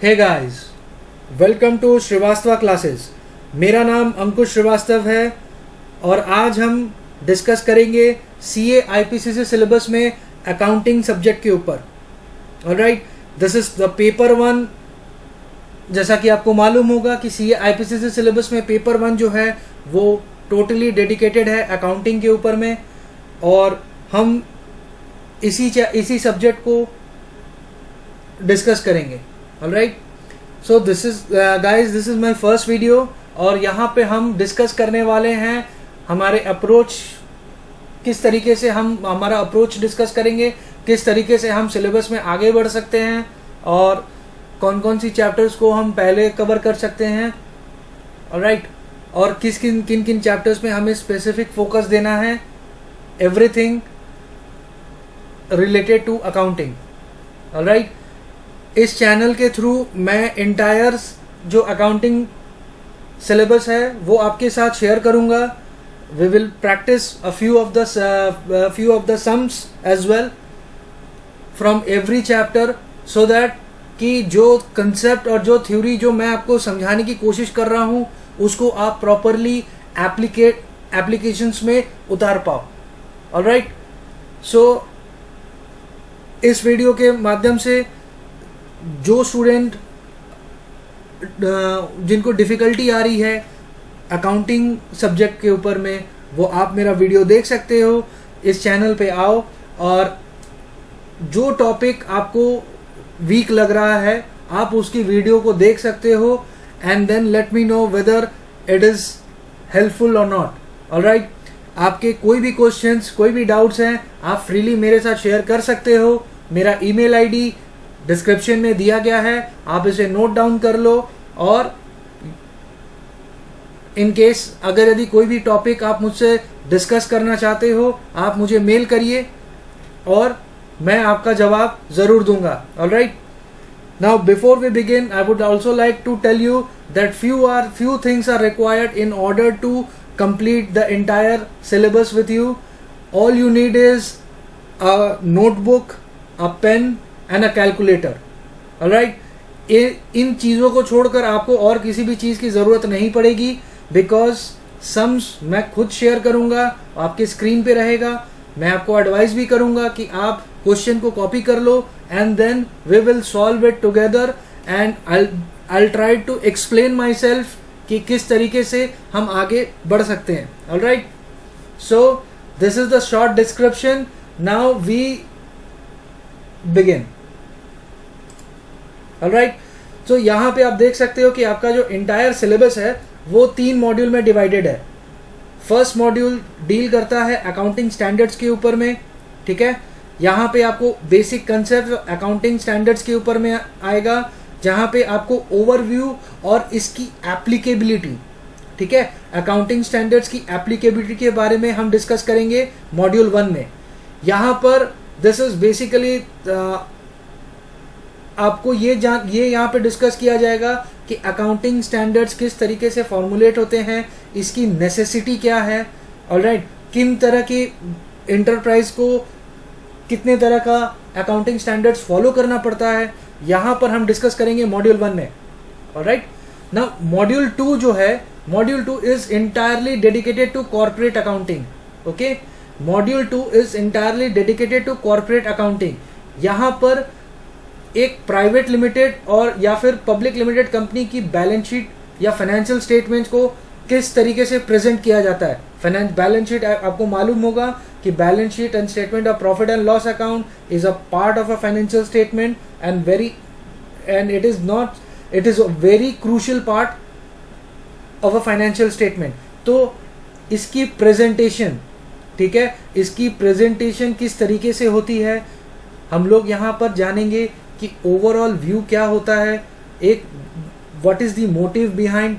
Hey guys, welcome to Shrivastava classes. मेरा नाम अंकुश श्रीवास्तव है और आज हम डिस्कस करेंगे सीए आईपीसीसी सिलेबस में अकाउंटिंग सब्जेक्ट के ऊपर। Alright, this is the paper one. जैसा कि आपको मालूम होगा कि सीए आईपीसीसी सिलेबस में पेपर वन जो है वो टोटली डेडिकेटेड है अकाउंटिंग के ऊपर में, और हम इसी सब्जेक्ट को डिस्कस करेंगे। Alright, so this is guys, this is my first video और यहाँ पे हम डिस्कस करने वाले हैं हमारे अप्रोच, किस तरीके से हम हमारा अप्रोच डिस्कस करेंगे, किस तरीके से हम सिलेबस में आगे बढ़ सकते हैं और कौन कौन सी चैप्टर्स को हम पहले कवर कर सकते हैं। ऑलराइट, और किन किन चैप्टर्स में हमें स्पेसिफिक फोकस देना है, everything related to accounting. Alright, इस चैनल के थ्रू मैं इंटायर जो अकाउंटिंग सिलेबस है वो आपके साथ शेयर करूंगा। We will practise a few of the sums as well from every chapter, so that कि जो कंसेप्ट और जो थ्योरी जो मैं आपको समझाने की कोशिश कर रहा हूँ उसको आप प्रॉपरली एप्लीकेशंस में उतार पाओ। ऑलराइट, सो इस वीडियो के माध्यम से जो स्टूडेंट जिनको डिफ़िकल्टी आ रही है अकाउंटिंग सब्जेक्ट के ऊपर में, वो आप मेरा वीडियो देख सकते हो। इस चैनल पे आओ और जो टॉपिक आपको वीक लग रहा है आप उसकी वीडियो को देख सकते हो, and then let me know whether it is helpful और नॉट। ऑलराइट, आपके कोई भी क्वेश्चंस, कोई भी डाउट्स हैं, आप फ्रीली मेरे साथ शेयर कर सकते हो। मेरा ईमेल आईडी डिस्क्रिप्शन में दिया गया है, आप इसे नोट डाउन कर लो। और इन केस अगर यदि कोई भी टॉपिक आप मुझसे डिस्कस करना चाहते हो आप मुझे मेल करिए और मैं आपका जवाब ज़रूर दूंगा। Alright, now before we begin I would also like to tell you that few things are required in order to complete the entire syllabus with you. All you need is a notebook, a pen and a calculator. Alright, इन चीज़ों को छोड़कर आपको और किसी भी चीज़ की ज़रूरत नहीं पड़ेगी, बिकॉज सम्स मैं खुद शेयर करूँगा, आपके स्क्रीन पे रहेगा। मैं आपको एडवाइस भी करूँगा कि आप क्वेश्चन को कॉपी कर लो and then we will solve it together, and I'll try to explain myself कि किस तरीके से हम आगे बढ़ सकते हैं। Alright, so this is the short description. Now we begin. Alright, so यहाँ पे आप देख सकते हो कि आपका जो इंटायर सिलेबस है वो 3 मॉड्यूल में डिवाइडेड है। फर्स्ट मॉड्यूल डील करता है अकाउंटिंग स्टैंडर्ड्स के ऊपर में, ठीक है। यहाँ पे आपको बेसिक कंसेप्ट अकाउंटिंग स्टैंडर्ड्स के ऊपर में आएगा, जहाँ पे आपको ओवरव्यू और इसकी एप्लीकेबिलिटी, ठीक है, अकाउंटिंग स्टैंडर्ड्स की एप्लीकेबिलिटी के बारे में हम डिस्कस करेंगे मॉड्यूल 1 में। यहाँ पर दिस इज बेसिकली आपको ये यहाँ पे डिस्कस किया जाएगा कि अकाउंटिंग स्टैंडर्ड्स किस तरीके से फॉर्मुलेट होते हैं, इसकी नेसेसिटी क्या है। ऑलराइट, किन तरह की इंटरप्राइज को कितने तरह का अकाउंटिंग स्टैंडर्ड्स फॉलो करना पड़ता है, यहाँ पर हम डिस्कस करेंगे मॉड्यूल 1 में। ऑलराइट, नाउ मॉड्यूल 2 जो है, module 2 is entirely dedicated to corporate accounting. Okay, module 2 is entirely dedicated to corporate accounting. यहाँ पर एक प्राइवेट लिमिटेड और या फिर पब्लिक लिमिटेड कंपनी की बैलेंस शीट या फाइनेंशियल स्टेटमेंट्स को किस तरीके से प्रेजेंट किया जाता है। बैलेंस शीट आपको मालूम होगा कि balance sheet and statement of profit and loss account is a part of a financial statement and it is a very crucial part of a financial statement. तो इसकी प्रेजेंटेशन, ठीक है, इसकी प्रेजेंटेशन किस तरीके से होती है हम लोग यहाँ पर जानेंगे कि ओवरऑल व्यू क्या होता है, एक what is the motive behind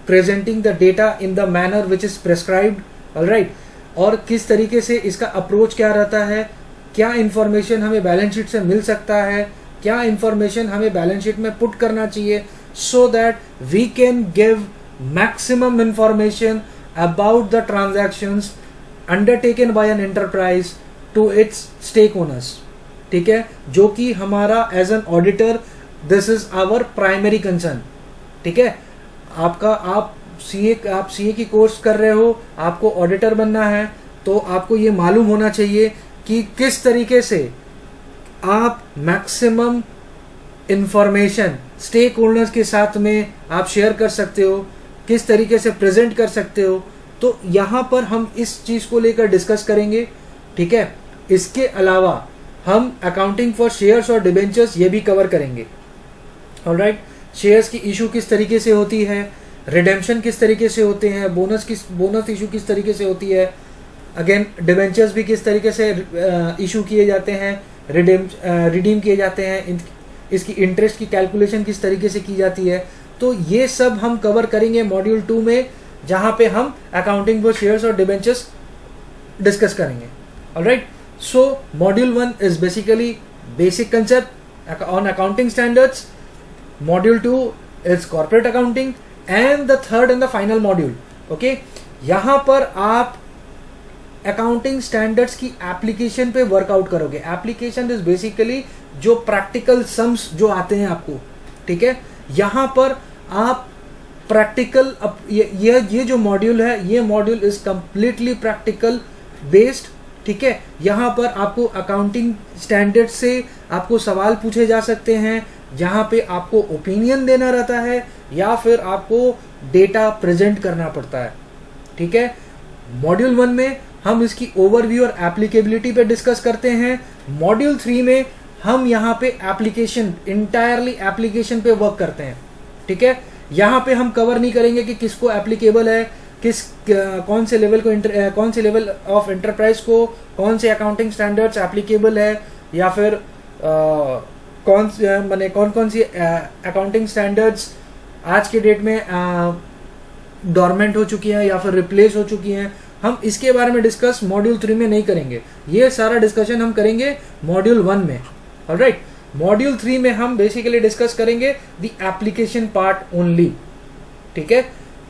presenting the data in the manner which is prescribed. Alright, और किस तरीके से इसका अप्रोच क्या रहता है, क्या इंफॉर्मेशन हमें बैलेंस शीट से मिल सकता है, क्या इंफॉर्मेशन हमें बैलेंस शीट में पुट करना चाहिए, so that we can give maximum information about the transactions undertaken by an enterprise to its stake owners. ठीक है, जो कि हमारा as an auditor this is our primary concern. ठीक है, आप सीए की कोर्स कर रहे हो, आपको ऑडिटर बनना है, तो आपको ये मालूम होना चाहिए कि किस तरीके से आप मैक्सिमम इंफॉर्मेशन स्टेक होल्डर्स के साथ में आप शेयर कर सकते हो, किस तरीके से प्रेजेंट कर सकते हो। तो यहाँ पर हम इस चीज को लेकर डिस्कस करेंगे। ठीक है, इसके अलावा हम अकाउंटिंग फॉर शेयर्स और डिबेंचर्स ये भी कवर करेंगे। ऑलराइट, शेयर्स की इशू किस तरीके से होती है, रिडेम्पशन किस तरीके से होते हैं, बोनस इशू किस तरीके से होती है, अगेन डिबेंचर्स भी किस तरीके से इशू किए जाते हैं, रिडीम किए जाते हैं, इसकी इंटरेस्ट की कैलकुलेशन किस तरीके से की जाती है। तो ये सब हम कवर करेंगे मॉड्यूल 2 में, जहां पे हम अकाउंटिंग फॉर शेयर्स और डिबेंचर्स डिस्कस करेंगे। Alright, so module 1 is basically basic concept on accounting standards, module 2 is corporate accounting, and the third and the final module. Okay, यहां पर आप अकाउंटिंग स्टैंडर्ड्स की एप्लीकेशन पे वर्कआउट करोगे। Application is basically जो practical sums जो आते हैं आपको। ठीक है, यहां पर आप प्रैक्टिकल, ये जो मॉड्यूल है, ये module is completely practical based. ठीक है, यहां पर आपको अकाउंटिंग स्टैंडर्ड से आपको सवाल पूछे जा सकते हैं, जहां पे आपको ओपिनियन देना रहता है या फिर आपको डेटा प्रेजेंट करना पड़ता है। ठीक है, मॉड्यूल 1 में हम इसकी ओवरव्यू और एप्लीकेबिलिटी पे डिस्कस करते हैं। मॉड्यूल 3 में हम यहाँ पे एप्लीकेशन, इंटायरली एप्लीकेशन पे वर्क करते हैं। ठीक है, यहाँ पे हम कवर नहीं करेंगे कि किसको एप्लीकेबल है, कौन से लेवल ऑफ एंटरप्राइज को कौन से अकाउंटिंग स्टैंडर्ड्स एप्लीकेबल है, या फिर कौन सी अकाउंटिंग स्टैंडर्ड्स आज के डेट में डोरमेंट हो चुकी हैं या फिर रिप्लेस हो चुकी हैं। हम इसके बारे में डिस्कस मॉड्यूल 3 में नहीं करेंगे, ये सारा डिस्कशन हम करेंगे मॉड्यूल 1 में। ऑलराइट, मॉड्यूल 3 में हम बेसिकली डिस्कस करेंगे द एप्लीकेशन पार्ट ओनली। ठीक है,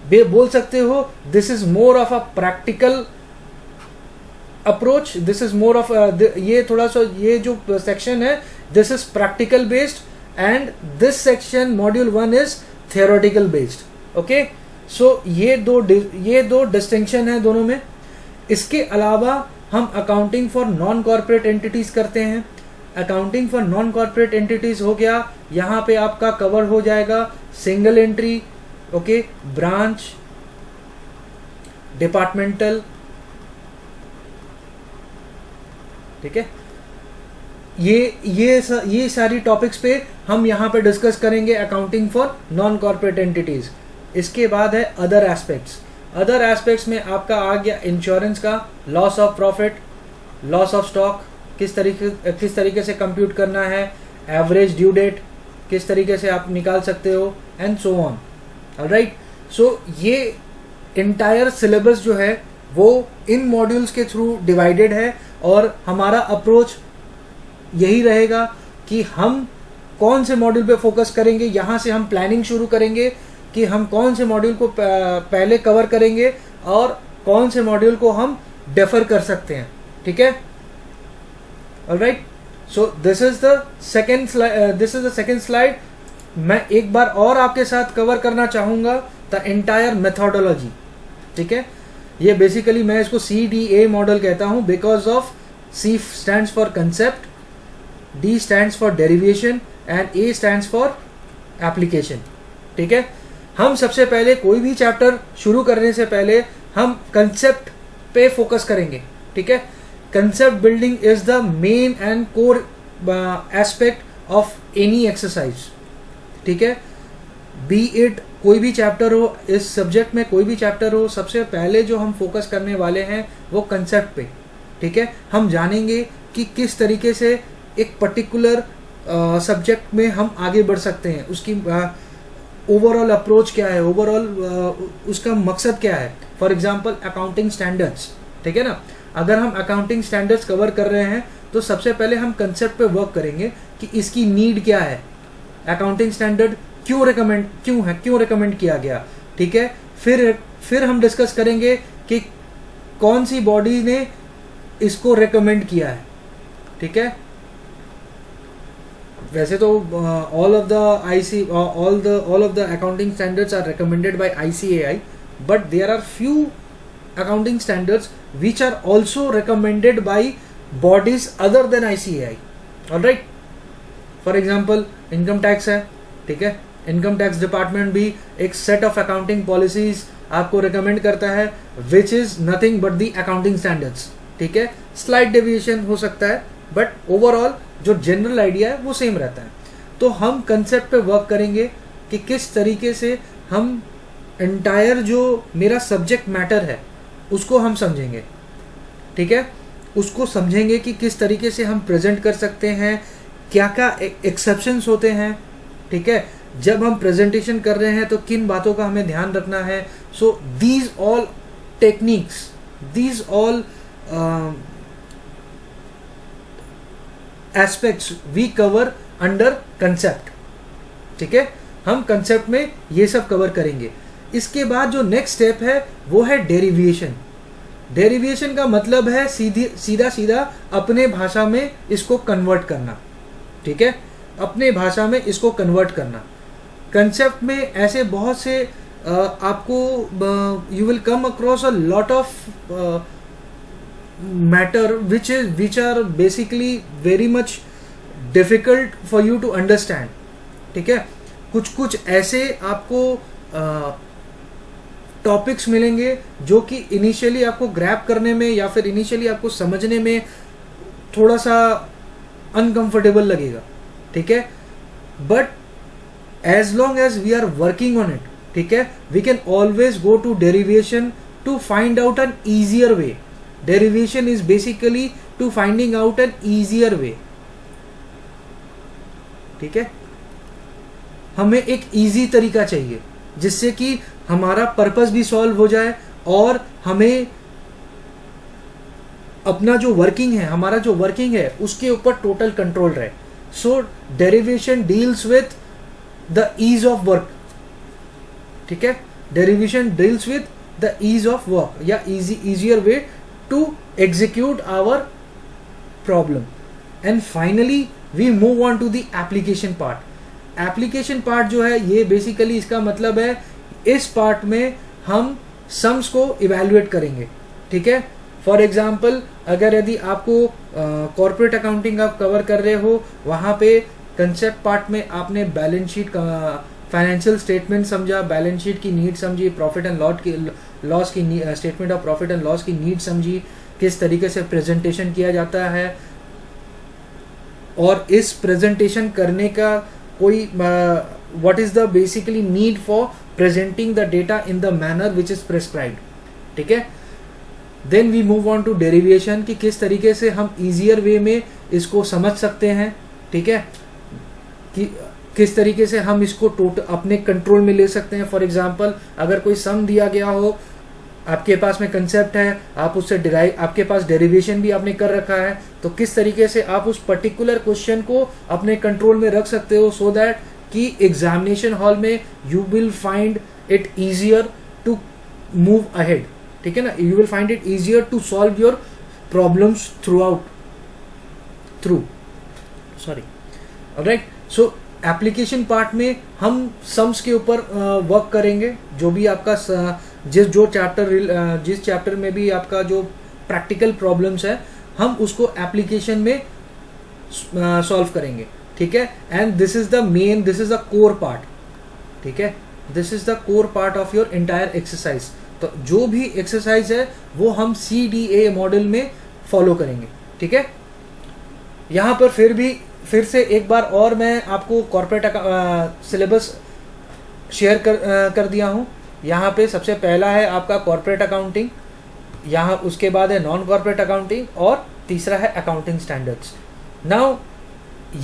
बोल सकते हो this is more of a practical approach, this is more of ये थोड़ा सा, ये जो सेक्शन है this is practical based, and this section module 1 is theoretical based. Okay, so ये दो डिस्टिंक्शन है दोनों में। इसके अलावा हम accounting for non corporate entities करते हैं। Accounting for non corporate entities हो गया, यहाँ पे आपका कवर हो जाएगा single entry, okay, branch, departmental. ठीक है, ये सारी टॉपिक्स पे हम यहाँ पे डिस्कस करेंगे accounting for non corporate entities. इसके बाद है अदर एस्पेक्ट्स। अदर एस्पेक्ट्स में आपका आ गया इंश्योरेंस का, loss of profit, loss of stock किस तरीके से कंप्यूट करना है, एवरेज ड्यू डेट किस तरीके से आप निकाल सकते हो, and so on. Alright, so ये इंटायर सिलेबस जो है वो इन मॉड्यूल्स के थ्रू डिवाइडेड है, और हमारा अप्रोच यही रहेगा कि हम कौन से मॉड्यूल पे फोकस करेंगे। यहाँ से हम प्लानिंग शुरू करेंगे कि हम कौन से मॉड्यूल को पहले कवर करेंगे और कौन से मॉड्यूल को हम डेफर कर सकते हैं। ठीक है, alright, so this is the second slide. मैं एक बार और आपके साथ कवर करना चाहूंगा द एंटायर मेथोडोलॉजी। ठीक है, ये बेसिकली मैं इसको CDA मॉडल कहता हूं, because of C stands for concept, D stands for derivation, and A stands for application. ठीक है, हम सबसे पहले कोई भी चैप्टर शुरू करने से पहले हम कंसेप्ट पे फोकस करेंगे। ठीक है, concept building is the main and core aspect of any exercise. ठीक है, बी इट कोई भी चैप्टर हो, इस सब्जेक्ट में कोई भी चैप्टर हो, सबसे पहले जो हम फोकस करने वाले हैं वो कंसेप्ट पे। ठीक है, हम जानेंगे कि किस तरीके से एक पर्टिकुलर सब्जेक्ट में हम आगे बढ़ सकते हैं, उसकी ओवरऑल अप्रोच क्या है, ओवरऑल उसका मकसद क्या है। For example accounting standards. ठीक है ना, अगर हम अकाउंटिंग स्टैंडर्ड्स कवर कर रहे हैं तो सबसे पहले हम कंसेप्ट पे वर्क करेंगे कि इसकी नीड क्या है, अकाउंटिंग स्टैंडर्ड क्यों रिकमेंड किया गया। ठीक है, फिर हम डिस्कस करेंगे कि कौन सी बॉडी ने इसको रिकमेंड किया है। ठीक है, वैसे तो all of the accounting standards are recommended by ICAI, but there are few accounting standards which are also recommended by bodies other than ICAI. All right, for example income tax है, ठीक है, income tax department भी एक set of accounting policies आपको recommend करता है which is nothing but the accounting standards, ठीक है. स्लाइट डेविएशन हो सकता है बट ओवरऑल जो जनरल आइडिया है वो सेम रहता है. तो हम कंसेप्ट पे वर्क करेंगे कि किस तरीके से हम एंटायर जो मेरा सब्जेक्ट मैटर है उसको हम समझेंगे, ठीक है, उसको समझेंगे कि किस तरीके से हम प्रेजेंट कर सकते हैं, क्या क्या एक्सेप्शंस होते हैं, ठीक है, जब हम प्रेजेंटेशन कर रहे हैं तो किन बातों का हमें ध्यान रखना है. So these all techniques, these all aspects we cover under concept, ठीक है. हम कंसेप्ट में ये सब कवर करेंगे. इसके बाद जो नेक्स्ट स्टेप है वो है डेरिवेशन. डेरिवेशन का मतलब है सीधा अपने भाषा में इसको कन्वर्ट करना, ठीक है, अपने भाषा में इसको कन्वर्ट करना. कंसेप्ट में ऐसे बहुत से आपको you will come across a lot of matter which are basically very much difficult for you to understand, ठीक है. कुछ ऐसे आपको टॉपिक्स मिलेंगे जो कि इनिशियली आपको ग्रैब करने में या फिर इनिशियली आपको समझने में थोड़ा सा अनकंफर्टेबल लगेगा, ठीक है, but as long as we are working on it, ठीक है, we can always go to derivation to find out an easier way. Derivation is basically to finding out an easier way, ठीक है. हमें एक easy तरीका चाहिए जिससे कि हमारा पर्पस भी सॉल्व हो जाए और हमें अपना जो वर्किंग है, हमारा जो वर्किंग है उसके ऊपर टोटल कंट्रोल रहे. So derivation deals with the ease of work, ठीक है. Derivation deals with the ease of work या easier way to execute our problem. And finally we move on to the application part. Application part जो है ये basically इसका मतलब है इस पार्ट में हम सम्स को इवेल्युएट करेंगे, ठीक है. फॉर एग्जाम्पल अगर यदि आपको कॉर्पोरेट अकाउंटिंग आप कवर कर रहे हो, वहाँ पे कंसेप्ट पार्ट में आपने बैलेंस शीट का फाइनेंशियल स्टेटमेंट समझा, बैलेंस शीट की नीड समझी, प्रॉफिट एंड लॉस की statement of profit and loss की नीड समझी, किस तरीके से प्रेजेंटेशन किया जाता है और इस प्रेजेंटेशन करने का कोई what is the basically need for presenting the data in the manner which is prescribed, ठीक है. Then we move on to derivation कि किस तरीके से हम easier way में इसको समझ सकते हैं, ठीक है, कि किस तरीके से हम इसको अपने कंट्रोल में ले सकते हैं. फॉर एग्जाम्पल अगर कोई सम दिया गया हो, आपके पास में कंसेप्ट है, आप उससे डिराइव, आपके पास डेरिवेशन भी आपने कर रखा है, तो किस तरीके से आप उस पर्टिकुलर क्वेश्चन को अपने कंट्रोल में रख सकते हो सो दैट कि एग्जामिनेशन हॉल में you will find it easier to move ahead, ठीक है ना. You will find it easier to solve your problems alright. So application part में हम सम्स के ऊपर वर्क करेंगे. जो भी आपका जिस चैप्टर में भी आपका जो प्रैक्टिकल प्रॉब्लम्स है हम उसको एप्लीकेशन में सॉल्व करेंगे, ठीक है. And this is the core part, ठीक है. This is the core part of your entire exercise. तो जो भी एक्सरसाइज है वो हम CDA मॉडल में फॉलो करेंगे, ठीक है. यहाँ पर फिर से एक बार और मैं आपको कॉर्पोरेट सिलेबस शेयर कर दिया हूँ. यहाँ पे सबसे पहला है आपका कॉर्पोरेट अकाउंटिंग, यहाँ उसके बाद है नॉन कॉर्पोरेट अकाउंटिंग और तीसरा है अकाउंटिंग स्टैंडर्ड्स. नाउ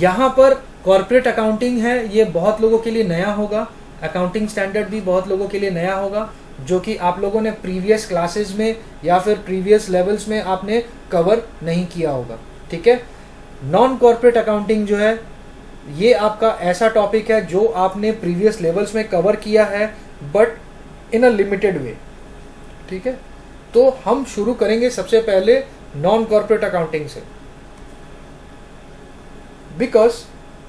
यहाँ पर कॉर्पोरेट अकाउंटिंग है, ये बहुत लोगों के लिए नया होगा. अकाउंटिंग स्टैंडर्ड भी बहुत लोगों के लिए नया होगा जो कि आप लोगों ने प्रीवियस क्लासेस में या फिर प्रीवियस लेवल्स में आपने कवर नहीं किया होगा, ठीक है. नॉन कॉर्पोरेट अकाउंटिंग जो है ये आपका ऐसा टॉपिक है जो आपने प्रीवियस लेवल्स में कवर किया है but in a limited way, ठीक है. तो हम शुरू करेंगे सबसे पहले नॉन कॉर्पोरेट अकाउंटिंग से, बिकॉज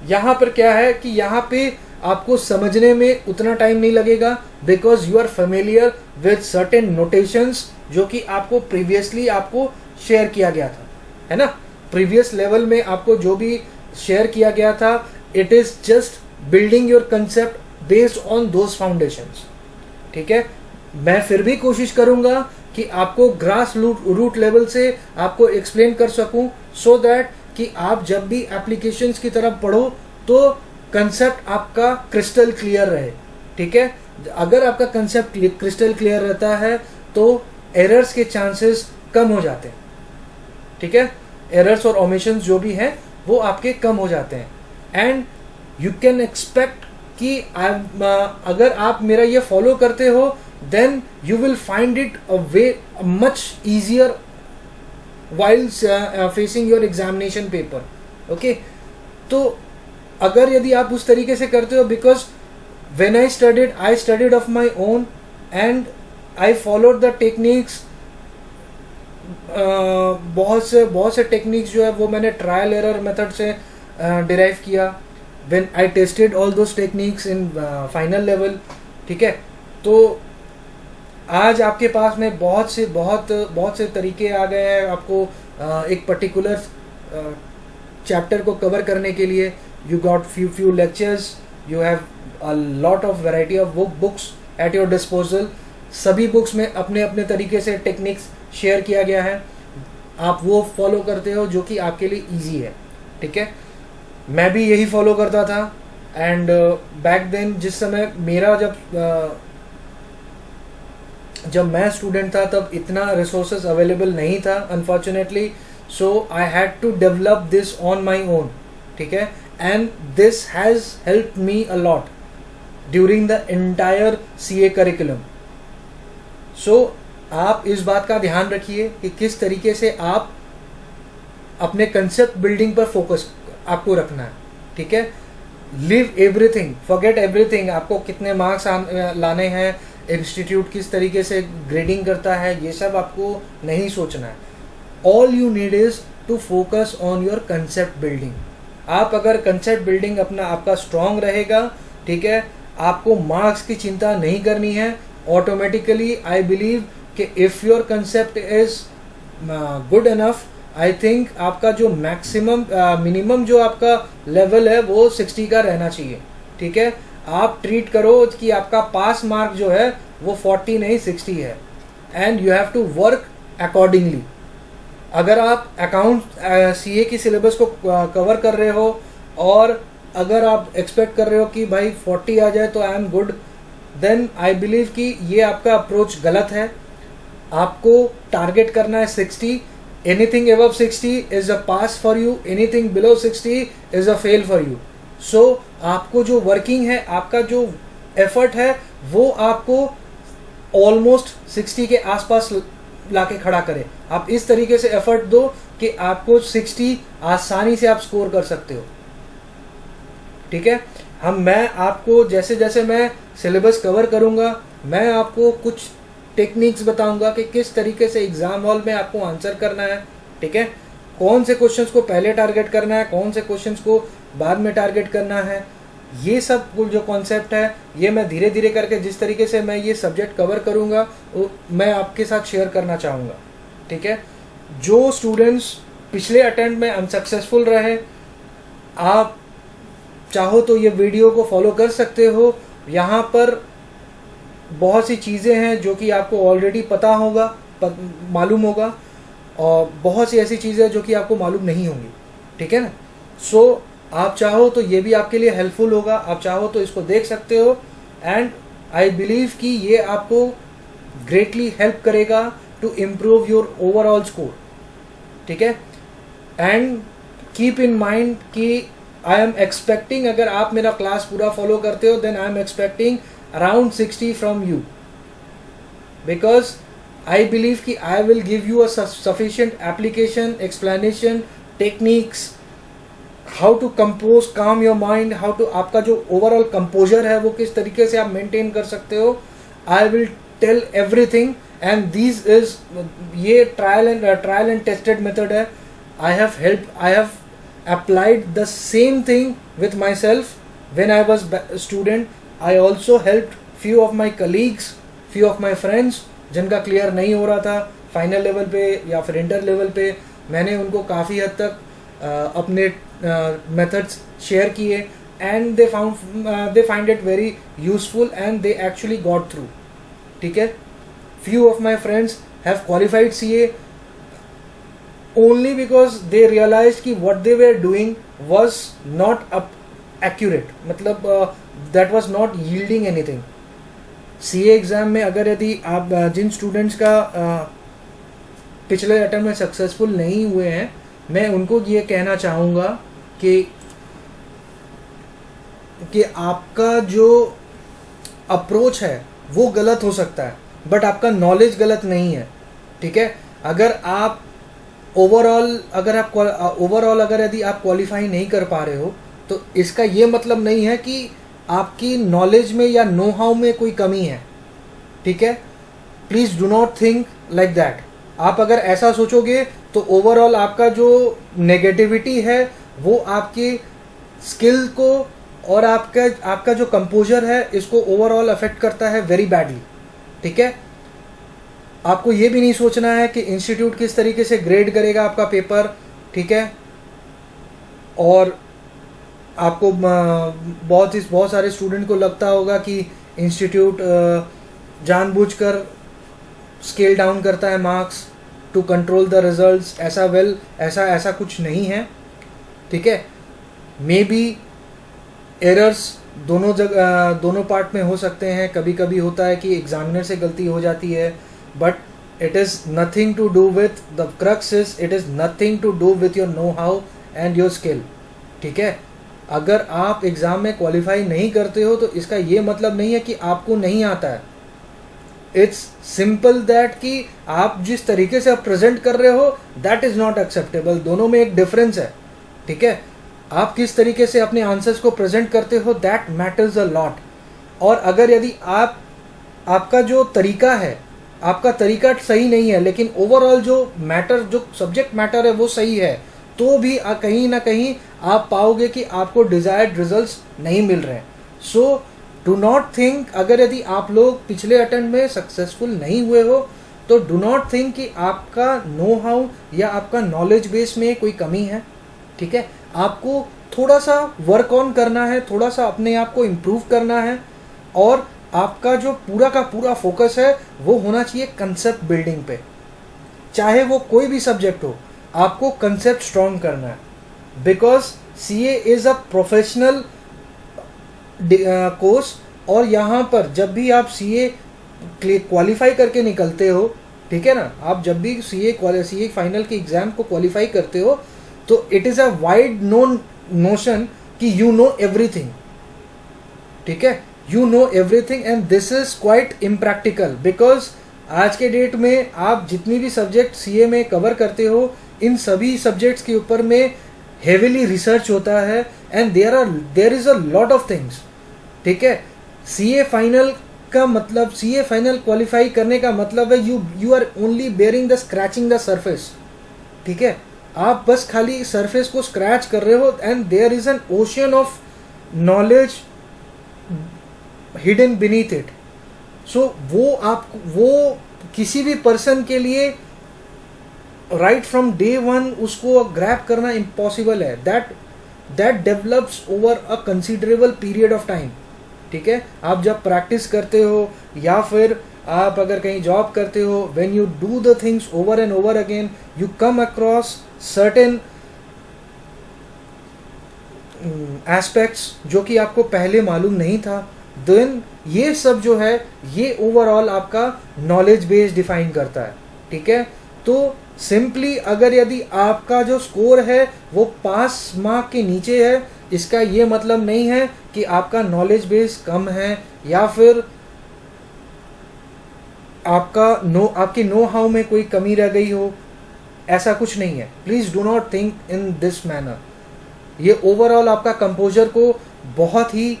यहाँ पर क्या है कि यहाँ पे आपको समझने में उतना टाइम नहीं लगेगा, because you are familiar with certain notations जो कि आपको प्रीवियसली आपको शेयर किया गया था, है ना। प्रीवियस लेवल में आपको जो भी शेयर किया गया था, it is just building your concept based on those foundations, ठीक है। मैं फिर भी कोशिश करूंगा कि आपको ग्रास रूट लेवल से आपको एक्सप्लेन कर सकूं, सो दैट कि आप जब भी एप्लीकेशंस की तरफ पढ़ो तो कंसेप्ट आपका क्रिस्टल क्लियर रहे, ठीक है। अगर आपका कंसेप्ट क्रिस्टल क्लियर रहता है तो एरर्स के चांसेस कम हो जाते हैं, ठीक है। एरर्स और ओमिशंस जो भी हैं वो आपके कम हो जाते हैं, एंड यू कैन एक्सपेक्ट कि अगर आप मेरा ये फॉलो करते हो then you will find it a way much easier while facing your examination paper, okay। तो अगर यदि आप उस तरीके से करते हो, because when I studied of my own and I followed the techniques, बहुत से टेक्निक्स जो है वो मैंने ट्रायल एरर मेथड से डिराइव किया, when I tested all those techniques in final level, ठीक है। तो आज आपके पास में बहुत से तरीके आ गए हैं आपको एक पर्टिकुलर चैप्टर को कवर करने के लिए। You got few lectures, you have a lot of variety of books at your disposal। सभी बुक्स में अपने अपने तरीके से टेक्निक्स शेयर किया गया है, आप वो फॉलो करते हो जो कि आपके लिए इजी है, ठीक है। मैं भी यही फॉलो करता था, एंड बैक देन जिस समय मेरा जब मैं स्टूडेंट था तब इतना रिसोर्सेज अवेलेबल नहीं था unfortunately, so I had to develop this on my own, ठीक है। And this has helped me a lot during the entire CA curriculum. So आप इस बात का ध्यान रखिए कि किस तरीके से आप अपने कंसेप्ट बिल्डिंग पर फोकस आपको रखना है, ठीक है। Live everything, forget everything. आपको कितने मार्क्स लाने हैं, इंस्टीट्यूट किस तरीके से ग्रेडिंग करता है, ये सब आपको नहीं सोचना है। All you need is to focus on your concept building. आप अगर कंसेप्ट बिल्डिंग आपका स्ट्रांग रहेगा, ठीक है, आपको मार्क्स की चिंता नहीं करनी है। ऑटोमेटिकली आई बिलीव कि if your concept is good enough, I think आपका जो मैक्सिमम मिनिमम जो आपका लेवल है वो 60 का रहना चाहिए, ठीक है। आप ट्रीट करो कि आपका पास मार्क जो है वो 40 नहीं 60 है, and you have to work accordingly. अगर आप अकाउंट सीए की सिलेबस को कवर कर रहे हो और अगर आप एक्सपेक्ट कर रहे हो कि भाई 40 आ जाए तो I am good, then I believe कि ये आपका अप्रोच गलत है। आपको टारगेट करना है 60। Anything above 60 is a pass for you, anything below 60 is a fail for you. So आपको जो वर्किंग है, आपका जो एफर्ट है, वो आपको ऑलमोस्ट 60 के आसपास लाके खड़ा करे। आप इस तरीके से एफर्ट दो कि आपको 60 आसानी से आप स्कोर कर सकते हो, ठीक है। मैं आपको जैसे जैसे मैं सिलेबस कवर करूंगा, मैं आपको कुछ टेक्निक्स बताऊंगा कि किस तरीके से एग्जाम हॉल में आपको आंसर करना है, ठीक है। कौन से क्वेश्चंस को पहले टारगेट करना है, कौन से क्वेश्चंस को बाद में टारगेट करना है। ये सब जो कॉन्सेप्ट है, ये मैं धीरे धीरे करके जिस तरीके से मैं ये सब्जेक्ट कवर करूंगा वो मैं आपके साथ शेयर करना चाहूँगा, ठीक है। जो स्टूडेंट्स पिछले अटेम्प्ट में अनसक्सेसफुल रहे, आप चाहो तो ये वीडियो को फॉलो कर सकते हो। यहाँ पर बहुत सी चीज़ें हैं जो कि आपको ऑलरेडी पता होगा, मालूम होगा, और बहुत सी ऐसी चीज़ें जो कि आपको मालूम नहीं होंगी, ठीक है ना। सो आप चाहो तो ये भी आपके लिए हेल्पफुल होगा, आप चाहो तो इसको देख सकते हो, एंड आई बिलीव कि ये आपको ग्रेटली हेल्प करेगा to improve your overall score, ठीक है। एंड कीप इन माइंड कि आई एम एक्सपेक्टिंग, अगर आप मेरा क्लास पूरा फॉलो करते हो, then I am expecting around 60 from you, because I believe कि I will give you a sufficient application, explanation, techniques, how to compose, calm your mind, how to आपका जो overall composure है वो किस तरीके से आप maintain कर सकते हो। I will tell everything, and this is ये trial and tested method है। I have applied the same thing with myself when I was student. I also helped few of my colleagues, few of my friends जिनका clear नहीं हो रहा था final level पे या फिर इंटर लेवल पे. मैंने उनको काफ़ी हद तक अपने मेथड्स शेयर किए and they find it very useful and they actually got through. ठीक है. few of my friends have qualified CA only because they realized कि what they were doing was not accurate, मतलब that was not yielding anything. CA exam में अगर यदि आप जिन students का पिछले अटेम्प्ट में सक्सेसफुल नहीं हुए हैं, मैं उनको ये कहना चाहूँगा कि आपका जो अप्रोच है वो गलत हो सकता है बट आपका नॉलेज गलत नहीं है. ठीक है. अगर आप ओवरऑल अगर यदि आप क्वालिफाई नहीं कर पा रहे हो तो इसका ये मतलब नहीं है कि आपकी नॉलेज में या नो हाउ में कोई कमी है. ठीक है. Please do not think like that. आप अगर ऐसा सोचोगे तो ओवरऑल आपका जो नेगेटिविटी है वो आपके स्किल को और आपका जो कंपोजर है इसको ओवरऑल अफेक्ट करता है वेरी बैडली. ठीक है. आपको ये भी नहीं सोचना है कि इंस्टीट्यूट किस तरीके से ग्रेड करेगा आपका पेपर. ठीक है. और आपको बहुत सारे स्टूडेंट को लगता होगा कि इंस्टीट्यूट जानबूझकर स्केल डाउन करता है marks to control the results. ऐसा कुछ नहीं है. ठीक है. मे बी एरर्स दोनों पार्ट में हो सकते हैं. कभी कभी होता है कि एग्जामिनर से गलती हो जाती है but it is nothing to do with the crux is it is nothing to do with your know how and your skill. ठीक है. अगर आप एग्ज़ाम में क्वालिफाई नहीं करते हो तो इसका ये मतलब नहीं है कि आपको नहीं आता है. इट्स सिंपल दैट कि आप जिस तरीके से आप प्रेजेंट कर रहे हो दैट इज़ नॉट एक्सेप्टेबल. दोनों में एक डिफरेंस है. ठीक है. आप किस तरीके से अपने आंसर्स को प्रेजेंट करते हो दैट मैटर्स अ लॉट. और अगर यदि आपका जो तरीका है आपका तरीका सही नहीं है लेकिन ओवरऑल जो सब्जेक्ट मैटर है वो सही है तो भी कहीं ना कहीं आप पाओगे कि आपको डिजायर्ड रिजल्ट्स नहीं मिल रहे हैं. सो डू नॉट थिंक, अगर यदि आप लोग पिछले अटेम्प्ट में सक्सेसफुल नहीं हुए हो तो डू नॉट थिंक कि आपका नो हाउ या आपका नॉलेज बेस में कोई कमी है. ठीक है. आपको थोड़ा सा वर्क ऑन करना है, थोड़ा सा अपने आप को इम्प्रूव करना है और आपका जो पूरा का पूरा फोकस है वो होना चाहिए कंसेप्ट बिल्डिंग पे. चाहे वो कोई भी सब्जेक्ट हो, आपको कंसेप्ट स्ट्रॉन्ग करना है. Because CA is a professional course और यहाँ पर जब भी आप CA क्वालिफाई करके निकलते हो, ठीक है ना, आप जब भी CA फाइनल के एग्ज़ाम को क्वालिफाई करते हो तो it is a wide known notion कि यू नो एवरीथिंग. ठीक है. You know everything and this is quite impractical because आज के डेट में आप जितनी भी सब्जेक्ट CA में कवर करते हो इन सभी सब्जेक्ट्स के ऊपर में हेविली रिसर्च होता है and there is a lot of things. ठीक है. CA फाइनल का मतलब CA फाइनल क्वालिफाई करने का मतलब है you are only bearing the scratching the surface. ठीक है. आप बस खाली सरफेस को स्क्रैच कर रहे हो and there is an ocean of knowledge hidden beneath it. So वो किसी भी पर्सन के लिए राइट फ्रॉम डे वन उसको ग्रैब करना इम्पॉसिबल है. That develops over a considerable period of time. ठीक है. आप जब प्रैक्टिस करते हो या फिर आप अगर कहीं जॉब करते हो, when you do the things over and over again you come across certain aspects जो कि आपको पहले मालूम नहीं था. देन ये सब जो है ये ओवरऑल आपका नॉलेज बेस डिफाइन करता है. ठीक है. तो सिंपली अगर यदि आपका जो स्कोर है वो 5 मार्क के नीचे है इसका ये मतलब नहीं है कि आपका नॉलेज बेस कम है या फिर आपकी नो हाउ में कोई कमी रह गई हो. ऐसा कुछ नहीं है. Please do not think in this manner. ये ओवरऑल आपका कंपोजर को बहुत ही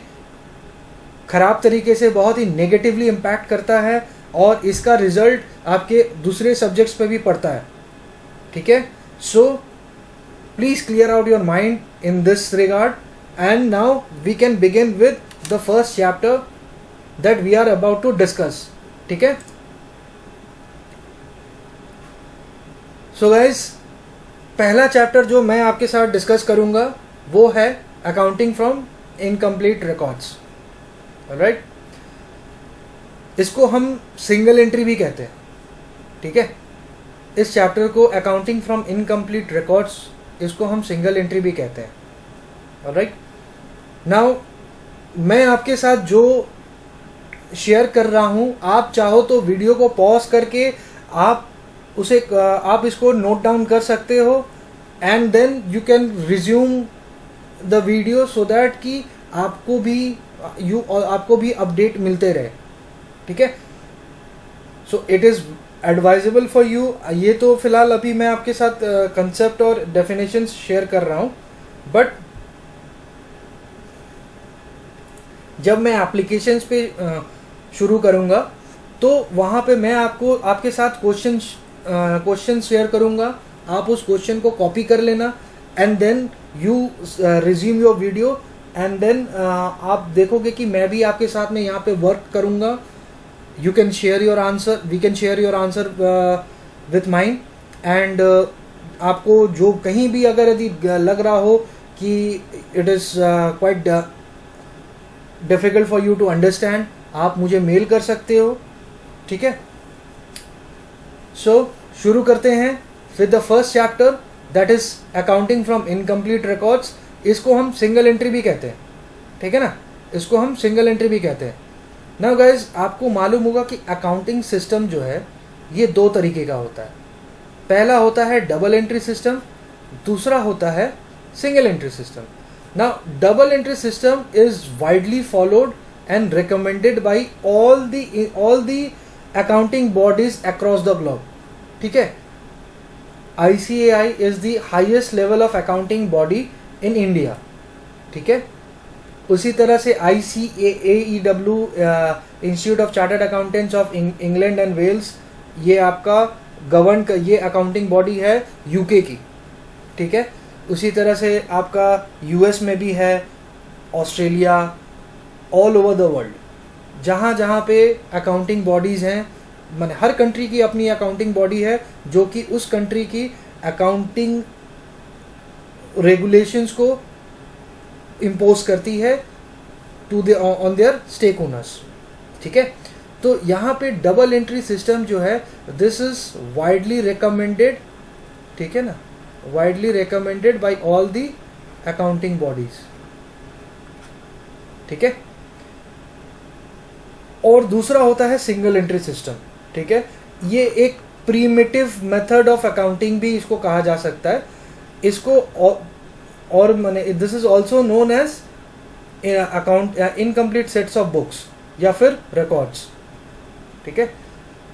खराब तरीके से, बहुत ही नेगेटिवली इम्पैक्ट करता है और इसका रिजल्ट आपके दूसरे सब्जेक्ट्स पे भी पड़ता है. ठीक है. सो Please clear out your mind in this regard. And now we can begin with the first chapter that we are about to discuss. ठीक है? So guys, पहला चैप्टर जो मैं आपके साथ डिस्कस करूंगा वो है accounting from incomplete records. Alright, इसको हम सिंगल एंट्री भी कहते हैं. ठीक है, इस चैप्टर को अकाउंटिंग फ्रॉम इनकम्प्लीट रिकॉर्ड्स, इसको हम सिंगल एंट्री भी कहते हैं. ऑलराइट, नाउ मैं आपके साथ जो शेयर कर रहा हूं, आप चाहो तो वीडियो को पॉज करके आप इसको नोट डाउन कर सकते हो and then you can resume the video so that कि आपको भी अपडेट मिलते रहे. ठीक है, so it is advisable for you. ये तो फिलहाल अभी मैं आपके साथ कंसेप्ट और डेफिनेशन शेयर कर रहा हूं, बट जब मैं एप्लीकेशंस पे शुरू करूंगा तो वहां पे मैं आपके साथ क्वेश्चन शेयर करूंगा. आप उस क्वेश्चन को कॉपी कर लेना and then you resume your video and then आप देखोगे कि मैं भी आपके साथ में यहाँ पे वर्क करूंगा. You can share your answer, we can share your answer with mine. And आपको जो कहीं भी अगर यदि लग रहा हो कि it is quite difficult for you to understand, आप मुझे मेल कर सकते हो. ठीक है, सो शुरू करते हैं with the first chapter, that is accounting from incomplete records. इसको हम सिंगल एंट्री भी कहते हैं. ठीक है ना, इसको हम सिंगल एंट्री भी कहते हैं. नाउ गाइज, आपको मालूम होगा कि अकाउंटिंग सिस्टम जो है ये दो तरीके का होता है. पहला होता है डबल एंट्री सिस्टम, दूसरा होता है single entry system. Now double entry system is widely followed and recommended by all the accounting bodies across the globe. ठीक है, ICAI is the highest level of accounting body in India. ठीक है, उसी तरह से ICAEW institute of chartered accountants of England and Wales, ये आपका ये अकाउंटिंग बॉडी है यूके की. ठीक है, उसी तरह से आपका US में भी है, Australia, all over the world, जहाँ जहाँ पे अकाउंटिंग बॉडीज़ हैं, माने हर कंट्री की अपनी अकाउंटिंग बॉडी है जो कि उस कंट्री की अकाउंटिंग रेगुलेशंस को इम्पोज करती है ऑन देयर स्टेक ओनर्स. ठीक है, तो यहाँ पे डबल एंट्री सिस्टम जो है दिस इज वाइडली रिकमेंडेड. ठीक है ना, widely recommended by all the accounting bodies. ठीक है, और दूसरा होता है सिंगल एंट्री सिस्टम. ठीक है, ये एक प्रीमिटिव मेथड ऑफ अकाउंटिंग भी इसको कहा जा सकता है. इसको और माने this is also known as account incomplete sets of books या फिर रिकॉर्ड्स. ठीक है,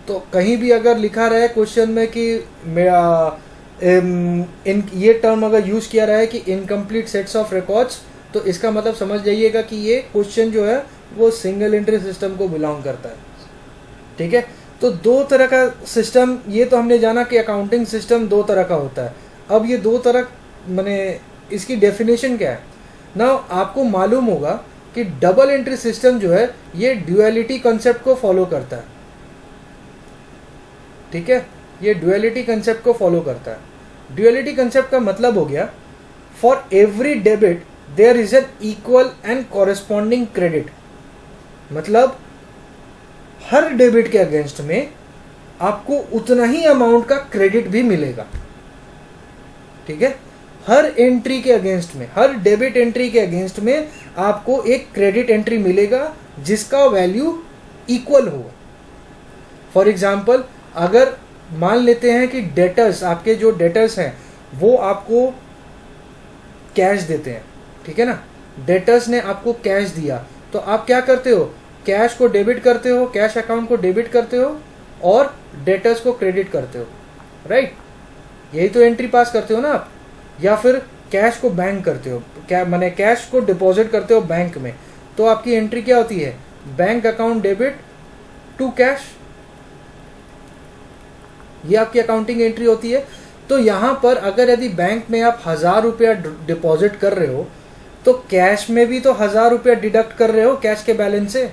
तो कहीं भी अगर लिखा रहे क्वेश्चन में कि ये टर्म अगर यूज किया रहा है कि इनकम्प्लीट सेट्स ऑफ रिकॉर्ड्स, तो इसका मतलब समझ जाइएगा कि ये क्वेश्चन जो है वो सिंगल एंट्री सिस्टम को बिलोंग करता है. ठीक है, तो दो तरह का सिस्टम, ये तो हमने जाना कि अकाउंटिंग सिस्टम दो तरह का होता है. अब ये दो तरह माने इसकी डेफिनेशन क्या है ना, आपको मालूम होगा कि डबल एंट्री सिस्टम जो है ये ड्यूअलिटी कंसेप्ट को फॉलो करता है. ठीक है, ये ड्यूअलिटी कंसेप्ट को फॉलो करता है. ड्यूअलिटी कंसेप्ट का मतलब हो गया for every debit there is an equal and corresponding credit. मतलब हर डेबिट के अगेंस्ट में आपको उतना ही अमाउंट का क्रेडिट भी मिलेगा. ठीक है, हर एंट्री के अगेंस्ट में, हर डेबिट एंट्री के अगेंस्ट में आपको एक क्रेडिट एंट्री मिलेगा जिसका वैल्यू इक्वल होगा. फॉर एग्जाम्पल, अगर मान लेते हैं कि डेटर्स, आपके जो डेटर्स हैं वो आपको कैश देते हैं. ठीक है ना, डेटर्स ने आपको कैश दिया, तो आप क्या करते हो, कैश को डेबिट करते हो, कैश अकाउंट को डेबिट करते हो और डेटर्स को क्रेडिट करते हो. राइट, यही तो एंट्री पास करते हो ना आप. या फिर कैश को बैंक करते हो, क्या माने कैश को डिपॉजिट करते हो बैंक में, तो आपकी एंट्री क्या होती है, bank account debit to cash. ये आपकी अकाउंटिंग एंट्री होती है. तो यहाँ पर अगर यदि बैंक में आप 1000 रुपया डिपॉजिट कर रहे हो तो कैश में भी तो 1000 रुपया डिडक्ट कर रहे हो कैश के बैलेंस से।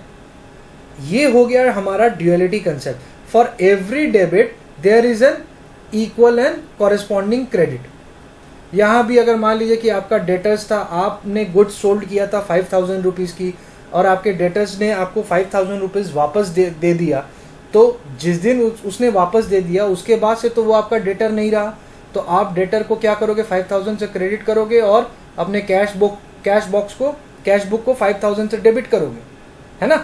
ये हो गया हमारा duality concept. For every debit there is an equal and corresponding credit. यहाँ भी अगर मान लीजिए कि आपका डेटर्स था, आपने गुड्स सोल्ड किया था 5000 रुपीज़ की और आपके डेटर्स ने आपको 5000 रुपीज़ वापस दे दिया, तो जिस दिन उसने वापस दे दिया उसके बाद से तो वो आपका डेटर नहीं रहा, तो आप डेटर को क्या करोगे 5000 से क्रेडिट करोगे और अपने कैश बुक को 5000 से डेबिट करोगे, है ना।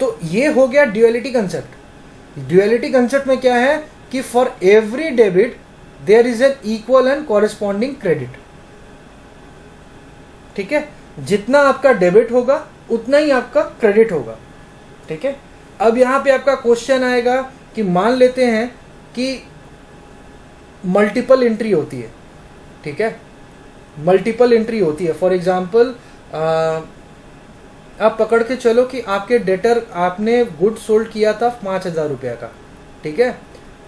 तो ये हो गया ड्यूअलिटी कंसेप्ट। ड्यूअलिटी कंसेप्ट में क्या है कि for every debit there is an equal and corresponding credit. ठीक है, जितना आपका डेबिट होगा उतना ही आपका क्रेडिट होगा। ठीक है, अब यहां पे आपका क्वेश्चन आएगा कि मान लेते हैं कि मल्टीपल एंट्री होती है। ठीक है, मल्टीपल एंट्री होती है। फॉर एग्जांपल आप पकड़ के चलो कि आपके डेटर, आपने गुड सोल्ड किया था 5000 रुपया का। ठीक है,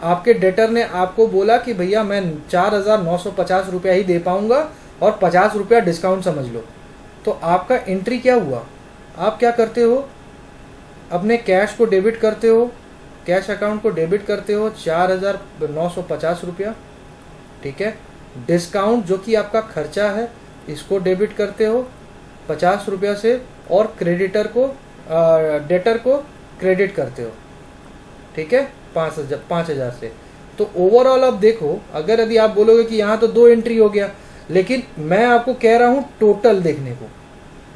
आपके डेटर ने आपको बोला कि भैया मैं 4950 रुपया ही दे पाऊंगा और 50 रुपया डिस्काउंट समझ लो। तो आपका एंट्री क्या हुआ, आप क्या करते हो, अपने कैश को डेबिट करते हो, कैश अकाउंट को डेबिट करते हो 4950 रुपया। ठीक है, डिस्काउंट जो कि आपका खर्चा है इसको डेबिट करते हो 50 रुपया से और डेटर को क्रेडिट करते हो। ठीक है, 5000 से। तो ओवरऑल आप देखो, अगर यदि आप बोलोगे कि यहाँ तो 2 एंट्री हो गया, लेकिन मैं आपको कह रहा हूँ टोटल देखने को,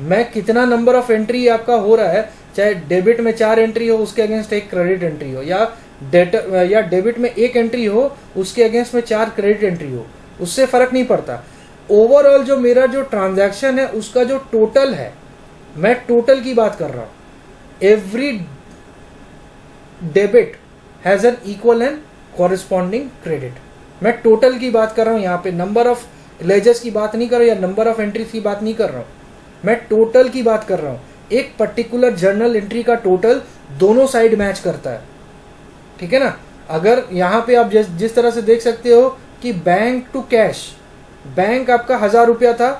मैं कितना नंबर ऑफ एंट्री आपका हो रहा है, चाहे डेबिट में 4 एंट्री हो उसके अगेंस्ट 1 क्रेडिट एंट्री हो, या डेबिट में 1 एंट्री हो उसके अगेंस्ट में 4 क्रेडिट एंट्री हो, उससे फर्क नहीं पड़ता। ओवरऑल जो मेरा जो ट्रांजैक्शन है उसका जो टोटल है, मैं टोटल की बात कर रहा हूं। Every debit has an equal and corresponding credit. मैं टोटल की बात कर रहा हूं, यहाँ पे नंबर ऑफ लेजर्स की बात नहीं कर रहा हूं या नंबर ऑफ एंट्रीज की बात नहीं कर रहा हूं, मैं टोटल की बात कर रहा हूं। एक पर्टिकुलर जर्नल एंट्री का टोटल दोनों साइड मैच करता है। ठीक है ना। अगर यहाँ पे आप जिस तरह से देख सकते हो कि बैंक टू कैश, बैंक आपका 1000 रुपया था,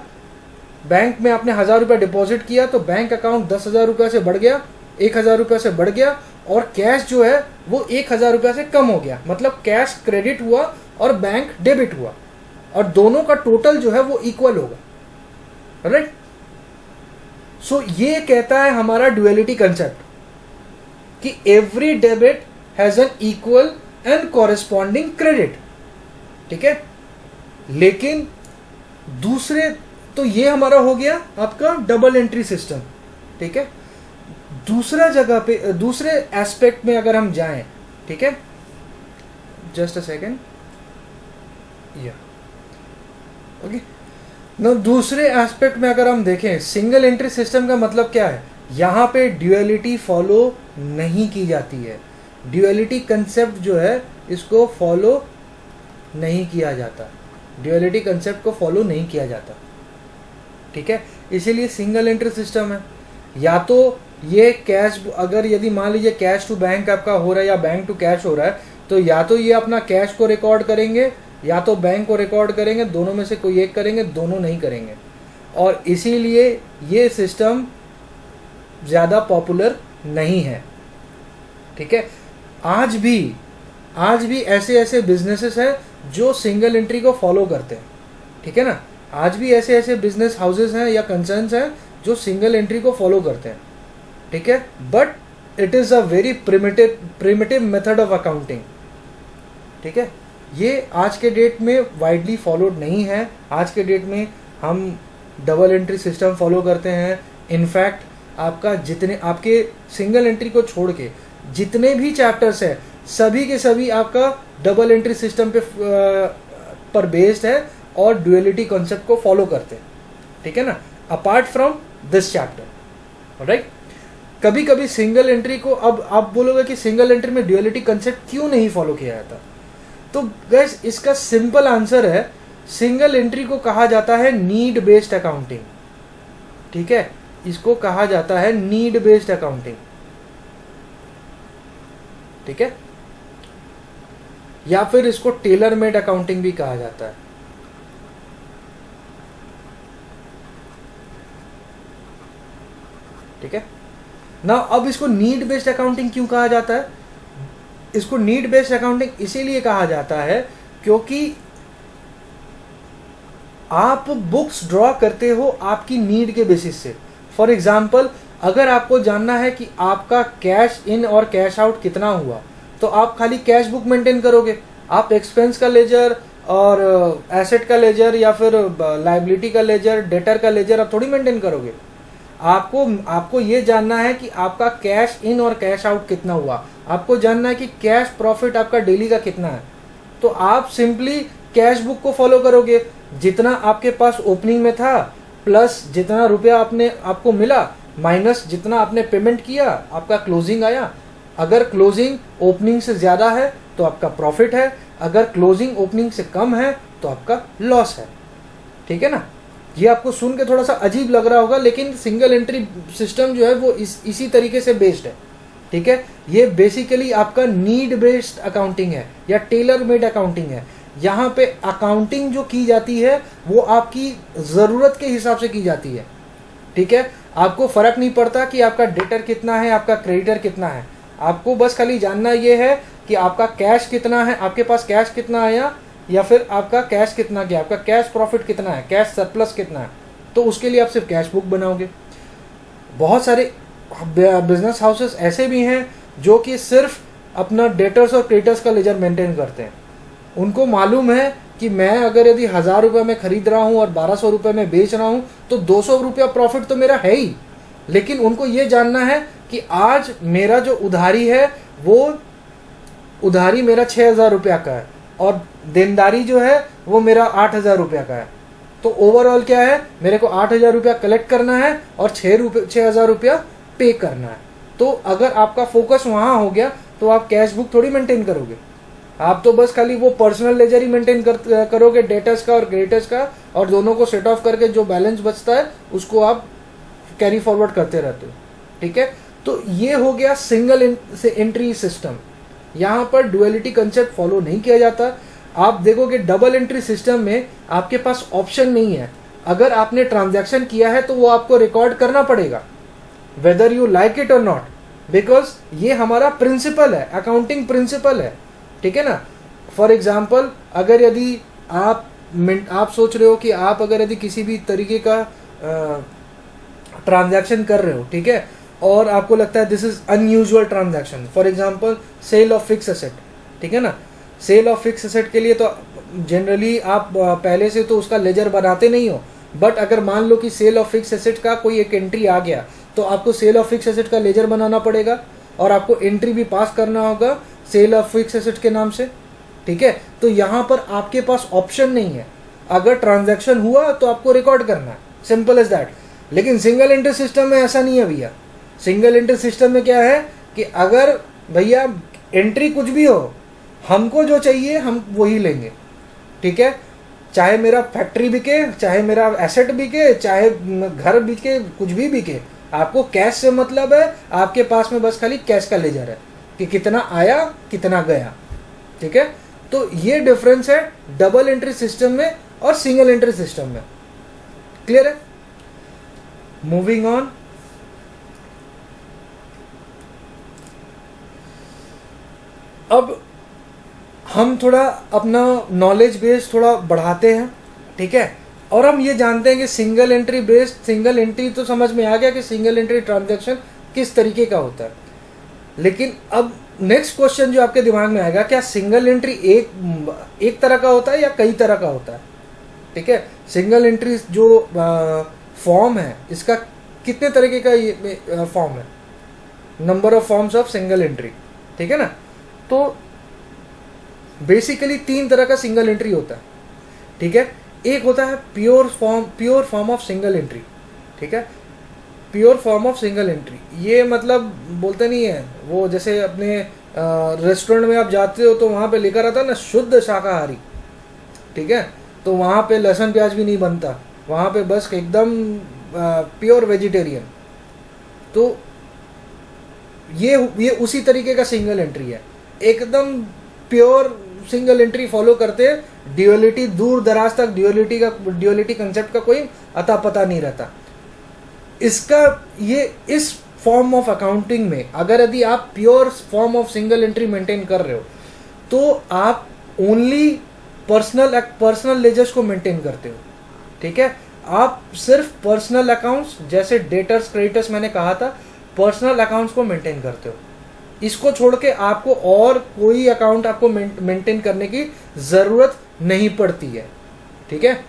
बैंक में आपने 1000 रुपया डिपॉजिट किया तो बैंक अकाउंट 10,000 रुपया से बढ़ गया, 1000 रुपया से बढ़ गया, और कैश जो है वो 1000 रुपया से कम हो गया, मतलब कैश क्रेडिट हुआ और बैंक डेबिट हुआ, और दोनों का टोटल जो है वो इक्वल होगा। राइट। सो ये कहता है हमारा ड्यूअलिटी कंसेप्ट कि every debit has an equal and corresponding credit. ठीक है, लेकिन दूसरे, तो ये हमारा हो गया आपका डबल एंट्री सिस्टम। ठीक है, दूसरा जगह पे, दूसरे एस्पेक्ट में अगर हम जाएं, ठीक है, जस्ट अ सेकेंड, या ओके ना, दूसरे एस्पेक्ट में अगर हम देखें, सिंगल एंट्री सिस्टम का मतलब क्या है, यहाँ पे ड्यूअलिटी फॉलो नहीं की जाती है। ड्यूअलिटी कंसेप्ट जो है इसको फॉलो नहीं किया जाता, ड्यूअलिटी कंसेप्ट को फॉलो नहीं किया जाता। ठीक है, इसीलिए सिंगल एंट्री सिस्टम है। या तो ये कैश, अगर यदि मान लीजिए कैश टू बैंक आपका हो रहा है या बैंक टू कैश हो रहा है, तो या तो ये अपना कैश को रिकॉर्ड करेंगे या तो बैंक को रिकॉर्ड करेंगे, दोनों में से कोई एक करेंगे, दोनों नहीं करेंगे। और इसीलिए ये सिस्टम ज़्यादा पॉपुलर नहीं है। ठीक है, आज भी ऐसे बिजनेसेस हैं जो सिंगल एंट्री को फॉलो करते हैं। ठीक है ना, आज भी ऐसे बिजनेस हाउसेस हैं या कंसर्न्स हैं जो सिंगल एंट्री को फॉलो करते हैं। ठीक है, but it is a very primitive method of accounting. ठीक है, ये आज के डेट में वाइडली फॉलोड नहीं है। आज के डेट में हम डबल एंट्री सिस्टम फॉलो करते हैं। इनफैक्ट आपका जितने, आपके सिंगल एंट्री को छोड़ के जितने भी चैप्टर्स हैं सभी के सभी आपका डबल एंट्री सिस्टम पर बेस्ड है और ड्यूअलिटी कॉन्सेप्ट को फॉलो करते हैं। ठीक है ना, apart from this chapter. Right, कभी कभी सिंगल एंट्री को, अब आप बोलोगे कि सिंगल एंट्री में ड्यूअलिटी कॉन्सेप्ट क्यों नहीं फॉलो किया जाता, तो गाइस इसका सिंपल आंसर है, सिंगल एंट्री को कहा जाता है नीड बेस्ड अकाउंटिंग। ठीक है, इसको कहा जाता है नीड बेस्ड अकाउंटिंग। ठीक है, या फिर इसको टेलर मेड अकाउंटिंग भी कहा जाता है। ठीक है ना। अब इसको नीड बेस्ड अकाउंटिंग क्यों कहा जाता है? इसको नीड बेस्ड अकाउंटिंग इसीलिए कहा जाता है क्योंकि आप बुक्स ड्रॉ करते हो आपकी नीड के बेसिस से। फॉर एग्जाम्पल, अगर आपको जानना है कि आपका कैश इन और कैश आउट कितना हुआ, तो आप खाली कैश बुक मेंटेन करोगे। आप एक्सपेंस का लेजर और एसेट का लेजर या फिर लाइबिलिटी का लेजर, डेटर का लेजर आप थोड़ी मेंटेन करोगे। आपको ये जानना है कि आपका कैश इन और कैश आउट कितना हुआ, आपको जानना है कि कैश प्रॉफिट आपका डेली का कितना है। तो आप सिंपली कैश बुक को फॉलो करोगे। जितना आपके पास ओपनिंग में था प्लस जितना रुपया आपको मिला माइनस जितना आपने पेमेंट किया, आपका क्लोजिंग आया। अगर क्लोजिंग ओपनिंग से ज्यादा है तो आपका प्रॉफिट है, अगर क्लोजिंग ओपनिंग से कम है तो आपका लॉस है। ठीक है ना। ये आपको सुन के थोड़ा सा अजीब लग रहा होगा, लेकिन सिंगल एंट्री सिस्टम जो है वो इसी तरीके से बेस्ड है। ठीक है। ये बेसिकली आपका नीड बेस्ड अकाउंटिंग है या टेलर मेड अकाउंटिंग है। यहाँ पे अकाउंटिंग जो की जाती है वो आपकी जरूरत के हिसाब से की जाती है। ठीक है। आपको फर्क नहीं पड़ता कि आपका डेटर कितना है, आपका क्रेडिटर कितना है। आपको बस खाली जानना ये है कि आपका कैश कितना है, आपके पास कैश कितना आया या फिर आपका कैश कितना गया, आपका कैश प्रॉफिट कितना है, कैश सरप्लस कितना है। तो उसके लिए आप सिर्फ कैश बुक बनाओगे। बहुत सारे बिजनेस हाउसेस ऐसे भी हैं जो कि सिर्फ अपना डेटर्स और क्रेडिटर्स का लेजर मेंटेन करते हैं। उनको मालूम है कि मैं अगर यदि 1000 रुपये में खरीद रहा हूं और 1200 रुपये में बेच रहा हूं तो 200 रुपया प्रॉफिट तो मेरा है ही। लेकिन उनको ये जानना है कि आज मेरा जो उधारी है वो उधारी मेरा 6000 रुपया का है और देनदारी जो है वो मेरा 8000 रुपया का है। तो ओवरऑल क्या है, मेरे को 8000 रुपया कलेक्ट करना है और 6000 रुपया पे करना है। तो अगर आपका फोकस वहां हो गया तो आप कैश बुक थोड़ी मेंटेन करोगे। आप तो बस खाली वो पर्सनल लेजर ही मेंटेन करोगे, डेटर्स का और क्रेडिटर्स का, और दोनों को सेट ऑफ करके जो बैलेंस बचता है उसको आप कैरी फॉरवर्ड करते रहते हो। ठीक है। तो ये हो गया सिंगल एंट्री सिस्टम। यहाँ पर डुअलिटी कंसेप्ट फॉलो नहीं किया जाता। आप देखोगे डबल एंट्री सिस्टम में आपके पास ऑप्शन नहीं है। अगर आपने ट्रांजैक्शन किया है तो वो आपको रिकॉर्ड करना पड़ेगा, वेदर यू लाइक इट और नॉट, बिकॉज ये हमारा प्रिंसिपल है, अकाउंटिंग प्रिंसिपल है। ठीक है ना। फॉर एग्जाम्पल, अगर यदि आप सोच रहे हो कि आप अगर यदि किसी भी तरीके का ट्रांजैक्शन कर रहे हो, ठीक है, और आपको लगता है this is unusual transaction, for example sale of fix asset. ठीक है ना। सेल ऑफ फिक्स एसेट के लिए तो जनरली आप पहले से तो उसका लेजर बनाते नहीं हो, बट अगर मान लो कि सेल ऑफ फिक्स एसेट का कोई एक एंट्री आ गया तो आपको सेल ऑफ फिक्स एसेट का लेजर बनाना पड़ेगा और आपको एंट्री भी पास करना होगा सेल ऑफ फिक्स एसेट के नाम से। ठीक है। तो यहां पर आपके पास ऑप्शन नहीं है, अगर ट्रांजैक्शन हुआ तो आपको रिकॉर्ड करना है, सिंपल एज दैट। लेकिन सिंगल एंट्री सिस्टम में ऐसा नहीं है भैया। सिंगल एंट्री सिस्टम में क्या है कि अगर भैया एंट्री कुछ भी हो, हमको जो चाहिए हम वही लेंगे। ठीक है। चाहे मेरा फैक्ट्री बिके, चाहे मेरा एसेट बिके, चाहे घर बिके, कुछ भी बिके, आपको कैश से मतलब है। आपके पास में बस खाली कैश का लेजर है कि कितना आया कितना गया। ठीक है। तो ये डिफरेंस है डबल एंट्री सिस्टम में और सिंगल एंट्री सिस्टम में। क्लियर है। Moving on. अब हम थोड़ा अपना नॉलेज बेस थोड़ा बढ़ाते हैं। ठीक है। और हम ये जानते हैं कि single entry based, single entry तो समझ में आ गया कि सिंगल एंट्री ट्रांजैक्शन किस तरीके का होता है। लेकिन अब नेक्स्ट क्वेश्चन जो आपके दिमाग में आएगा, क्या सिंगल एंट्री एक तरह का होता है या कई तरह का होता है? ठीक है। सिंगल एंट्री जो फॉर्म है इसका कितने तरीके का ये फॉर्म है, number of forms of single entry. ठीक है ना। तो बेसिकली 3 तरह का सिंगल एंट्री होता है। ठीक है। एक होता है pure form of single entry. ठीक है। Pure form of single entry, ये मतलब बोलते नहीं है वो, जैसे अपने रेस्टोरेंट में आप जाते हो तो वहां पे लिखा रहता है ना शुद्ध शाकाहारी। ठीक है। तो वहां पे लहसुन प्याज भी नहीं बनता, वहां पे बस एकदम प्योर वेजिटेरियन। तो ये उसी तरीके का सिंगल एंट्री है, एकदम प्योर सिंगल एंट्री फॉलो करते हैं ड्यूअलिटी दूर दराज तक ड्यूअलिटी कंसेप्ट का कोई अता पता नहीं रहता। इसका ये इस फॉर्म ऑफ अकाउंटिंग में अगर यदि आप pure form of single entry maintain कर रहे हो तो आप ओनली पर्सनल लेजर्स को मेंटेन करते हो, ठीक है। आप सिर्फ पर्सनल अकाउंट्स जैसे डेटर्स क्रेडिटर्स मैंने कहा था, पर्सनल अकाउंट्स को मेंटेन करते हो। इसको छोड़ के आपको और कोई अकाउंट आपको मेंटेन करने की जरूरत नहीं पड़ती है, ठीक है।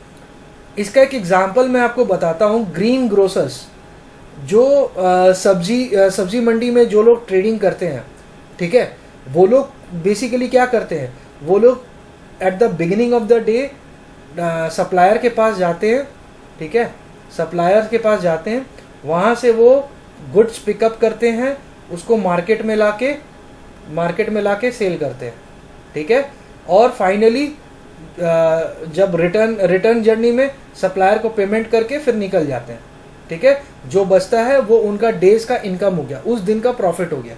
इसका एक एग्जांपल मैं आपको बताता हूं। ग्रीन ग्रोसर्स जो सब्जी मंडी में जो लोग ट्रेडिंग करते हैं, ठीक है, वो लोग बेसिकली क्या करते हैं, वो लोग at the beginning of the day supplier के पास जाते हैं, ठीक है, सप्लायर के पास जाते हैं, वहाँ से वो गुड्स पिकअप करते हैं, उसको मार्केट में लाके सेल करते हैं, ठीक है। और फाइनली जब रिटर्न जर्नी में सप्लायर को पेमेंट करके फिर निकल जाते हैं, ठीक है। जो बचता है वो उनका डेज का इनकम हो गया, उस दिन का प्रॉफिट हो गया,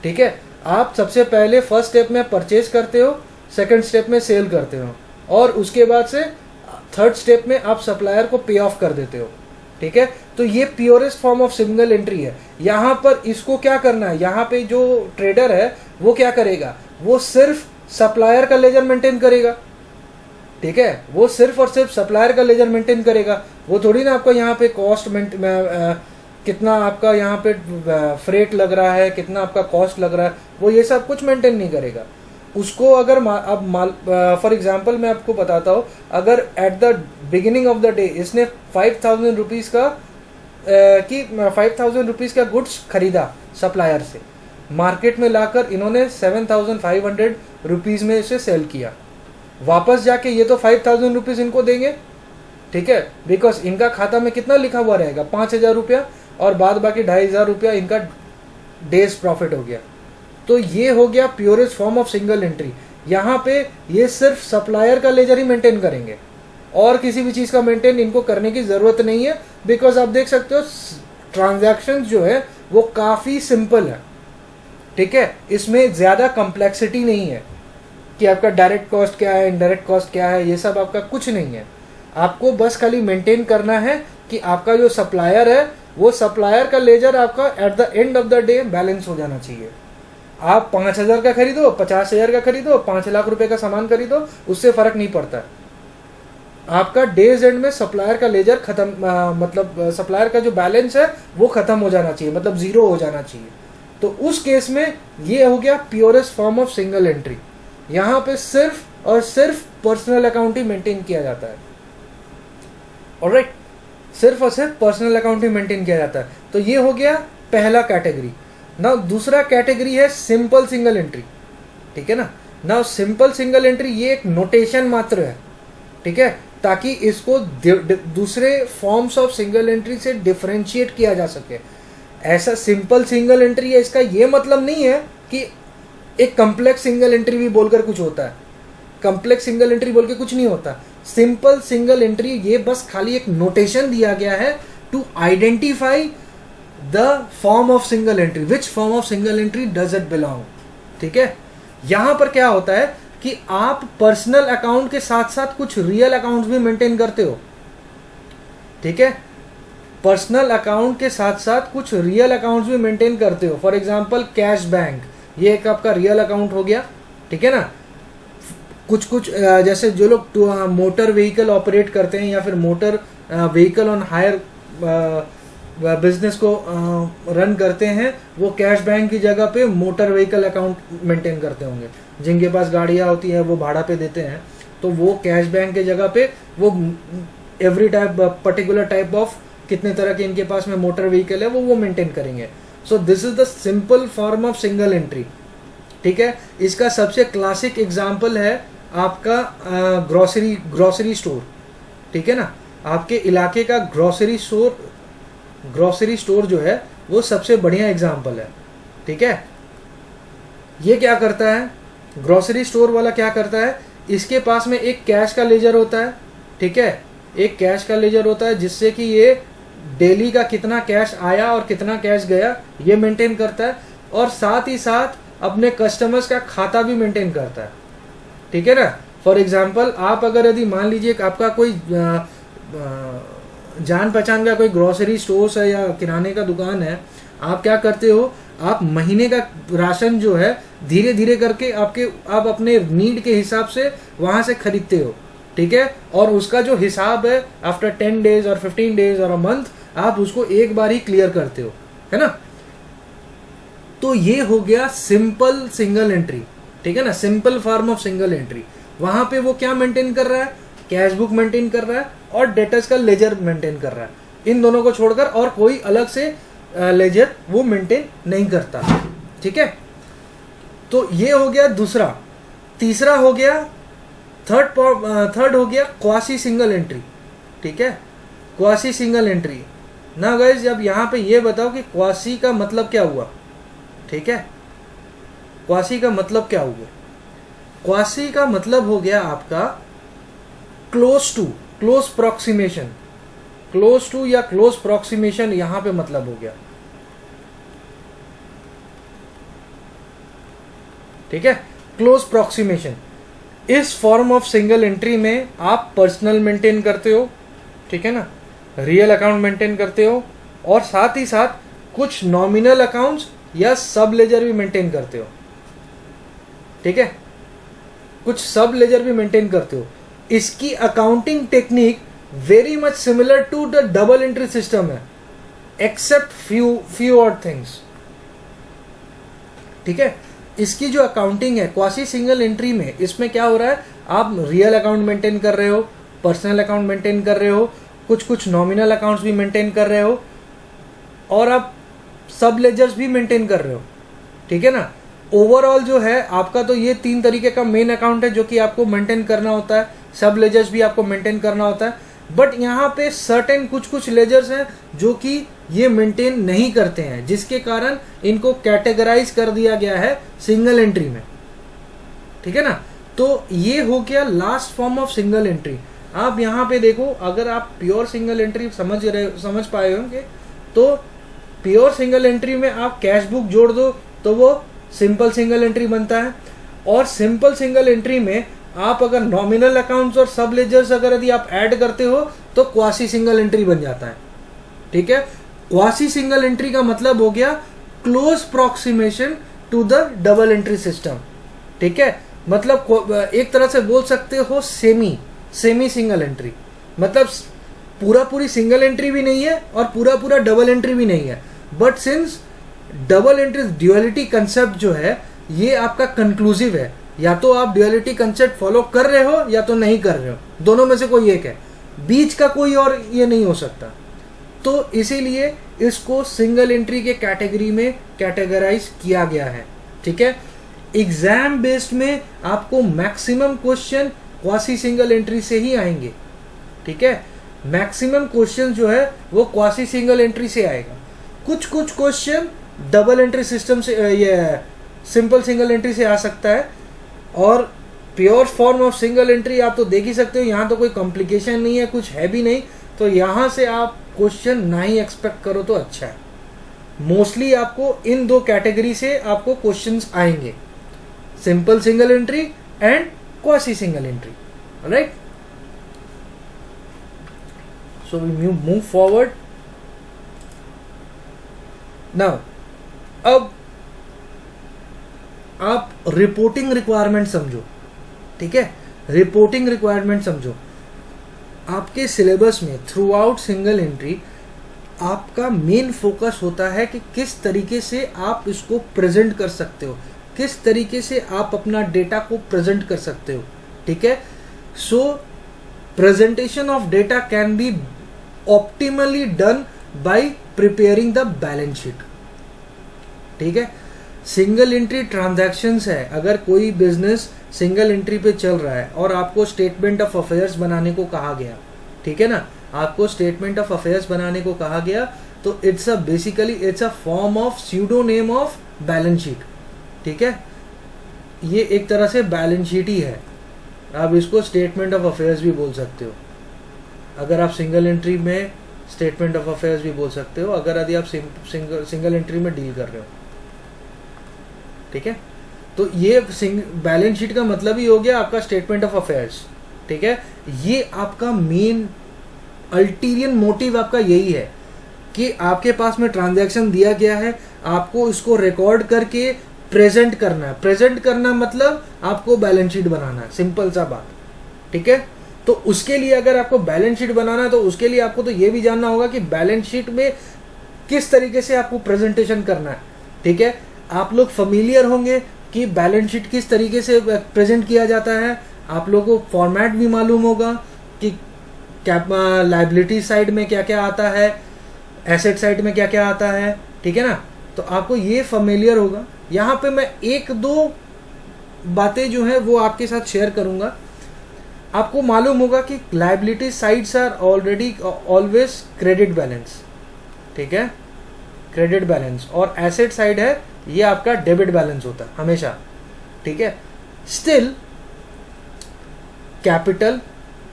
ठीक है। आप सबसे पहले फर्स्ट स्टेप में परचेज करते हो, सेकंड स्टेप में सेल करते हो, और उसके बाद से थर्ड स्टेप में आप सप्लायर को पे ऑफ कर देते हो, ठीक है। तो ये purest form of single entry है। यहाँ पर इसको क्या करना है, यहाँ पे जो ट्रेडर है वो क्या करेगा, वो सिर्फ सप्लायर का लेजर मेंटेन करेगा, ठीक है। वो सिर्फ और सिर्फ सप्लायर का लेजर मेंटेन करेगा। वो थोड़ी ना आपको यहाँ पे कॉस्ट कितना आपका यहाँ पे फ्रेट लग रहा है, कितना आपका कॉस्ट लग रहा है, वो ये सब कुछ मेंटेन नहीं करेगा। उसको अगर अब फॉर एग्जांपल मैं आपको बताता हूँ, अगर at the beginning of the day इसने 5,000 रुपीज़ का 5,000 रुपीज़ का गुड्स खरीदा सप्लायर से, मार्केट में लाकर इन्होंने 7,500 रुपीज़ में इसे सेल किया, वापस जाके ये तो 5,000 रुपीज़ इनको देंगे, ठीक है, बिकॉज इनका खाता में कितना लिखा हुआ रहेगा, 5,000 रुपया, और बाद बाकी 2,500 रुपया इनका डेज प्रॉफिट हो गया। तो ये हो गया purest form of single entry. यहाँ पे ये सिर्फ सप्लायर का लेजर ही मेंटेन करेंगे और किसी भी चीज़ का मेंटेन इनको करने की ज़रूरत नहीं है, बिकॉज आप देख सकते हो ट्रांजैक्शंस जो है वो काफ़ी सिंपल है, ठीक है। इसमें ज़्यादा कम्प्लेक्सिटी नहीं है कि आपका डायरेक्ट कॉस्ट क्या है, इनडायरेक्ट कॉस्ट क्या है, ये सब आपका कुछ नहीं है। आपको बस खाली मेंटेन करना है कि आपका जो सप्लायर है वो सप्लायर का लेजर आपका at the end of the day balance हो जाना चाहिए। आप 5,000 का खरीदो, 50,000 का खरीदो, 5 लाख रुपए का सामान खरीदो, उससे फर्क नहीं पड़ता। आपका डेज एंड में सप्लायर का लेजर खत्म, मतलब सप्लायर का जो बैलेंस है वो खत्म हो जाना चाहिए, मतलब जीरो हो जाना चाहिए। तो उस केस में ये हो गया purest form of single entry. यहाँ पे सिर्फ और सिर्फ पर्सनल अकाउंट ही मेंटेन किया जाता है, ऑलराइट, सिर्फ और सिर्फ पर्सनल अकाउंट ही मेंटेन किया जाता है। तो ये हो गया पहला कैटेगरी। नाउ दूसरा कैटेगरी है सिंपल सिंगल एंट्री, ठीक है ना। नाउ सिंपल सिंगल एंट्री ये एक नोटेशन मात्र है, ठीक है, ताकि इसको दूसरे फॉर्म्स ऑफ सिंगल एंट्री से डिफरेंशिएट किया जा सके। ऐसा सिंपल सिंगल एंट्री है, इसका ये मतलब नहीं है कि एक कम्प्लेक्स सिंगल एंट्री भी बोलकर कुछ होता है। कम्प्लेक्स सिंगल एंट्री बोल के कुछ नहीं होता। सिंपल सिंगल एंट्री ये बस खाली एक नोटेशन दिया गया है to identify the form of single entry, which form of single entry does it belong, ठीक है। यहां पर क्या होता है कि आप पर्सनल अकाउंट के साथ साथ कुछ रियल अकाउंट्स भी मेंटेन करते हो, ठीक है। पर्सनल अकाउंट के साथ साथ कुछ रियल अकाउंट्स भी मेंटेन करते हो। फॉर एग्जांपल कैश बैंक, ये एक आपका रियल अकाउंट हो गया, ठीक है ना। कुछ जैसे जो लोग मोटर व्हीकल ऑपरेट करते हैं या फिर motor vehicle on hire business को रन करते हैं, वो कैश बैंक की जगह पे मोटर व्हीकल अकाउंट मेंटेन करते होंगे। जिनके पास गाड़ियाँ होती हैं वो भाड़ा पे देते हैं, तो वो कैश बैंक के जगह पे वो every type particular type of कितने तरह के इनके पास में मोटर व्हीकल है वो मेंटेन करेंगे। So this is the simple form of single entry, ठीक है। इसका सबसे क्लासिक एग्जाम्पल है आपका ग्रोसरी स्टोर, ठीक है ना। आपके इलाके का ग्रोसरी स्टोर जो है वो सबसे बढ़िया एग्जाम्पल है, ठीक है। ये क्या करता है, ग्रोसरी स्टोर वाला क्या करता है, इसके पास में एक कैश का लेजर होता है, ठीक है, एक कैश का लेजर होता है जिससे कि ये डेली का कितना कैश आया और कितना कैश गया ये मेंटेन करता है, और साथ ही साथ अपने कस्टमर्स का खाता भी मेंटेन करता है, ठीक है ना। फॉर एग्जाम्पल आप अगर यदि मान लीजिए आपका कोई जान पहचान का कोई ग्रोसरी स्टोर्स है या किराने का दुकान है, आप क्या करते हो, आप महीने का राशन जो है धीरे धीरे करके आप अपने नीड के हिसाब से वहां से खरीदते हो, ठीक है। और उसका जो हिसाब है आफ्टर 10 डेज और 15 डेज और अ मंथ आप उसको एक बार ही क्लियर करते हो, है ना। तो ये हो गया सिंपल सिंगल एंट्री, ठीक है ना, simple form of single entry. वहां पे वो क्या मेंटेन कर रहा है, कैश बुक मेंटेन कर रहा है और डेटर्स का लेजर मेंटेन कर रहा है, इन दोनों को छोड़कर और कोई अलग से लेजर वो मेंटेन नहीं करता, ठीक है। तो ये हो गया दूसरा। तीसरा हो गया थर्ड हो गया क्वासी सिंगल एंट्री, ठीक है, क्वासी सिंगल एंट्री। ना गाइस अब यहां पे ये बताओ कि क्वासी का मतलब क्या हुआ, ठीक है, क्वासी का मतलब क्या हुआ। क्वासी का मतलब हो गया आपका क्लोज प्रॉक्सिमेशन, क्लोज टू या क्लोज प्रॉक्सिमेशन यहां पे मतलब हो गया, ठीक है, क्लोज प्रॉक्सिमेशन। इस फॉर्म ऑफ सिंगल एंट्री में आप पर्सनल मेंटेन करते हो, ठीक है ना, रियल अकाउंट मेंटेन करते हो और साथ ही साथ कुछ नॉमिनल अकाउंट्स या सब लेजर भी मेंटेन करते हो, ठीक है, कुछ सब लेजर भी मेंटेन करते हो। इसकी accounting technique very much similar to the double entry system है, एक्सेप्ट फ्यू और थिंग्स, ठीक है। इसकी जो अकाउंटिंग है क्वासी सिंगल एंट्री में, इसमें क्या हो रहा है, आप रियल अकाउंट मेंटेन कर रहे हो, पर्सनल अकाउंट मेंटेन कर रहे हो, कुछ नॉमिनल अकाउंट्स भी मेंटेन कर रहे हो और आप सब लेजर्स भी मेंटेन कर रहे हो, ठीक है ना। ओवरऑल जो है आपका तो ये 3 तरीके का मेन अकाउंट है जो कि आपको मेंटेन करना होता है, सब लेजर्स भी आपको मेंटेन करना होता है। बट यहाँ पे सर्टेन कुछ लेजर्स हैं जो कि ये मेंटेन नहीं करते हैं, जिसके कारण इनको कैटेगराइज कर दिया गया है सिंगल एंट्री में, ठीक है ना। तो ये हो गया last form of single entry. आप यहाँ पे देखो, अगर आप प्योर सिंगल एंट्री समझ पाए होंगे तो प्योर सिंगल एंट्री में आप कैश बुक जोड़ दो तो वो सिंपल सिंगल एंट्री बनता है, और सिंपल सिंगल एंट्री में आप अगर नॉमिनल अकाउंट्स और सब लेजर्स अगर यदि आप ऐड करते हो तो क्वासी सिंगल एंट्री बन जाता है, ठीक है। क्वासी सिंगल एंट्री का मतलब हो गया close approximation to the double entry system, ठीक है। मतलब एक तरह से बोल सकते हो सेमी सिंगल एंट्री, मतलब पूरी सिंगल एंट्री भी नहीं है और पूरा डबल एंट्री भी नहीं है। But since double entry duality concept जो है ये आपका कंक्लूसिव है, या तो आप ड्यूअलिटी कंसेप्ट फॉलो कर रहे हो या तो नहीं कर रहे हो, दोनों में से कोई एक है, बीच का कोई और ये नहीं हो सकता। तो इसीलिए इसको सिंगल एंट्री के कैटेगरी में कैटेगराइज किया गया है, ठीक है। एग्जाम बेस्ड में आपको maximum question quasi single entry से ही आएंगे, ठीक है। मैक्सिमम क्वेश्चन जो है वो क्वासी सिंगल एंट्री से आएगा। कुछ क्वेश्चन डबल एंट्री सिस्टम से, ये सिंपल सिंगल एंट्री से आ सकता है। और pure form of single entry आप तो देख ही सकते हो, यहाँ तो कोई कॉम्प्लिकेशन नहीं है, कुछ है भी नहीं, तो यहाँ से आप क्वेश्चन ना ही एक्सपेक्ट करो तो अच्छा है। मोस्टली आपको इन 2 कैटेगरी से आपको क्वेश्चंस आएंगे, simple single entry and quasi single entry, right. So we move forward now. अब आप रिपोर्टिंग रिक्वायरमेंट समझो, ठीक है, रिपोर्टिंग रिक्वायरमेंट समझो। आपके सिलेबस में थ्रू आउट सिंगल एंट्री आपका मेन फोकस होता है कि किस तरीके से आप इसको प्रेजेंट कर सकते हो, किस तरीके से आप अपना डेटा को प्रेजेंट कर सकते हो, ठीक है। So presentation of data can be optimally done by preparing the balance sheet, ठीक है। सिंगल एंट्री ट्रांजैक्शंस है, अगर कोई बिजनेस सिंगल एंट्री पे चल रहा है और आपको स्टेटमेंट ऑफ अफेयर्स बनाने को कहा गया, ठीक है ना, आपको स्टेटमेंट ऑफ अफेयर्स बनाने को कहा गया, तो it's a form of pseudonym of balance sheet, ठीक है। ये एक तरह से बैलेंस शीट ही है, आप इसको स्टेटमेंट ऑफ अफेयर्स भी बोल सकते हो। अगर आप सिंगल एंट्री में स्टेटमेंट ऑफ अफेयर्स भी बोल सकते हो, अगर यदि आप सिंगल एंट्री में डील कर रहे हो, ठीक है। तो ये बैलेंस शीट का मतलब ही हो गया आपका स्टेटमेंट ऑफ अफेयर्स, ठीक है। ये आपका मेन अल्टीरियर मोटिव आपका यही है कि आपके पास में ट्रांजैक्शन दिया गया है, आपको इसको रिकॉर्ड करके प्रेजेंट करना है। प्रेजेंट करना मतलब आपको बैलेंस शीट बनाना है, सिंपल सा बात, ठीक है। तो उसके लिए अगर आपको बैलेंस शीट बनाना है तो उसके लिए आपको तो ये भी जानना होगा कि बैलेंस शीट में किस तरीके से आपको प्रेजेंटेशन करना है, ठीक है। आप लोग फेमिलियर होंगे कि बैलेंस शीट किस तरीके से प्रेजेंट किया जाता है, आप लोगों को फॉर्मेट भी मालूम होगा कि लायबिलिटी साइड में क्या क्या आता है, एसेट साइड में क्या क्या आता है, ठीक है ना। तो आपको ये फेमिलियर होगा। यहाँ पे मैं एक दो बातें जो है वो आपके साथ शेयर करूंगा। आपको मालूम होगा कि liability sides are already always credit balance, ठीक है, क्रेडिट बैलेंस, और एसेट साइड है ये आपका डेबिट बैलेंस होता है हमेशा, ठीक है। स्टिल कैपिटल,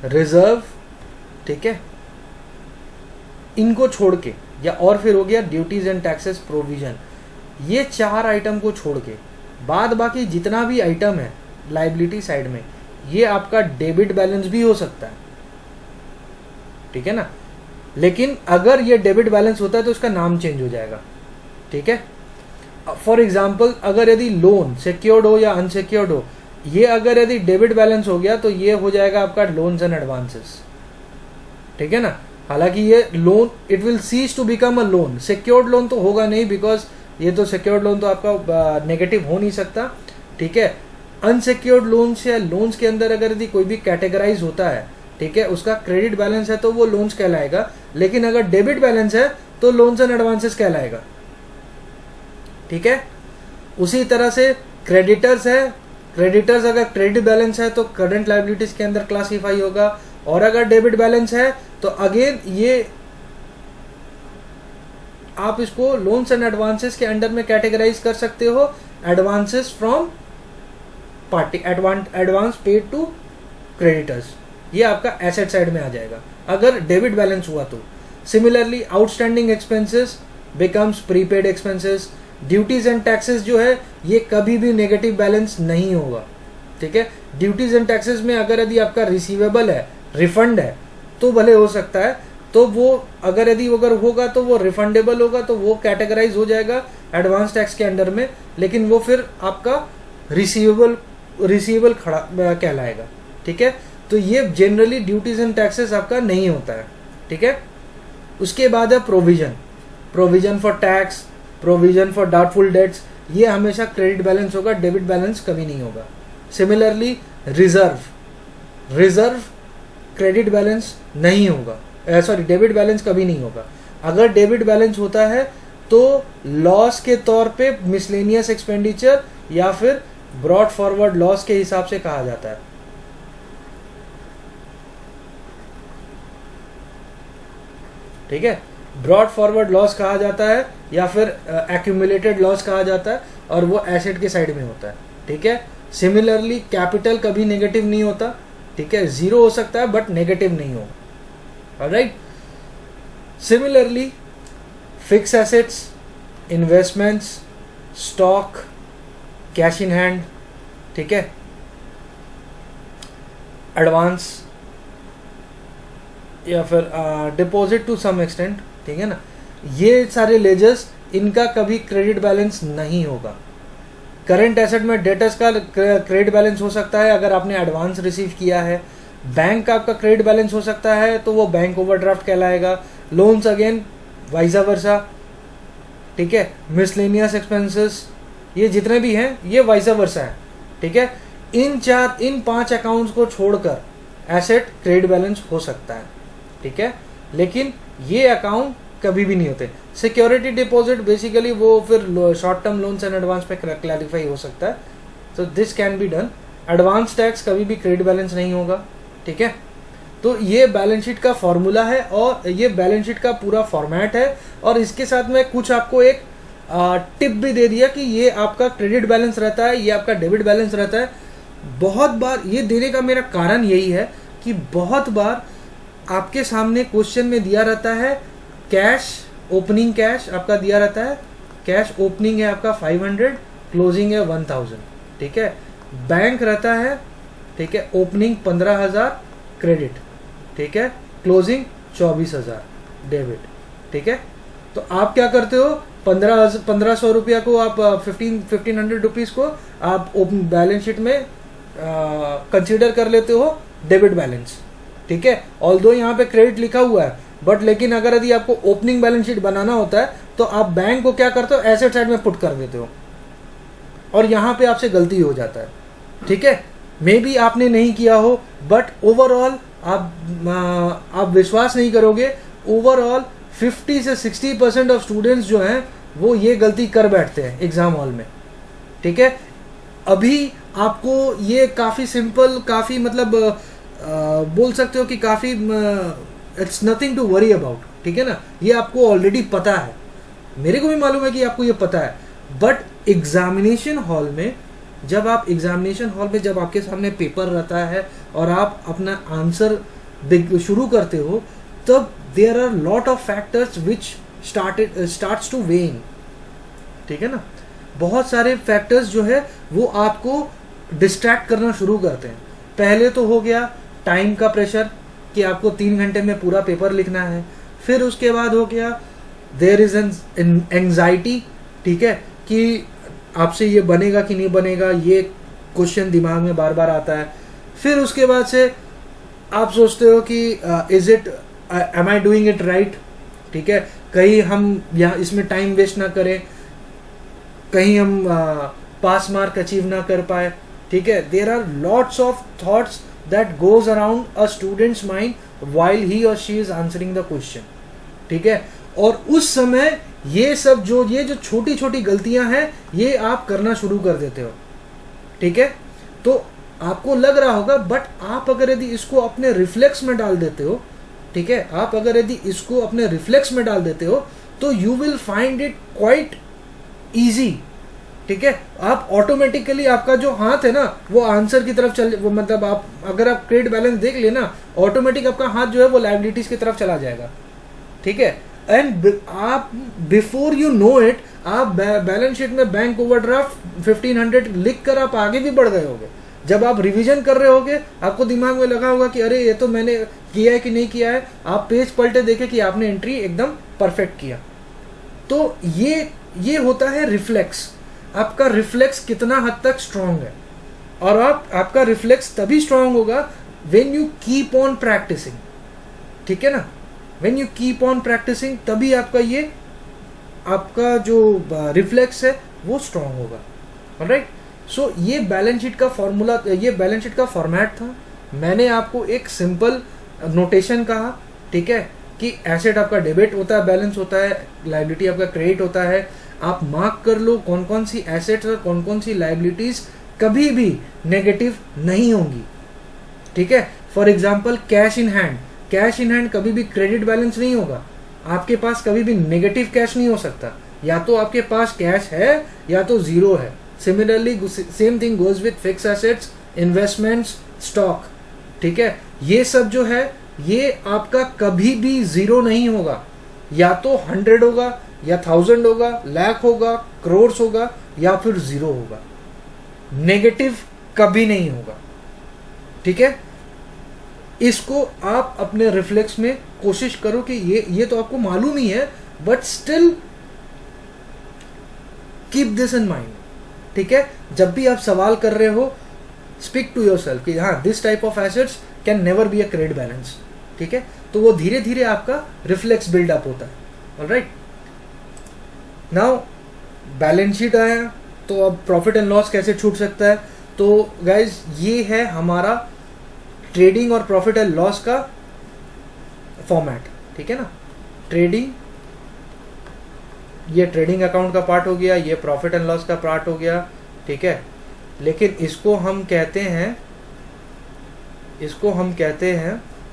रिजर्व, ठीक है, इनको छोड़ के, या और फिर हो गया ड्यूटीज एंड टैक्सेस, प्रोविजन, ये 4 आइटम को छोड़ के बाद बाकी जितना भी आइटम है लायबिलिटी साइड में ये आपका डेबिट बैलेंस भी हो सकता है, ठीक है ना। लेकिन अगर ये डेबिट बैलेंस होता है तो उसका नाम चेंज हो जाएगा, ठीक है। फॉर एग्जाम्पल अगर यदि लोन सिक्योर्ड हो या अनसिक्योर्ड हो, ये अगर यदि डेबिट बैलेंस हो गया तो ये हो जाएगा आपका लोन्स एंड एडवांसेस, ठीक है ना। हालांकि ये loan it will cease to become a loan, secured loan तो होगा नहीं, बिकॉज ये तो सिक्योर्ड लोन तो आपका नेगेटिव हो नहीं सकता, ठीक है। अनसिक्योर्ड लोन्स या लोन्स के अंदर अगर यदि कोई भी कैटेगराइज होता है, ठीक है, उसका क्रेडिट बैलेंस है तो वो लोन्स कहलाएगा, लेकिन अगर डेबिट बैलेंस है तो लोन्स एंड एडवांसेस कहलाएगा, ठीक है। उसी तरह से क्रेडिटर्स है, क्रेडिटर्स अगर क्रेडिट बैलेंस है तो करंट लायबिलिटीज के अंदर क्लासीफाई होगा, और अगर डेबिट बैलेंस है तो अगेन ये आप इसको लोन्स एंड एडवांसेस के अंडर में कैटेगराइज कर सकते हो, advances from party, advance paid to creditors, ये आपका एसेट साइड में आ जाएगा अगर डेबिट बैलेंस हुआ तो। Similarly outstanding expenses becomes prepaid expenses, duties and taxes जो है ये कभी भी नेगेटिव बैलेंस नहीं होगा, ठीक है। ड्यूटीज एंड टैक्सेस में अगर यदि आपका रिसीवेबल है, रिफंड है, तो भले हो सकता है, तो वो अगर यदि होगा तो वो रिफंडेबल होगा तो वो कैटेगराइज हो जाएगा एडवांस टैक्स के अंडर में, लेकिन वो फिर आपका रिसीवेबल खड़ा कहलाएगा, ठीक है। तो ये जनरली ड्यूटीज एंड टैक्सेस आपका नहीं होता है, ठीक है। उसके बाद है provision, provision for tax, provision for doubtful debts, ये हमेशा क्रेडिट बैलेंस होगा, डेबिट बैलेंस कभी नहीं होगा। Similarly reserve, reserve credit balance नहीं होगा, सॉरी डेबिट बैलेंस कभी नहीं होगा। अगर डेबिट बैलेंस होता है तो लॉस के तौर पे मिसलेनियस एक्सपेंडिचर या फिर ब्रॉड फॉरवर्ड लॉस के हिसाब से कहा जाता है, ठीक है। ब्रॉड फॉरवर्ड लॉस कहा जाता है या फिर एक्यूमुलेटेड लॉस कहा जाता है, और वो एसेट के साइड में होता है, ठीक है। सिमिलरली कैपिटल कभी नेगेटिव नहीं होता, ठीक है, जीरो हो सकता है बट नेगेटिव नहीं होगा, alright. Similarly fix assets, investments, stock, cash in hand, ठीक है, एडवांस या फिर डिपॉजिट टू सम एक्सटेंट, ठीक है ना, ये सारे लेजर्स इनका कभी क्रेडिट बैलेंस नहीं होगा। करंट एसेट में डेटर्स का क्रेडिट बैलेंस हो सकता है अगर आपने एडवांस रिसीव किया है, बैंक का आपका क्रेडिट बैलेंस हो सकता है तो वो बैंक ओवरड्राफ्ट कहलाएगा, लोन्स अगेन वाइसा वर्सा, ठीक है, मिसलेनियस एक्सपेंसेस ये जितने भी हैं ये वाइसा वर्सा है, ठीक है। इन 5 अकाउंट्स को छोड़कर एसेट क्रेडिट बैलेंस हो सकता है, ठीक है, लेकिन ये अकाउंट कभी भी नहीं होते। सिक्योरिटी डिपॉजिट बेसिकली वो फिर short term loans and advance पे क्लैरिफाई हो सकता है, तो this can be done. Advance tax कभी भी क्रेडिट बैलेंस नहीं होगा, ठीक है। तो ये बैलेंस शीट का फॉर्मूला है और ये बैलेंस शीट का पूरा फॉर्मेट है, और इसके साथ में कुछ आपको एक टिप भी दे दिया कि ये आपका क्रेडिट बैलेंस रहता है, ये आपका डेबिट बैलेंस रहता है। बहुत बार ये देने का मेरा कारण यही है कि बहुत बार आपके सामने क्वेश्चन में दिया रहता है कैश ओपनिंग, कैश आपका दिया रहता है, कैश ओपनिंग है आपका 500, क्लोजिंग है 1000, ठीक है। बैंक रहता है, ठीक है, ओपनिंग 15,000 क्रेडिट, ठीक है, क्लोजिंग 24,000 डेबिट, ठीक है। तो आप क्या करते हो, 1500 रुपया को आप 1500 रुपीज को आप बैलेंस शीट में कंसीडर कर लेते हो डेबिट बैलेंस, ठीक है। ऑल्दो यहाँ पे क्रेडिट लिखा हुआ है, बट लेकिन अगर यदि आपको ओपनिंग बैलेंस शीट बनाना होता है तो आप बैंक को क्या करते हो, एसेट साइड में पुट कर देते हो, और यहाँ पे आपसे गलती हो जाता है, ठीक है। मे बी आपने नहीं किया हो, बट ओवरऑल आप विश्वास नहीं करोगे, ओवरऑल 50 से 60% ऑफ स्टूडेंट्स जो हैं वो ये गलती कर बैठते हैं एग्जाम हॉल में, ठीक है। अभी आपको ये काफ़ी सिंपल, काफ़ी मतलब बोल सकते हो कि काफ़ी it's nothing to worry about, ठीक है ना। ये आपको ऑलरेडी पता है, मेरे को भी मालूम है कि आपको ये पता है, बट एग्जामिनेशन हॉल में जब आपके सामने पेपर रहता है और आप अपना आंसर शुरू करते हो, तब there are lot of factors which starts to weighing, ठीक है ना। बहुत सारे फैक्टर्स जो है वो आपको डिस्ट्रैक्ट करना शुरू करते हैं। पहले तो हो गया टाइम का प्रेशर कि आपको 3 घंटे में पूरा पेपर लिखना है, फिर उसके बाद हो गया देयर इज एन एंजाइटी, ठीक है, कि आपसे ये बनेगा कि नहीं बनेगा, ये क्वेश्चन दिमाग में बार बार आता है। फिर उसके बाद से आप सोचते हो कि is it am I doing it right, ठीक है, कहीं हम यहाँ इसमें टाइम वेस्ट ना करें, कहीं हम पास मार्क अचीव ना कर पाए, ठीक है। There are lots of thoughts that goes around a student's mind while he or she is answering the question, ठीक है। और उस समय ये जो छोटी छोटी गलतियां हैं ये आप करना शुरू कर देते हो, ठीक है। तो आपको लग रहा होगा, बट आप अगर यदि इसको अपने रिफ्लेक्स में डाल देते हो, ठीक है, आप अगर यदि इसको अपने रिफ्लेक्स में डाल देते हो तो you will find it quite easy, ठीक है। आप ऑटोमेटिकली आपका जो हाथ है ना वो आंसर की तरफ चल, वो मतलब आप अगर आप क्रेडिट बैलेंस देख लेना, ऑटोमेटिक आपका हाथ जो है वो लायबिलिटीज की तरफ चला जाएगा, ठीक है। एंड आप बिफोर यू नो इट आप बैलेंस शीट में बैंक ओवरड्राफ्ट 1500 लिख कर आप आगे भी बढ़ गए होगे। जब आप रिवीजन कर रहे होगे आपको दिमाग में लगा होगा कि अरे ये तो मैंने किया है कि नहीं किया है, आप पेज पलटे देखे कि आपने एंट्री एकदम परफेक्ट किया। तो ये होता है रिफ्लेक्स, आपका रिफ्लेक्स कितना हद तक स्ट्रांग है। और आपका रिफ्लेक्स तभी स्ट्रांग होगा when you keep on practising, ठीक है ना। When you keep on practising तभी आपका जो रिफ्लेक्स है वो स्ट्रांग होगा, ऑलराइट। सो ये बैलेंस शीट का फॉर्मूला, ये बैलेंस शीट का फॉर्मेट था। मैंने आपको एक सिंपल नोटेशन कहा, ठीक है, कि एसेट आपका डेबिट होता है, बैलेंस होता है, लायबिलिटी आपका क्रेडिट होता है। आप मार्क कर लो कौन कौन सी एसेट्स और कौन कौन सी लायबिलिटीज कभी भी नेगेटिव नहीं होंगी, ठीक है। For example cash in hand कभी भी क्रेडिट बैलेंस नहीं होगा, आपके पास कभी भी नेगेटिव कैश नहीं हो सकता, या तो आपके पास कैश है या तो जीरो है। Similarly same thing goes with fix assets, investments, stock, ठीक है। ये सब जो है ये आपका कभी भी जीरो नहीं होगा, या तो 100 होगा या 1000 होगा, लाख होगा, करोड़ होगा, या फिर जीरो होगा, नेगेटिव कभी नहीं होगा, ठीक है। इसको आप अपने रिफ्लेक्स में कोशिश करो कि ये तो आपको मालूम ही है, but still keep this in mind, ठीक है। जब भी आप सवाल कर रहे हो स्पीक टू योरसेल्फ कि हाँ this type of assets can never be a credit balance, ठीक है। तो वो धीरे धीरे आपका रिफ्लेक्स बिल्डअप होता है, ऑलराइट। नाउ बैलेंस शीट आया तो अब प्रॉफिट एंड लॉस कैसे छूट सकता है। तो गाइज ये है हमारा ट्रेडिंग और प्रॉफिट एंड लॉस का फॉर्मेट, ठीक है ना। ये ट्रेडिंग अकाउंट का पार्ट हो गया, ये प्रॉफिट एंड लॉस का पार्ट हो गया, ठीक है। लेकिन इसको हम कहते हैं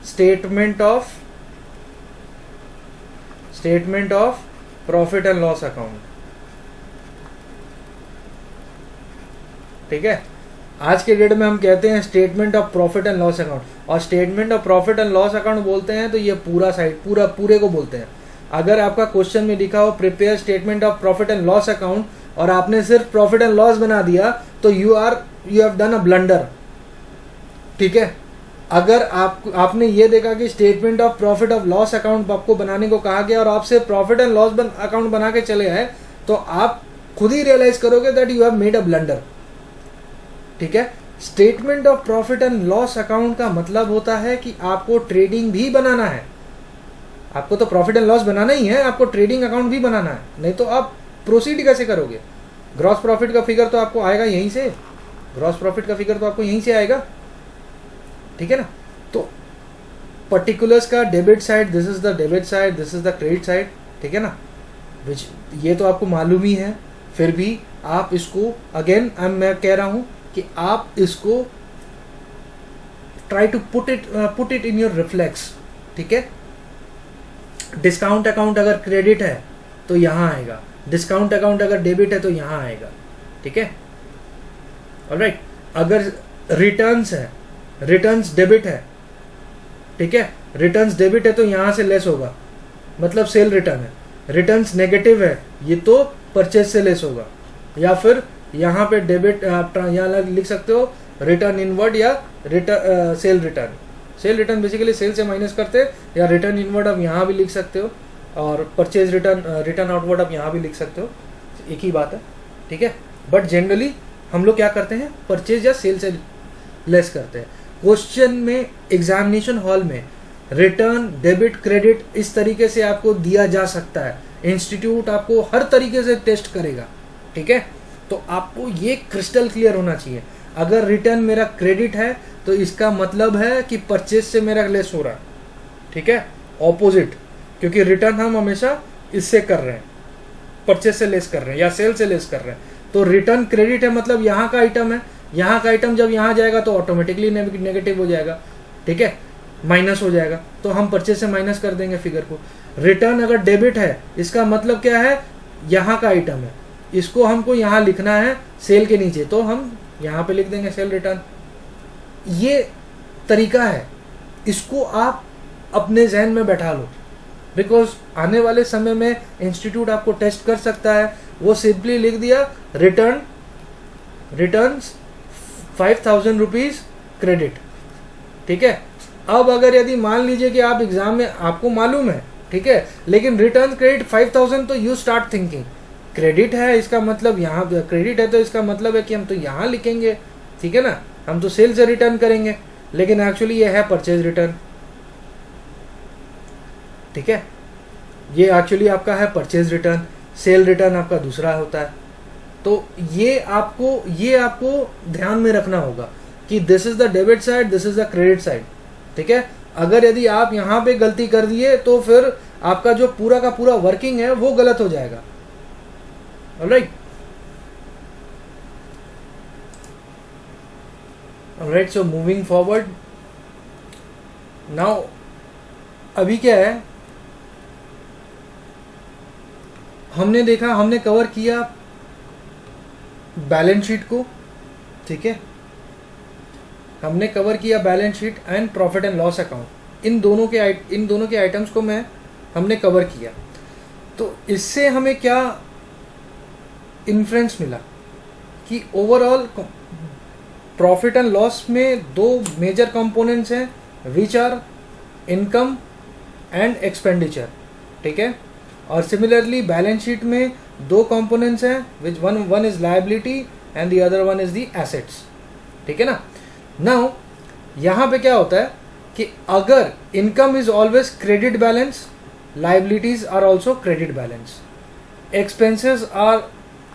statement of profit and loss account, ठीक है। आज के डेट में हम कहते हैं statement of profit and loss account, और statement of profit and loss account बोलते हैं तो ये पूरे को बोलते हैं। अगर आपका क्वेश्चन में लिखा हो prepare statement of profit and loss account, और आपने सिर्फ प्रॉफिट एंड लॉस बना दिया तो you have done a blunder. ठीक है, अगर आपने ये देखा कि statement of profit of loss account आपको बनाने को कहा गया और आपसे प्रॉफिट एंड लॉस अकाउंट बना के चले आए, तो आप खुद ही रियलाइज करोगे that you have made a blunder. ठीक है, statement of profit and loss account का मतलब होता है कि आपको ट्रेडिंग भी बनाना है। आपको तो प्रॉफिट एंड लॉस बनाना ही है, आपको ट्रेडिंग अकाउंट भी बनाना है, नहीं तो आप प्रोसीड कैसे करोगे। ग्रॉस प्रॉफिट का फिगर तो आपको आएगा यहीं से, ग्रॉस प्रॉफिट का फिगर तो आपको यहीं से आएगा। ठीक है ना, तो पर्टिकुलर्स का debit side, this is the debit side, this is the credit side. ठीक है ना, विच ये तो आपको मालूम ही है, फिर भी आप इसको अगेन मैं कह रहा हूं कि आप इसको try to put it in your reflex. ठीक है, डिस्काउंट अकाउंट अगर क्रेडिट है तो यहां आएगा, डिस्काउंट अकाउंट अगर डेबिट है तो यहां आएगा। ठीक है, ऑलराइट, अगर रिटर्न्स है, रिटर्न्स डेबिट है, ठीक है, रिटर्न्स डेबिट है तो यहां से लेस होगा, मतलब सेल रिटर्न है। रिटर्न्स नेगेटिव है, ये तो परचेज से लेस होगा। या फिर यहाँ पे डेबिट, आप यहाँ लिख सकते हो रिटर्न इनवर्ड या sale return. Sale return basically sale से माइनस करते हैं, या रिटर्न इनवर्ड आप यहाँ भी लिख सकते हो, और परचेज रिटर्न आउटवर्ड आप यहाँ भी लिख सकते हो, एक ही बात है। ठीक है, बट जनरली हम लोग क्या करते हैं, परचेज या सेल से लेस करते हैं। क्वेश्चन में एग्जामिनेशन हॉल में रिटर्न, डेबिट, क्रेडिट इस तरीके से आपको दिया जा सकता है। इंस्टीट्यूट आपको हर तरीके से टेस्ट करेगा। ठीक है, तो आपको ये क्रिस्टल क्लियर होना चाहिए। अगर रिटर्न मेरा क्रेडिट है तो इसका मतलब है कि परचेज से मेरा लेस हो रहा है। ठीक है, ऑपोजिट, क्योंकि रिटर्न हम हमेशा इससे कर रहे हैं, परचेज से लेस कर रहे हैं या सेल से लेस कर रहे हैं। तो रिटर्न क्रेडिट है मतलब यहाँ का आइटम है, यहाँ का आइटम जब यहाँ जाएगा तो ऑटोमेटिकली नेगेटिव हो जाएगा। ठीक है, माइनस हो जाएगा, तो हम परचेज से माइनस कर देंगे फिगर को। रिटर्न अगर डेबिट है, इसका मतलब क्या है, यहाँ का आइटम है, इसको हमको यहाँ लिखना है सेल के नीचे, तो हम यहाँ पे लिख देंगे सेल रिटर्न। ये तरीका है, इसको आप अपने जहन में बैठा लो, बिकॉज आने वाले समय में इंस्टीट्यूट आपको टेस्ट कर सकता है। वो सिंपली लिख दिया रिटर्न 5,000 रुपीज क्रेडिट। ठीक है, अब अगर यदि मान लीजिए कि आप एग्जाम में आपको मालूम है, ठीक है, लेकिन रिटर्न क्रेडिट 5,000, तो यू स्टार्ट थिंकिंग क्रेडिट है, इसका मतलब यहाँ क्रेडिट है तो इसका मतलब है कि हम तो यहाँ लिखेंगे। ठीक है ना, हम तो सेल से रिटर्न करेंगे, लेकिन एक्चुअली ये है परचेज रिटर्न। ठीक है, ये एक्चुअली आपका है परचेज रिटर्न, सेल रिटर्न आपका दूसरा होता है। तो ये आपको ध्यान में रखना होगा कि this is the debit side, this is the credit side. ठीक है, अगर यदि आप यहाँ पे गलती कर दिए तो फिर आपका जो पूरा का पूरा वर्किंग है वो गलत हो जाएगा। Alright, alright, so moving forward now, अभी क्या है, हमने देखा, हमने कवर किया बैलेंस शीट को। ठीक है, हमने कवर किया balance sheet and profit and loss account, इन दोनों के आइटम्स को हमने कवर किया। तो इससे हमें क्या इन्फ्रेंस मिला कि ओवरऑल प्रॉफिट एंड लॉस में दो मेजर कंपोनेंट्स हैं, which are income and expenditure. ठीक है, और सिमिलरली बैलेंस शीट में दो कंपोनेंट्स हैं, which one is liability and the other one is the assets. ठीक है ना, नाउ यहाँ पे क्या होता है कि अगर income is always credit balance, liabilities are also credit balance, expenses are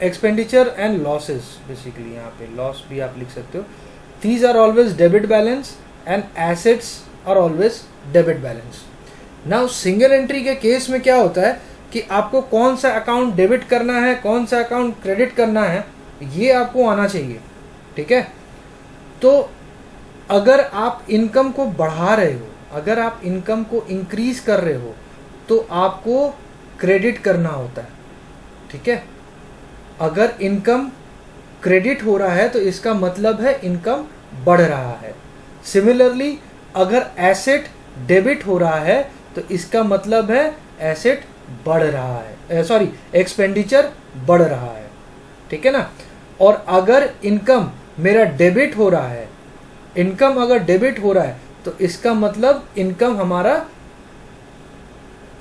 expenditure and losses, basically यहाँ पे लॉस भी आप लिख सकते हो, these are always debit balance and assets are always debit balance. Now single entry के case में क्या होता है कि आपको कौन सा अकाउंट डेबिट करना है, कौन सा अकाउंट क्रेडिट करना है, ये आपको आना चाहिए। ठीक है, तो अगर आप इनकम को बढ़ा रहे हो, अगर आप इनकम को इंक्रीज कर रहे हो, तो आपको क्रेडिट करना होता है। ठीक है, अगर इनकम क्रेडिट हो रहा है तो इसका मतलब है इनकम बढ़ रहा है। सिमिलरली अगर एसेट डेबिट हो रहा है तो इसका मतलब है एसेट बढ़ रहा है, सॉरी एक्सपेंडिचर बढ़ रहा है। ठीक है ना। और अगर इनकम मेरा डेबिट हो रहा है, इनकम अगर डेबिट हो रहा है तो इसका मतलब इनकम हमारा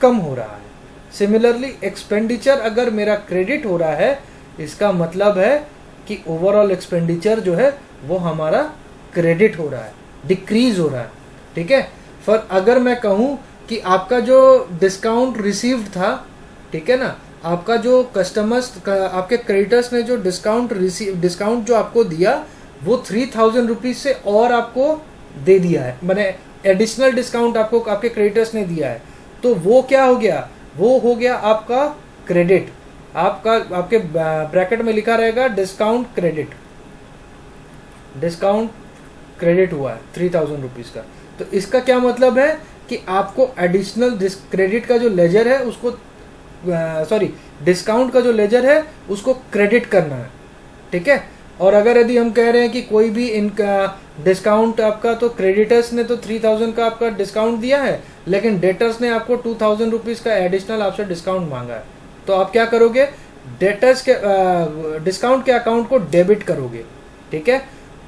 कम हो रहा है। सिमिलरली एक्सपेंडिचर अगर मेरा क्रेडिट हो रहा है, इसका मतलब है कि ओवरऑल एक्सपेंडिचर जो है वो हमारा क्रेडिट हो रहा है, डिक्रीज हो रहा है, ठीक है। फॉर अगर मैं कहूँ कि आपका जो डिस्काउंट रिसीव्ड था, ठीक है ना, आपका जो कस्टमर्स आपके क्रेडिटर्स ने जो डिस्काउंट जो आपको दिया वो 3000 रुपीज से और आपको दे दिया है, मैंने एडिशनल डिस्काउंट आपको आपके क्रेडिटर्स ने दिया है, तो वो क्या हो गया, वो हो गया आपका क्रेडिट। आपका आपके ब्रैकेट में लिखा रहेगा डिस्काउंट क्रेडिट, डिस्काउंट क्रेडिट हुआ है 3000 रुपीज का। तो इसका क्या मतलब है कि आपको एडिशनल क्रेडिट का जो लेजर है उसको डिस्काउंट का जो लेजर है उसको क्रेडिट करना है, ठीक है। और अगर यदि हम कह रहे हैं कि कोई भी इनका डिस्काउंट आपका, तो क्रेडिटर्स ने तो 3000 का आपका डिस्काउंट दिया है, लेकिन डेटर्स ने आपको 2000 रुपीज का एडिशनल आपसे डिस्काउंट मांगा है, तो आप क्या करोगे, डेटर्स के डिस्काउंट के अकाउंट को डेबिट करोगे, ठीक है।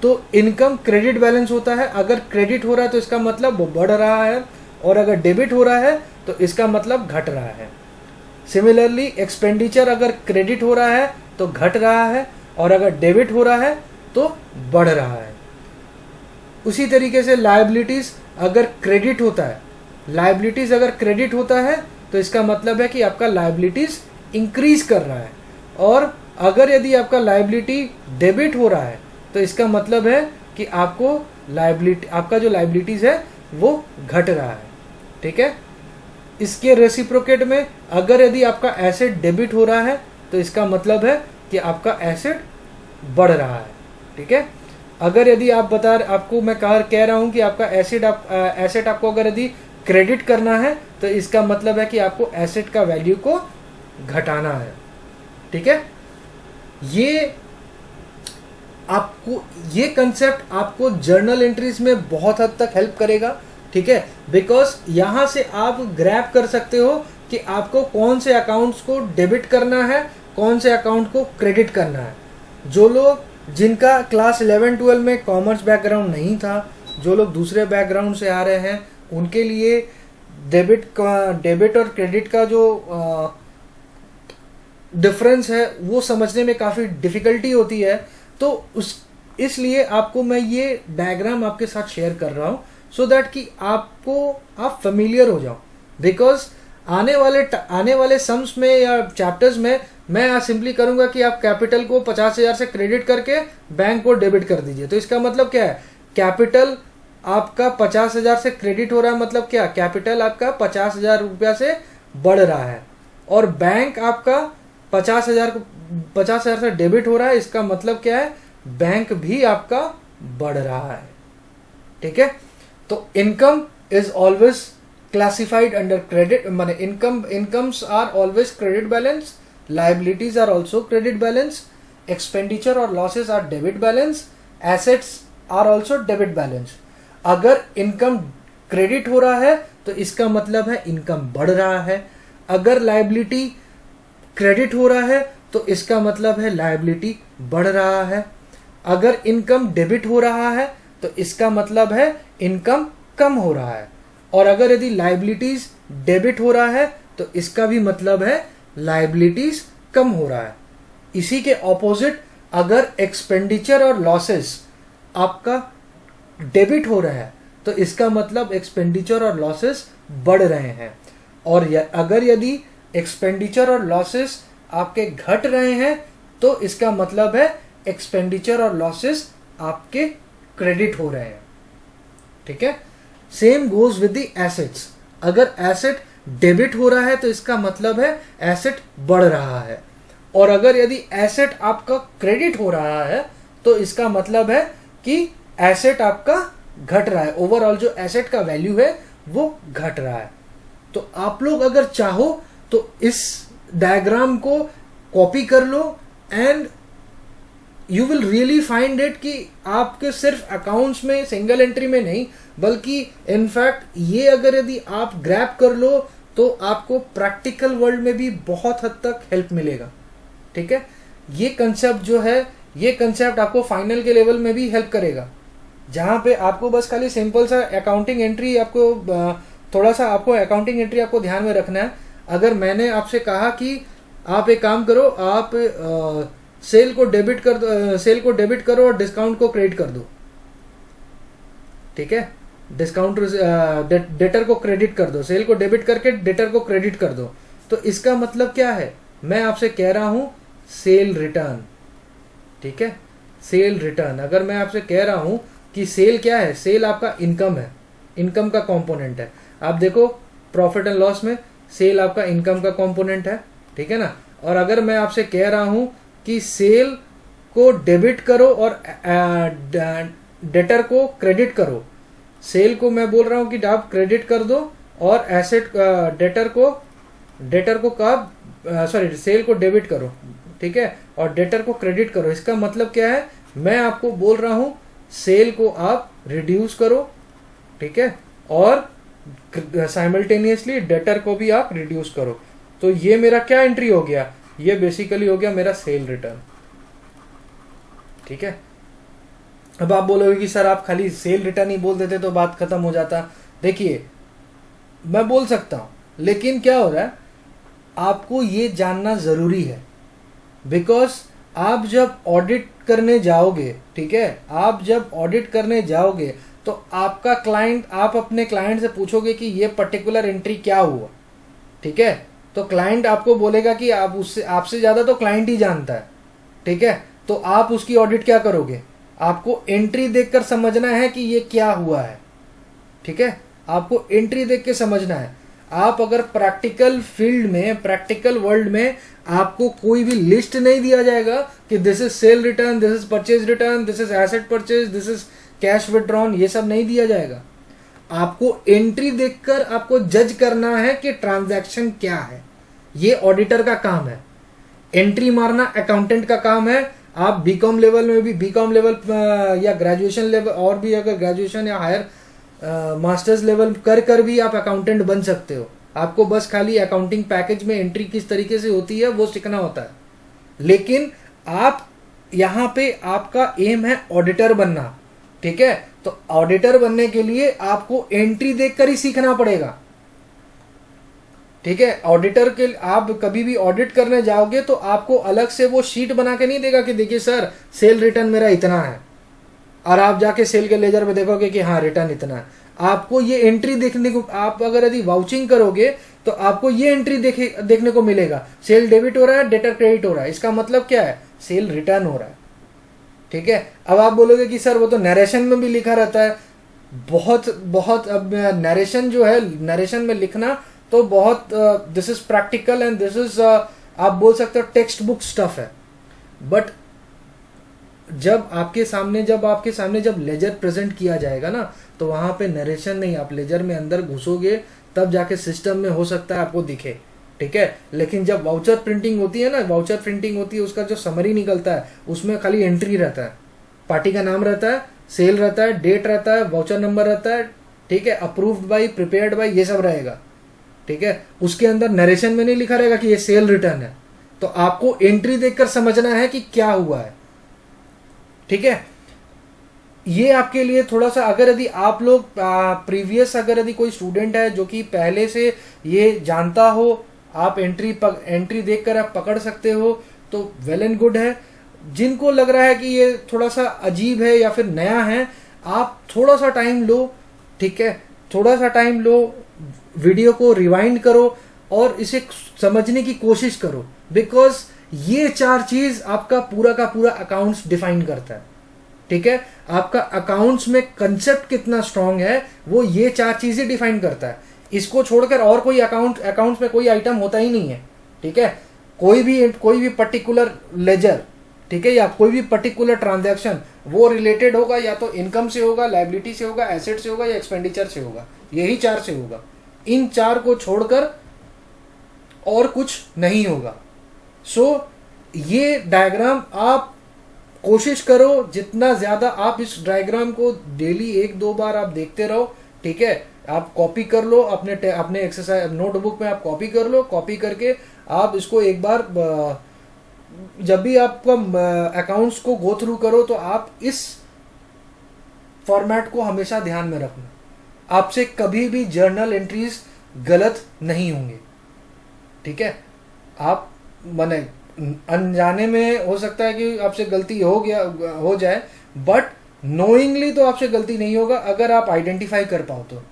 तो इनकम क्रेडिट बैलेंस होता है, अगर क्रेडिट हो रहा है तो इसका मतलब वो बढ़ रहा है, और अगर डेबिट हो रहा है तो इसका मतलब घट रहा है। सिमिलरली एक्सपेंडिचर अगर क्रेडिट हो रहा है तो घट रहा है, और अगर डेबिट हो रहा है तो बढ़ रहा है। उसी तरीके से लायबिलिटीज अगर क्रेडिट होता है, लायबिलिटीज अगर क्रेडिट होता है तो इसका मतलब है कि आपका लायबिलिटीज इंक्रीज कर रहा है, और अगर यदि आपका लायबिलिटी डेबिट हो रहा है तो इसका मतलब है कि आपको लायबिलिटी, आपका जो लायबिलिटीज है वो घट रहा है, ठीक है। इसके रेसिप्रोकेट में अगर यदि आपका एसेट डेबिट हो रहा है तो इसका मतलब है कि आपका एसेट बढ़ रहा है, ठीक है। अगर यदि आपको मैं कह रहा हूं कि आपका एसेट आपको अगर यदि क्रेडिट करना है तो इसका मतलब है कि आपको एसेट का वैल्यू को घटाना है, ठीक है। ये कंसेप्ट आपको जर्नल एंट्रीज में बहुत हद तक हेल्प करेगा, ठीक है, बिकॉज यहां से आप ग्रैब कर सकते हो कि आपको कौन से अकाउंट्स को डेबिट करना है, कौन से अकाउंट को क्रेडिट करना है। जो लोग जिनका क्लास 11-12 में कॉमर्स बैकग्राउंड नहीं था, जो लोग दूसरे बैकग्राउंड से आ रहे हैं, उनके लिए डेबिट और क्रेडिट का जो डिफरेंस है वो समझने में काफ़ी डिफिकल्टी होती है। तो इसलिए आपको मैं ये डायग्राम आपके साथ शेयर कर रहा हूँ, सो दैट कि आप फेमिलियर हो जाओ। बिकॉज आने वाले सम्स में या चैप्टर्स में मैं सिंपली करूंगा कि आप कैपिटल को 50,000 से क्रेडिट करके बैंक को डेबिट कर दीजिए। तो इसका मतलब क्या है, कैपिटल आपका 50,000 से क्रेडिट हो रहा है, मतलब क्या, कैपिटल आपका 50,000 रुपया से बढ़ रहा है, और बैंक आपका 50,000 से डेबिट हो रहा है। इसका मतलब क्या है, बैंक भी आपका बढ़ रहा है, ठीक है। तो income is always classified under credit, माने incomes are always credit balance, liabilities are also credit balance, expenditure और losses are debit balance, assets are also debit balance। अगर इनकम क्रेडिट हो रहा है तो इसका मतलब है इनकम बढ़ रहा है, अगर लायबिलिटी क्रेडिट हो रहा है तो इसका मतलब है लायबिलिटी बढ़ रहा है, अगर इनकम डेबिट हो रहा है तो इसका मतलब है इनकम कम हो रहा है, और अगर यदि लायबिलिटीज डेबिट हो रहा है तो इसका भी मतलब है लायबिलिटीज कम हो रहा है। इसी के ऑपोजिट अगर एक्सपेंडिचर और लॉसेस आपका डेबिट हो रहा है तो इसका मतलब एक्सपेंडिचर और लॉसेस बढ़ रहे हैं, और अगर यदि एक्सपेंडिचर और लॉसेस आपके घट रहे हैं तो इसका मतलब है एक्सपेंडिचर और लॉसेस आपके क्रेडिट हो रहे हैं, ठीक है। Same goes with the assets, अगर एसेट डेबिट हो रहा है तो इसका मतलब है एसेट बढ़ रहा है, और अगर यदि एसेट आपका क्रेडिट हो रहा है तो इसका मतलब है कि एसेट आपका घट रहा है, ओवरऑल जो एसेट का वैल्यू है वो घट रहा है। तो आप लोग अगर चाहो तो इस डायग्राम को कॉपी कर लो, and you will really find it कि आपके सिर्फ अकाउंट्स में सिंगल एंट्री में नहीं, बल्कि इनफैक्ट ये अगर यदि आप ग्रैब कर लो तो आपको प्रैक्टिकल वर्ल्ड में भी बहुत हद तक हेल्प मिलेगा, ठीक है। ये कंसेप्ट जो है, ये कंसेप्ट आपको फाइनल के लेवल में भी हेल्प करेगा, जहाँ पे आपको बस खाली सिंपल सा अकाउंटिंग एंट्री आपको थोड़ा सा आपको अकाउंटिंग एंट्री आपको ध्यान में रखना है। अगर मैंने आपसे कहा कि आप एक काम करो, आप सेल को डेबिट करो और डिस्काउंट को क्रेडिट कर दो, ठीक है, डिस्काउंट डेटर को क्रेडिट कर दो, सेल को डेबिट करके डेटर को क्रेडिट कर दो, तो इसका मतलब क्या है, मैं आपसे कह रहा हूं सेल रिटर्न, ठीक है, सेल रिटर्न। अगर मैं आपसे कह रहा हूं कि सेल क्या है, सेल आपका इनकम है, इनकम का कंपोनेंट है। आप देखो प्रॉफिट एंड लॉस में सेल आपका इनकम का कंपोनेंट है, ठीक है ना। और अगर मैं आपसे कह रहा हूं कि सेल को डेबिट करो और डेटर को क्रेडिट करो, सेल को मैं बोल रहा हूं कि आप क्रेडिट कर दो और एसेट डेटर को कब सेल को डेबिट करो, ठीक है, और डेटर को क्रेडिट करो। इसका मतलब क्या है, मैं आपको बोल रहा हूं सेल को आप रिड्यूस करो, ठीक है, और साइमल्टेनियसली डेटर को भी आप रिड्यूस करो। तो ये मेरा क्या एंट्री हो गया, ये बेसिकली हो गया मेरा सेल रिटर्न, ठीक है। अब आप बोलोगे कि सर आप खाली सेल रिटर्न ही बोल देते तो बात खत्म हो जाता। देखिए मैं बोल सकता हूं, लेकिन क्या हो रहा है, आपको ये जानना जरूरी है, बिकॉज आप जब ऑडिट करने जाओगे, ठीक है, आप जब ऑडिट करने जाओगे तो आपका क्लाइंट, आप अपने क्लाइंट से पूछोगे कि ये पर्टिकुलर एंट्री क्या हुआ, ठीक है, तो क्लाइंट आपको बोलेगा कि आप उससे, आपसे ज्यादा तो क्लाइंट ही जानता है, ठीक है, तो आप उसकी ऑडिट क्या करोगे, आपको एंट्री देखकर समझना है कि ये क्या हुआ है, ठीक है, आपको एंट्री देख के समझना है। आप अगर प्रैक्टिकल फील्ड में, प्रैक्टिकल वर्ल्ड में आपको कोई भी लिस्ट नहीं दिया जाएगा कि this is cell return, this is purchase return, this is asset purchase, this is cash withdrawn, ये सब नहीं दिया जाएगा। आपको एंट्री देखकर आपको जज करना है कि ट्रांजैक्शन क्या है। ये ऑडिटर का काम है, एंट्री मारना अकाउंटेंट का काम है। आप बीकॉम लेवल में भी, बीकॉम लेवल या ग्रेजुएशन लेवल, और भी अगर ग्रेजुएशन या हायर मास्टर्स लेवल कर भी आप अकाउंटेंट बन सकते हो। आपको बस खाली अकाउंटिंग पैकेज में एंट्री किस तरीके से होती है वो सीखना होता है। लेकिन आप यहाँ पे, आपका एम है ऑडिटर बनना, ठीक है, तो ऑडिटर बनने के लिए आपको एंट्री देखकर ही सीखना पड़ेगा, ठीक है। ऑडिटर के, आप कभी भी ऑडिट करने जाओगे तो आपको अलग से वो शीट बना के नहीं देगा कि देखिए सर सेल रिटर्न मेरा इतना है, और आप जाके सेल के लेजर में देखोगे कि हाँ रिटर्न इतना है। आपको ये एंट्री देखने को, आप अगर यदि वाउचिंग करोगे तो आपको ये एंट्री देखने को मिलेगा, सेल डेबिट हो रहा है, डेटर क्रेडिट हो रहा है, इसका मतलब क्या है, सेल रिटर्न हो रहा है, ठीक है। अब आप बोलोगे कि सर वो तो नरेशन में भी लिखा रहता है, बहुत अब नरेशन जो है, नरेशन में लिखना तो बहुत this is practical and this is आप बोल सकते हो टेक्स्ट बुक स्टफ है। बट जब आपके सामने जब लेजर प्रेजेंट किया जाएगा ना, तो वहां पे नरेशन नहीं, आप लेजर में अंदर घुसोगे तब जाके सिस्टम में हो सकता है आपको दिखे, ठीक है। लेकिन जब वाउचर प्रिंटिंग होती है ना, वाउचर प्रिंटिंग होती है, उसका जो समरी निकलता है उसमें खाली एंट्री रहता है, पार्टी का नाम रहता है, सेल रहता है, डेट रहता है, वाउचर नंबर रहता है, ठीक है, अप्रूव्ड बाई, प्रिपेयर्ड बाई, ये सब रहेगा, ठीक है। उसके अंदर नरेशन में नहीं लिखा रहेगा कि ये सेल रिटर्न है। तो आपको एंट्री देखकर समझना है कि क्या हुआ है, ठीक है। ये आपके लिए थोड़ा सा, अगर यदि आप लोग प्रीवियस, अगर यदि कोई स्टूडेंट है जो कि पहले से ये जानता हो, आप एंट्री देखकर आप पकड़ सकते हो तो वेल एंड गुड है। जिनको लग रहा है कि ये थोड़ा सा अजीब है या फिर नया है, आप थोड़ा सा टाइम लो, ठीक है, थोड़ा सा टाइम लो, वीडियो को रिवाइंड करो और इसे समझने की कोशिश करो, बिकॉज ये 4 चीज आपका पूरा का पूरा अकाउंट्स डिफाइन करता है, ठीक है। आपका अकाउंट्स में कंसेप्ट कितना स्ट्रांग है वो ये 4 चीजें डिफाइन करता है। इसको छोड़कर और कोई अकाउंट्स में कोई आइटम होता ही नहीं है, ठीक है। कोई भी पर्टिकुलर लेजर, ठीक है, या कोई भी पर्टिकुलर ट्रांजैक्शन वो रिलेटेड होगा या तो इनकम से होगा, लायबिलिटी से होगा, एसेट से होगा या एक्सपेंडिचर से होगा, यही 4 से होगा। इन 4 को छोड़कर और कुछ नहीं होगा। सो ये डायग्राम आप कोशिश करो जितना ज्यादा आप इस डायग्राम को डेली 1-2 बार आप देखते रहो, ठीक है। आप कॉपी कर लो अपने एक्सरसाइज नोटबुक में, आप कॉपी कर लो, कॉपी करके आप इसको एक बार जब भी आपका अकाउंट्स को गो थ्रू करो तो आप इस फॉर्मेट को हमेशा ध्यान में रखना। आपसे कभी भी जर्नल एंट्रीज गलत नहीं होंगे, ठीक है। आप माने अनजाने में हो सकता है कि आपसे गलती हो जाए, बट नोइंगली तो आपसे गलती नहीं होगा अगर आप आइडेंटिफाई कर पाओ तो,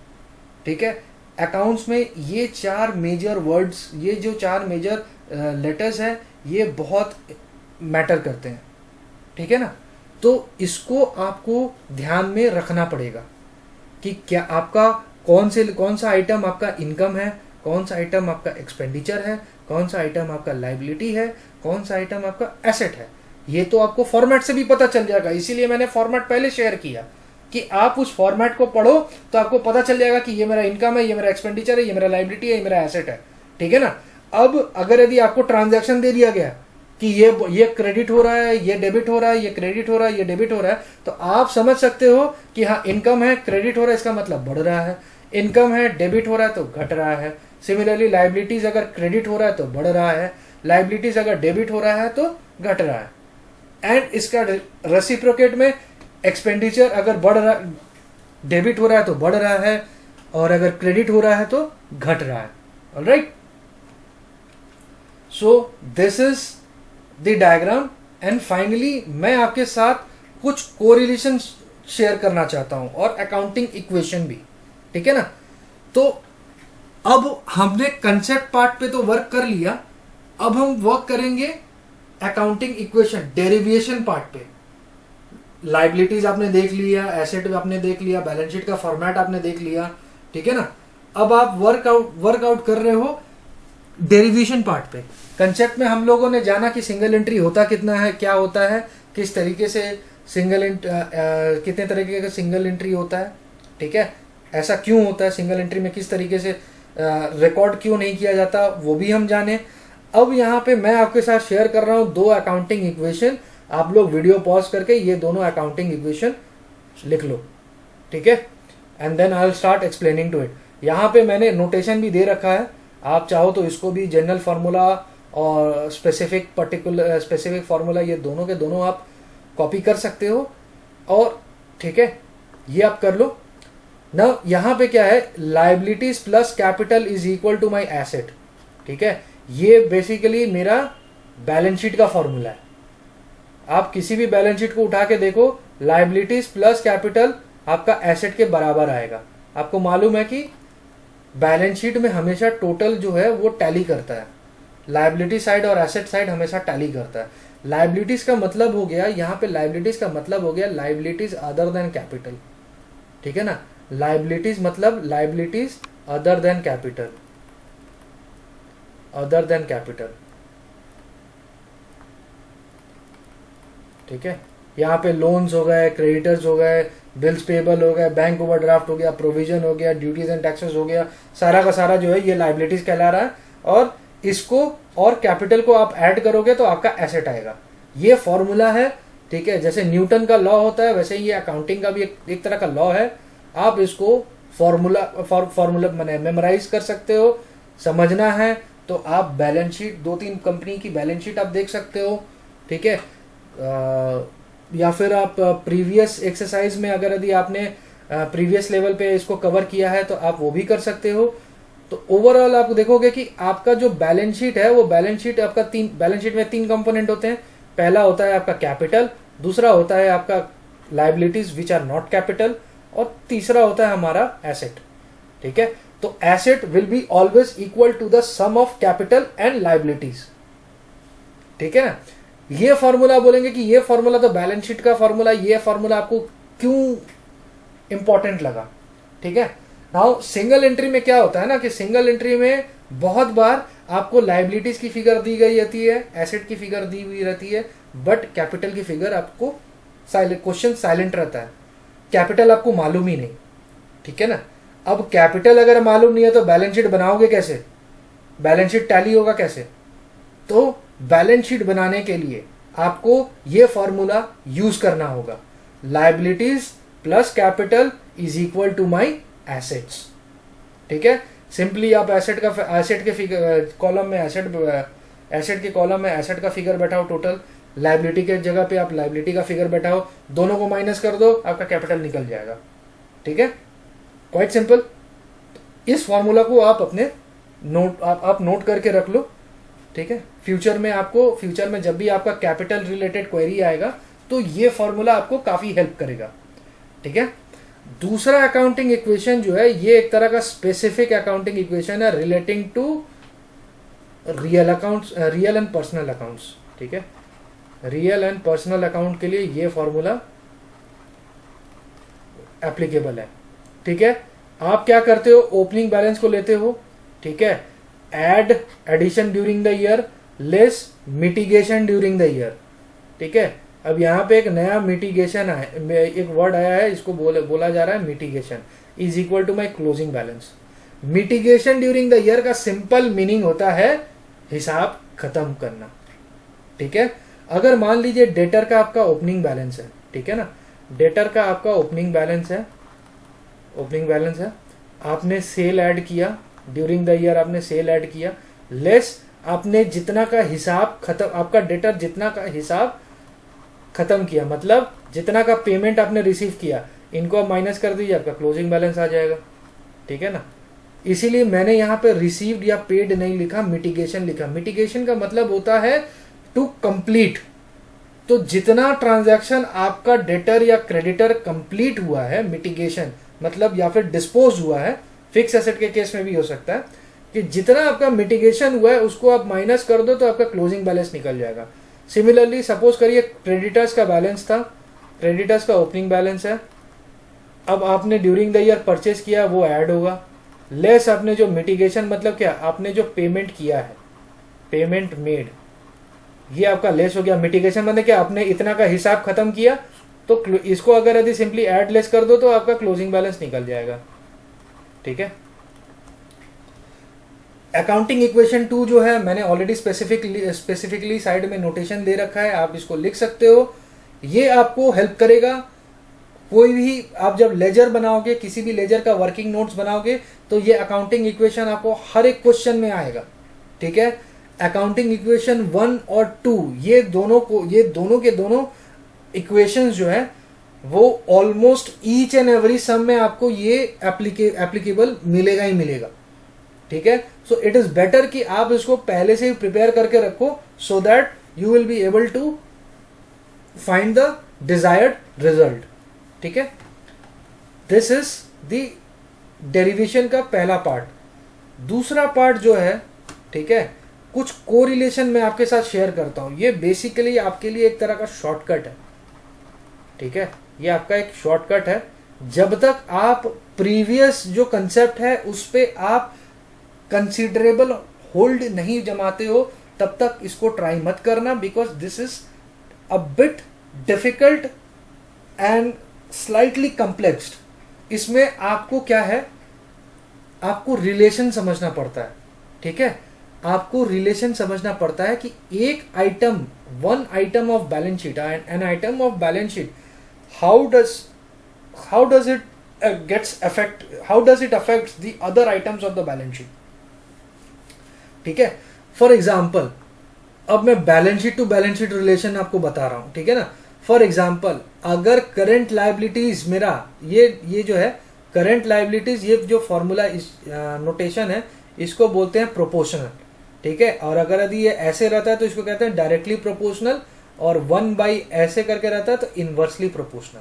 ठीक है। अकाउंट्स में ये 4 मेजर वर्ड्स, ये जो 4 मेजर लेटर्स हैं, ये बहुत मैटर करते हैं, ठीक है ना। तो इसको आपको ध्यान में रखना पड़ेगा कि क्या आपका कौन सा आइटम आपका इनकम है, कौन सा आइटम आपका एक्सपेंडिचर है, कौन सा आइटम आपका लाइबिलिटी है, कौन सा आइटम आपका एसेट है। ये तो आपको फॉर्मेट से भी पता चल जाएगा, इसीलिए मैंने फॉर्मेट पहले शेयर किया कि आप उस फॉर्मेट को पढ़ो तो आपको पता चल जाएगा कि ये मेरा इनकम है, ये मेरा एक्सपेंडिचर है, ये मेरा लाइबिलिटी है, ये मेरा एसेट है, ठीक है ना। अब अगर यदि आपको ट्रांजैक्शन दे दिया गया कि ये क्रेडिट हो रहा है, ये डेबिट हो रहा है, ये क्रेडिट हो रहा है, ये डेबिट हो रहा है, तो आप समझ सकते हो कि हाँ, इनकम है, क्रेडिट हो रहा है, इसका मतलब बढ़ रहा है, इनकम है, डेबिट हो रहा है तो घट रहा है। सिमिलरली लाइबिलिटीज अगर क्रेडिट हो रहा है तो बढ़ रहा है, लाइबिलिटीज अगर डेबिट हो रहा है तो घट रहा है। एंड इसका रेसिप्रोकेट में एक्सपेंडिचर अगर बढ़ रहा, डेबिट हो रहा है तो बढ़ रहा है, और अगर क्रेडिट हो रहा है तो घट रहा है। Alright, so this is the diagram. And finally मैं आपके साथ कुछ कोरिलेशन शेयर करना चाहता हूं और अकाउंटिंग इक्वेशन भी, ठीक है ना। तो अब हमने कंसेप्ट पार्ट पे तो वर्क कर लिया, अब हम वर्क करेंगे अकाउंटिंग इक्वेशन डेरिवेशन पार्ट पे। लाइबिलिटीज आपने देख लिया, एसेट आपने देख लिया, बैलेंस शीट का फॉर्मेट आपने देख लिया, ठीक है ना। अब आप वर्कआउट कर रहे हो डेरिवेशन पार्ट पे। कंसेप्ट में हम लोगों ने जाना कि सिंगल एंट्री होता कितना है, क्या होता है, किस तरीके से कितने तरीके का सिंगल एंट्री होता है, ठीक है, ऐसा क्यों होता है, सिंगल एंट्री में किस तरीके से रिकॉर्ड क्यों नहीं किया जाता, वो भी हम जाने। अब यहाँ पे मैं आपके साथ शेयर कर रहा हूँ 2 अकाउंटिंग इक्वेशन। आप लोग वीडियो पॉज करके ये दोनों अकाउंटिंग इक्वेशन लिख लो, ठीक है, and then I will start explaining to it. यहाँ पे मैंने नोटेशन भी दे रखा है, आप चाहो तो इसको भी जनरल फार्मूला और स्पेसिफिक फार्मूला, ये दोनों के दोनों आप कॉपी कर सकते हो, और ठीक है, ये आप कर लो ना। यहाँ पे क्या है, liabilities plus capital is equal to my asset, ठीक है। ये बेसिकली मेरा बैलेंस शीट का फॉर्मूला है। आप किसी भी बैलेंस शीट को उठा के देखो, लाइबिलिटीज प्लस कैपिटल आपका एसेट के बराबर आएगा। आपको मालूम है कि बैलेंस शीट में हमेशा टोटल जो है वो टैली करता है, लाइबिलिटी साइड और एसेट साइड हमेशा टैली करता है। लाइबिलिटीज का मतलब हो गया, यहाँ पे लाइबिलिटीज का मतलब हो गया लाइबिलिटीज अदर देन कैपिटल, ठीक है ना। लाइबिलिटीज मतलब liabilities other than capital, other than capital, ठीक है। यहाँ पे लोन्स हो गए, क्रेडिटर्स हो गए, बिल्स पेबल हो गए, बैंक ओवरड्राफ्ट हो गया, प्रोविजन हो गया, ड्यूटीज एंड टैक्सेस हो गया, सारा का सारा जो है ये लाइबिलिटीज कहला रहा है। और इसको और कैपिटल को आप ऐड करोगे तो आपका एसेट आएगा। ये फॉर्मूला है, ठीक है। जैसे न्यूटन का लॉ होता है वैसे ये अकाउंटिंग का भी एक तरह का लॉ है। आप इसको फॉर्मूला मैंने मेमोराइज कर सकते हो। समझना है तो आप बैलेंस शीट, 2-3 कंपनी की बैलेंस शीट आप देख सकते हो, ठीक है। या फिर आप प्रीवियस एक्सरसाइज में अगर यदि आपने प्रीवियस लेवल पे इसको कवर किया है तो आप वो भी कर सकते हो। तो ओवरऑल आप देखोगे कि आपका जो बैलेंस शीट है वो बैलेंस शीट आपका बैलेंस शीट में 3 कंपोनेंट होते हैं। पहला होता है आपका कैपिटल, दूसरा होता है आपका liabilities which are not capital, और तीसरा होता है हमारा एसेट, ठीक है। तो asset will be always equal to the sum of capital and liabilities, ठीक है ना। ये फॉर्मूला बोलेंगे कि ये फॉर्मूला तो बैलेंस शीट का फॉर्मूला, ये फॉर्मूला आपको क्यों इंपॉर्टेंट लगा, ठीक है। नाउ सिंगल एंट्री में क्या होता है ना कि सिंगल एंट्री में बहुत बार आपको लाइबिलिटीज की फिगर दी गई रहती है, एसेट की फिगर दी हुई रहती है, बट कैपिटल की फिगर आपको क्वेश्चन साइलेंट रहता है, कैपिटल आपको मालूम ही नहीं, ठीक है ना। अब कैपिटल अगर मालूम नहीं है तो बैलेंस शीट बनाओगे कैसे, बैलेंस शीट टैली होगा कैसे। तो बैलेंस शीट बनाने के लिए आपको ये फॉर्मूला यूज करना होगा, liabilities plus capital is equal to my assets, ठीक है। सिंपली आप एसेट के कॉलम में एसेट एसेट के कॉलम में एसेट का फिगर बैठाओ टोटल, लाइबिलिटी के जगह पे आप लाइबिलिटी का फिगर बैठाओ, दोनों को माइनस कर दो, आपका कैपिटल निकल जाएगा। ठीक है, क्वाइट सिंपल। इस फॉर्मूला को आप अपने आप नोट करके रख लो। ठीक है, फ्यूचर में जब भी आपका कैपिटल रिलेटेड क्वेरी आएगा तो ये फॉर्मूला आपको काफी हेल्प करेगा। ठीक है, दूसरा अकाउंटिंग इक्वेशन जो है ये एक तरह का स्पेसिफिक अकाउंटिंग इक्वेशन है relating to real and personal accounts. ठीक है, रियल एंड पर्सनल अकाउंट के लिए ये फॉर्मूला एप्लीकेबल है। ठीक है, आप क्या करते हो, ओपनिंग बैलेंस को लेते हो। ठीक है, add addition during the year less mitigation during the year. ठीक है, अब यहाँ पे एक नया मिटिगेशन है, एक वर्ड आया है, इसको बोला जा रहा है mitigation is equal to my closing balance. Mitigation during the year का सिंपल मीनिंग होता है हिसाब खत्म करना। ठीक है, अगर मान लीजिए डेटर का आपका ओपनिंग बैलेंस है, ठीक है ना, डेटर का आपका ओपनिंग बैलेंस है, आपने सेल ऐड किया ड्यूरिंग द ईयर, आपने सेल ऐड किया लेस आपने जितना का हिसाब खत्म, आपका डेटर जितना का हिसाब खत्म किया, मतलब जितना का पेमेंट आपने रिसीव किया, इनको आप माइनस कर दीजिए, आपका क्लोजिंग बैलेंस आ जाएगा। ठीक है ना, इसीलिए मैंने यहाँ पे रिसीव्ड या पेड नहीं लिखा, मिटिगेशन लिखा। मिटिगेशन का मतलब होता है टू कंप्लीट। तो जितना ट्रांजैक्शन आपका डेटर या क्रेडिटर कंप्लीट हुआ है, मिटिगेशन मतलब या फिर डिस्पोज हुआ है, फिक्स एसेट के केस में भी हो सकता है कि जितना आपका मिटिगेशन हुआ है उसको आप माइनस कर दो तो आपका क्लोजिंग बैलेंस निकल जाएगा। सिमिलरली सपोज करिए क्रेडिटर्स का बैलेंस था, क्रेडिटर्स का ओपनिंग बैलेंस है, अब आपने ड्यूरिंग द ईयर परचेस किया, वो ऐड होगा लेस आपने जो मिटिगेशन मतलब क्या, आपने जो पेमेंट किया है, पेमेंट मेड, ये आपका लेस हो गया। मिटिगेशन मतलब क्या, आपने इतना का हिसाब खत्म किया, तो इसको अगर यदि सिंपली ऐड लेस कर दो तो आपका क्लोजिंग बैलेंस निकल जाएगा। ठीक है, अकाउंटिंग इक्वेशन 2 जो है मैंने ऑलरेडी स्पेसिफिकली साइड में नोटेशन दे रखा है, आप इसको लिख सकते हो। ये आपको हेल्प करेगा। कोई भी आप जब लेजर बनाओगे, किसी भी लेजर का वर्किंग नोट्स बनाओगे, तो ये अकाउंटिंग इक्वेशन आपको हर एक क्वेश्चन में आएगा। ठीक है, अकाउंटिंग इक्वेशन 1 और 2 ये दोनों के दोनों इक्वेशंस जो है वो almost each and every sum में आपको ये एप्लीकेबल मिलेगा ही मिलेगा। ठीक है, सो इट इज बेटर कि आप इसको पहले से ही प्रिपेयर करके रखो so that you will be able to find the desired result. ठीक है, दिस इज द डेरिवेशन का पहला पार्ट। दूसरा पार्ट जो है, ठीक है, कुछ कोरिलेशन मैं आपके साथ शेयर करता हूं। ये बेसिकली आपके लिए एक तरह का शॉर्टकट है। ठीक है, ये आपका एक शॉर्टकट है। जब तक आप प्रीवियस जो कंसेप्ट है उस पे आप कंसिडरेबल होल्ड नहीं जमाते हो तब तक इसको ट्राई मत करना, because this is a bit difficult and slightly complexed. इसमें आपको क्या है, आपको रिलेशन समझना पड़ता है। ठीक है, आपको रिलेशन समझना पड़ता है कि एक item, one item of balance sheet, an item of balance sheet, how does it affect the other items of the balance sheet. ठीक है, फॉर एग्जाम्पल अब मैं balance sheet to balance sheet relation आपको बता रहा हूं। ठीक है ना, फॉर एग्जाम्पल अगर करंट लायबिलिटीज मेरा ये जो है करंट लायबिलिटीज, ये जो फॉर्मूला नोटेशन है इसको बोलते हैं प्रोपोर्शनल। ठीक है, और अगर यदि ये ऐसे रहता है तो इसको कहते हैं डायरेक्टली प्रोपोर्शनल, और 1/, ऐसे करके रहता है तो इनवर्सली प्रोपोर्शनल।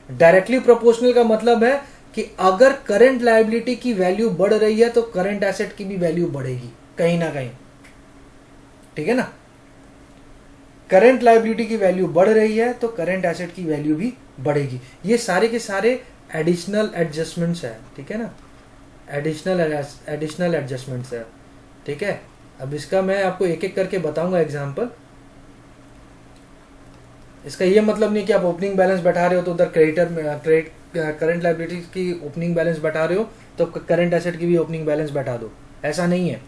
डायरेक्टली प्रोपोर्शनल का मतलब है कि अगर करंट लायबिलिटी की वैल्यू बढ़ रही है तो करंट एसेट की भी वैल्यू बढ़ेगी कहीं ना कहीं। ठीक है ना, करंट लायबिलिटी की वैल्यू बढ़ रही है तो करंट एसेट की वैल्यू भी बढ़ेगी। ये सारे के सारे एडिशनल एडजस्टमेंट्स है। ठीक है ना, एडिशनल एडजस्टमेंट्स है। ठीक है, अब इसका मैं आपको एक एक करके बताऊंगा एग्जाम्पल। इसका ये मतलब नहीं कि आप ओपनिंग बैलेंस बैठा रहे हो तो उधर करंट लायबिलिटी की ओपनिंग बैलेंस बैठा रहे हो तो करंट एसेट की भी ओपनिंग बैलेंस बैठा दो, ऐसा नहीं है।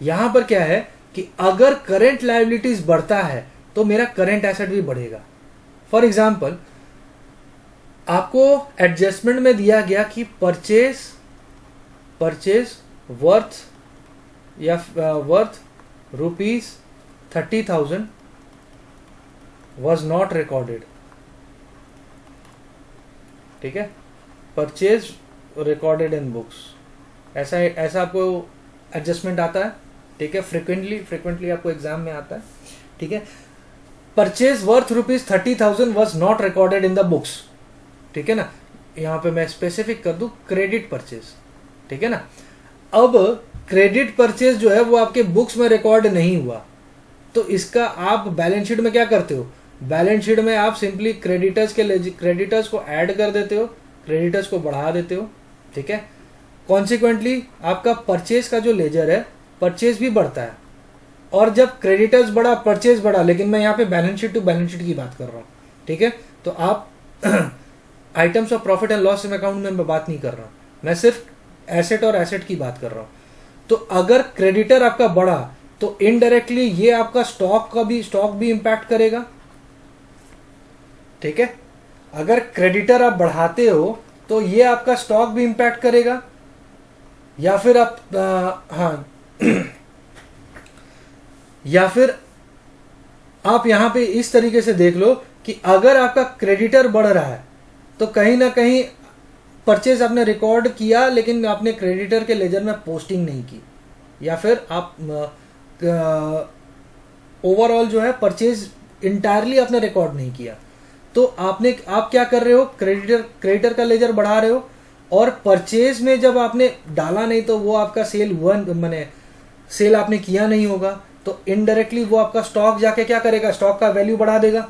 यहां पर क्या है कि अगर करंट लायबिलिटीज बढ़ता है तो मेरा करंट एसेट भी बढ़ेगा। फॉर एग्जाम्पल आपको एडजस्टमेंट में दिया गया कि purchase worth ₹30,000 was not recorded. ठीक है, परचेज रिकॉर्डेड इन बुक्स, ऐसा आपको एडजस्टमेंट आता है. ठीक है, फ्रिक्वेंटली आपको एग्जाम में आता है. ठीक है, purchase worth ₹30,000 was not recorded in the books. ठीक है ना, यहां पे मैं स्पेसिफिक कर दूं क्रेडिट परचेज. ठीक है ना, अब क्रेडिट परचेज जो है वो आपके बुक्स में रिकॉर्ड नहीं हुआ, तो इसका आप बैलेंस शीट में क्या करते हो, बैलेंस शीट में आप सिंपली क्रेडिटर्स को ऐड कर देते हो, क्रेडिटर्स को बढ़ा देते हो. ठीक है, कॉन्सिक्वेंटली आपका परचेज का जो लेजर है, परचेज भी बढ़ता है. और जब क्रेडिटर्स बढ़ा, परचेज बढ़ा, लेकिन मैं यहाँ पे balance sheet to balance sheet की बात कर रहा हूँ. ठीक है, तो आप items of profit and loss account में मैं बात नहीं कर रहा हूँ, मैं सिर्फ एसेट और एसेट की बात कर रहा हूँ. तो अगर क्रेडिटर आपका बढ़ा तो इनडायरेक्टली ये आपका स्टॉक भी इंपैक्ट करेगा. ठीक है, अगर क्रेडिटर आप बढ़ाते हो तो ये आपका स्टॉक भी इंपैक्ट करेगा. या फिर आप या फिर आप यहां पे इस तरीके से देख लो कि अगर आपका क्रेडिटर बढ़ रहा है तो कहीं ना कहीं परचेज आपने रिकॉर्ड किया लेकिन आपने क्रेडिटर के लेजर में पोस्टिंग नहीं की, या फिर आप ओवरऑल जो है परचेज इंटायरली आपने रिकॉर्ड नहीं किया. तो आप क्या कर रहे हो, क्रेडिटर का लेजर बढ़ा रहे हो, और परचेज में जब आपने डाला नहीं तो वो आपका सेल आपने किया नहीं होगा, तो इनडायरेक्टली वो आपका स्टॉक जाके क्या करेगा, स्टॉक का वैल्यू बढ़ा देगा.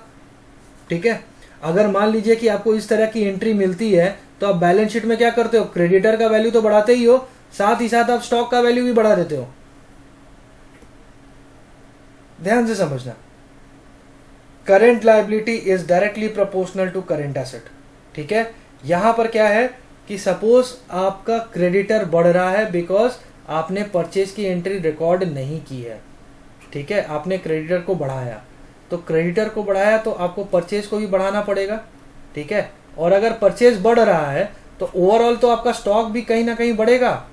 ठीक है, अगर मान लीजिए कि आपको इस तरह की एंट्री मिलती है तो आप बैलेंस शीट में क्या करते हो, क्रेडिटर का वैल्यू तो बढ़ाते ही हो, साथ ही साथ आप स्टॉक का वैल्यू भी बढ़ा देते हो. ध्यान से समझना, current liability is directly proportional to current asset. ठीक है, यहां पर क्या है कि सपोज आपका क्रेडिटर बढ़ रहा है बिकॉज आपने परचेज की एंट्री रिकॉर्ड नहीं की है. ठीक है, आपने क्रेडिटर को बढ़ाया, तो क्रेडिटर को बढ़ाया तो आपको परचेज को भी बढ़ाना पड़ेगा. ठीक है, और अगर परचेज बढ़ रहा है तो ओवरऑल तो आपका स्टॉक भी कहीं ना कहीं बढ़ेगा,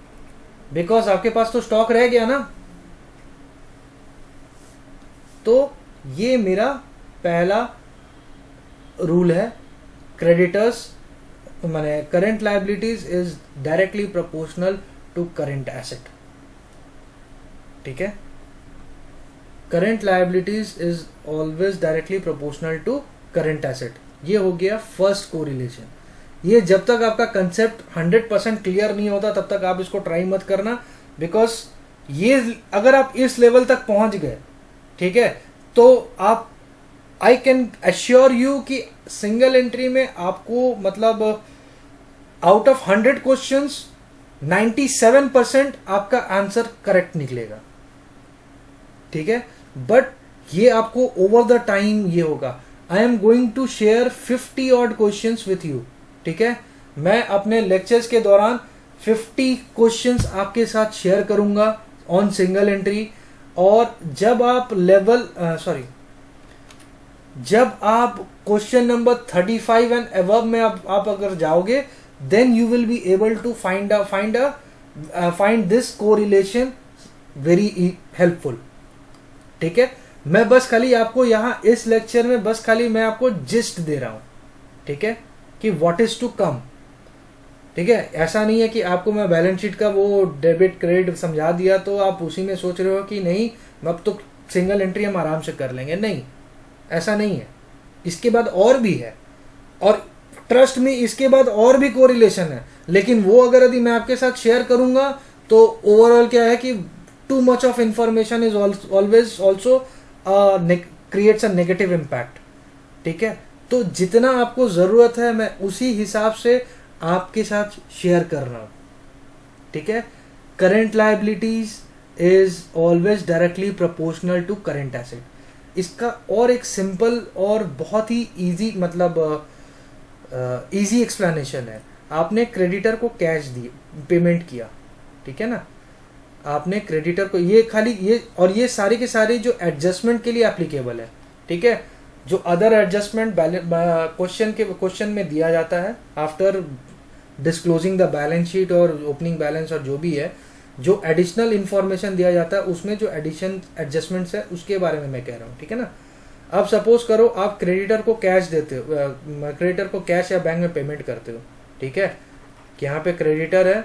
बिकॉज आपके पास तो स्टॉक रह गया ना. तो ये मेरा पहला रूल है, creditors current liabilities is directly proportional to current asset. ठीक है, current liabilities is always directly proportional to current asset. ये हो गया फर्स्ट कोरिलेशन. ये जब तक आपका कंसेप्ट 100% क्लियर नहीं होता तब तक आप इसको ट्राई मत करना, बिकॉज ये अगर आप इस लेवल तक पहुंच गए, ठीक है, तो आप आई कैन एश्योर यू कि सिंगल एंट्री में आपको मतलब आउट ऑफ 100 क्वेश्चंस 97% आपका आंसर करेक्ट निकलेगा. ठीक है, बट ये आपको ओवर द टाइम ये होगा. I am going to share 50 odd questions with you. ठीक है, मैं अपने लेक्चर्स के दौरान 50 क्वेश्चंस आपके साथ शेयर करूंगा ऑन सिंगल एंट्री. और जब आप क्वेश्चन नंबर 35 एंड अबव में आप अगर जाओगे, then you will be able to find this correlation very helpful. ठीक है, मैं बस खाली आपको यहाँ इस लेक्चर में बस खाली मैं आपको जिस्ट दे रहा हूं. ठीक है, कि व्हाट इज टू कम. ठीक है, ऐसा नहीं है कि आपको मैं बैलेंस शीट का वो डेबिट क्रेडिट समझा दिया तो आप उसी में सोच रहे हो कि नहीं अब तो सिंगल एंट्री हम आराम से कर लेंगे. नहीं, ऐसा नहीं है. इसके बाद और भी है, और ट्रस्ट में इसके बाद और भी कोरिलेशन है, लेकिन वो अगर यदि मैं आपके साथ शेयर करूंगा तो ओवरऑल क्या है कि too much of information is always also creates a negative impact. ठीक है, तो जितना आपको जरूरत है मैं उसी हिसाब से आपके साथ शेयर कर रहा हूं. ठीक है, current liabilities is always directly proportional to current asset. इसका और एक सिंपल और बहुत ही इजी इजी एक्सप्लेनेशन है. आपने क्रेडिटर को कैश दिए, पेमेंट किया. ठीक है ना, आपने क्रेडिटर को ये सारे के सारे जो एडजस्टमेंट के लिए एप्लीकेबल है. ठीक है, जो अदर एडजस्टमेंट क्वेश्चन में दिया जाता है after disclosing the balance sheet और ओपनिंग बैलेंस और जो भी है, जो एडिशनल इंफॉर्मेशन दिया जाता है उसमें जो एडिशन एडजस्टमेंट्स है उसके बारे में मैं कह रहा हूँ, ठीक है ना। अब सपोज करो आप क्रेडिटर को कैश देते हो, क्रेडिटर को कैश या बैंक में पेमेंट करते हो, ठीक है, कि यहाँ पे क्रेडिटर है,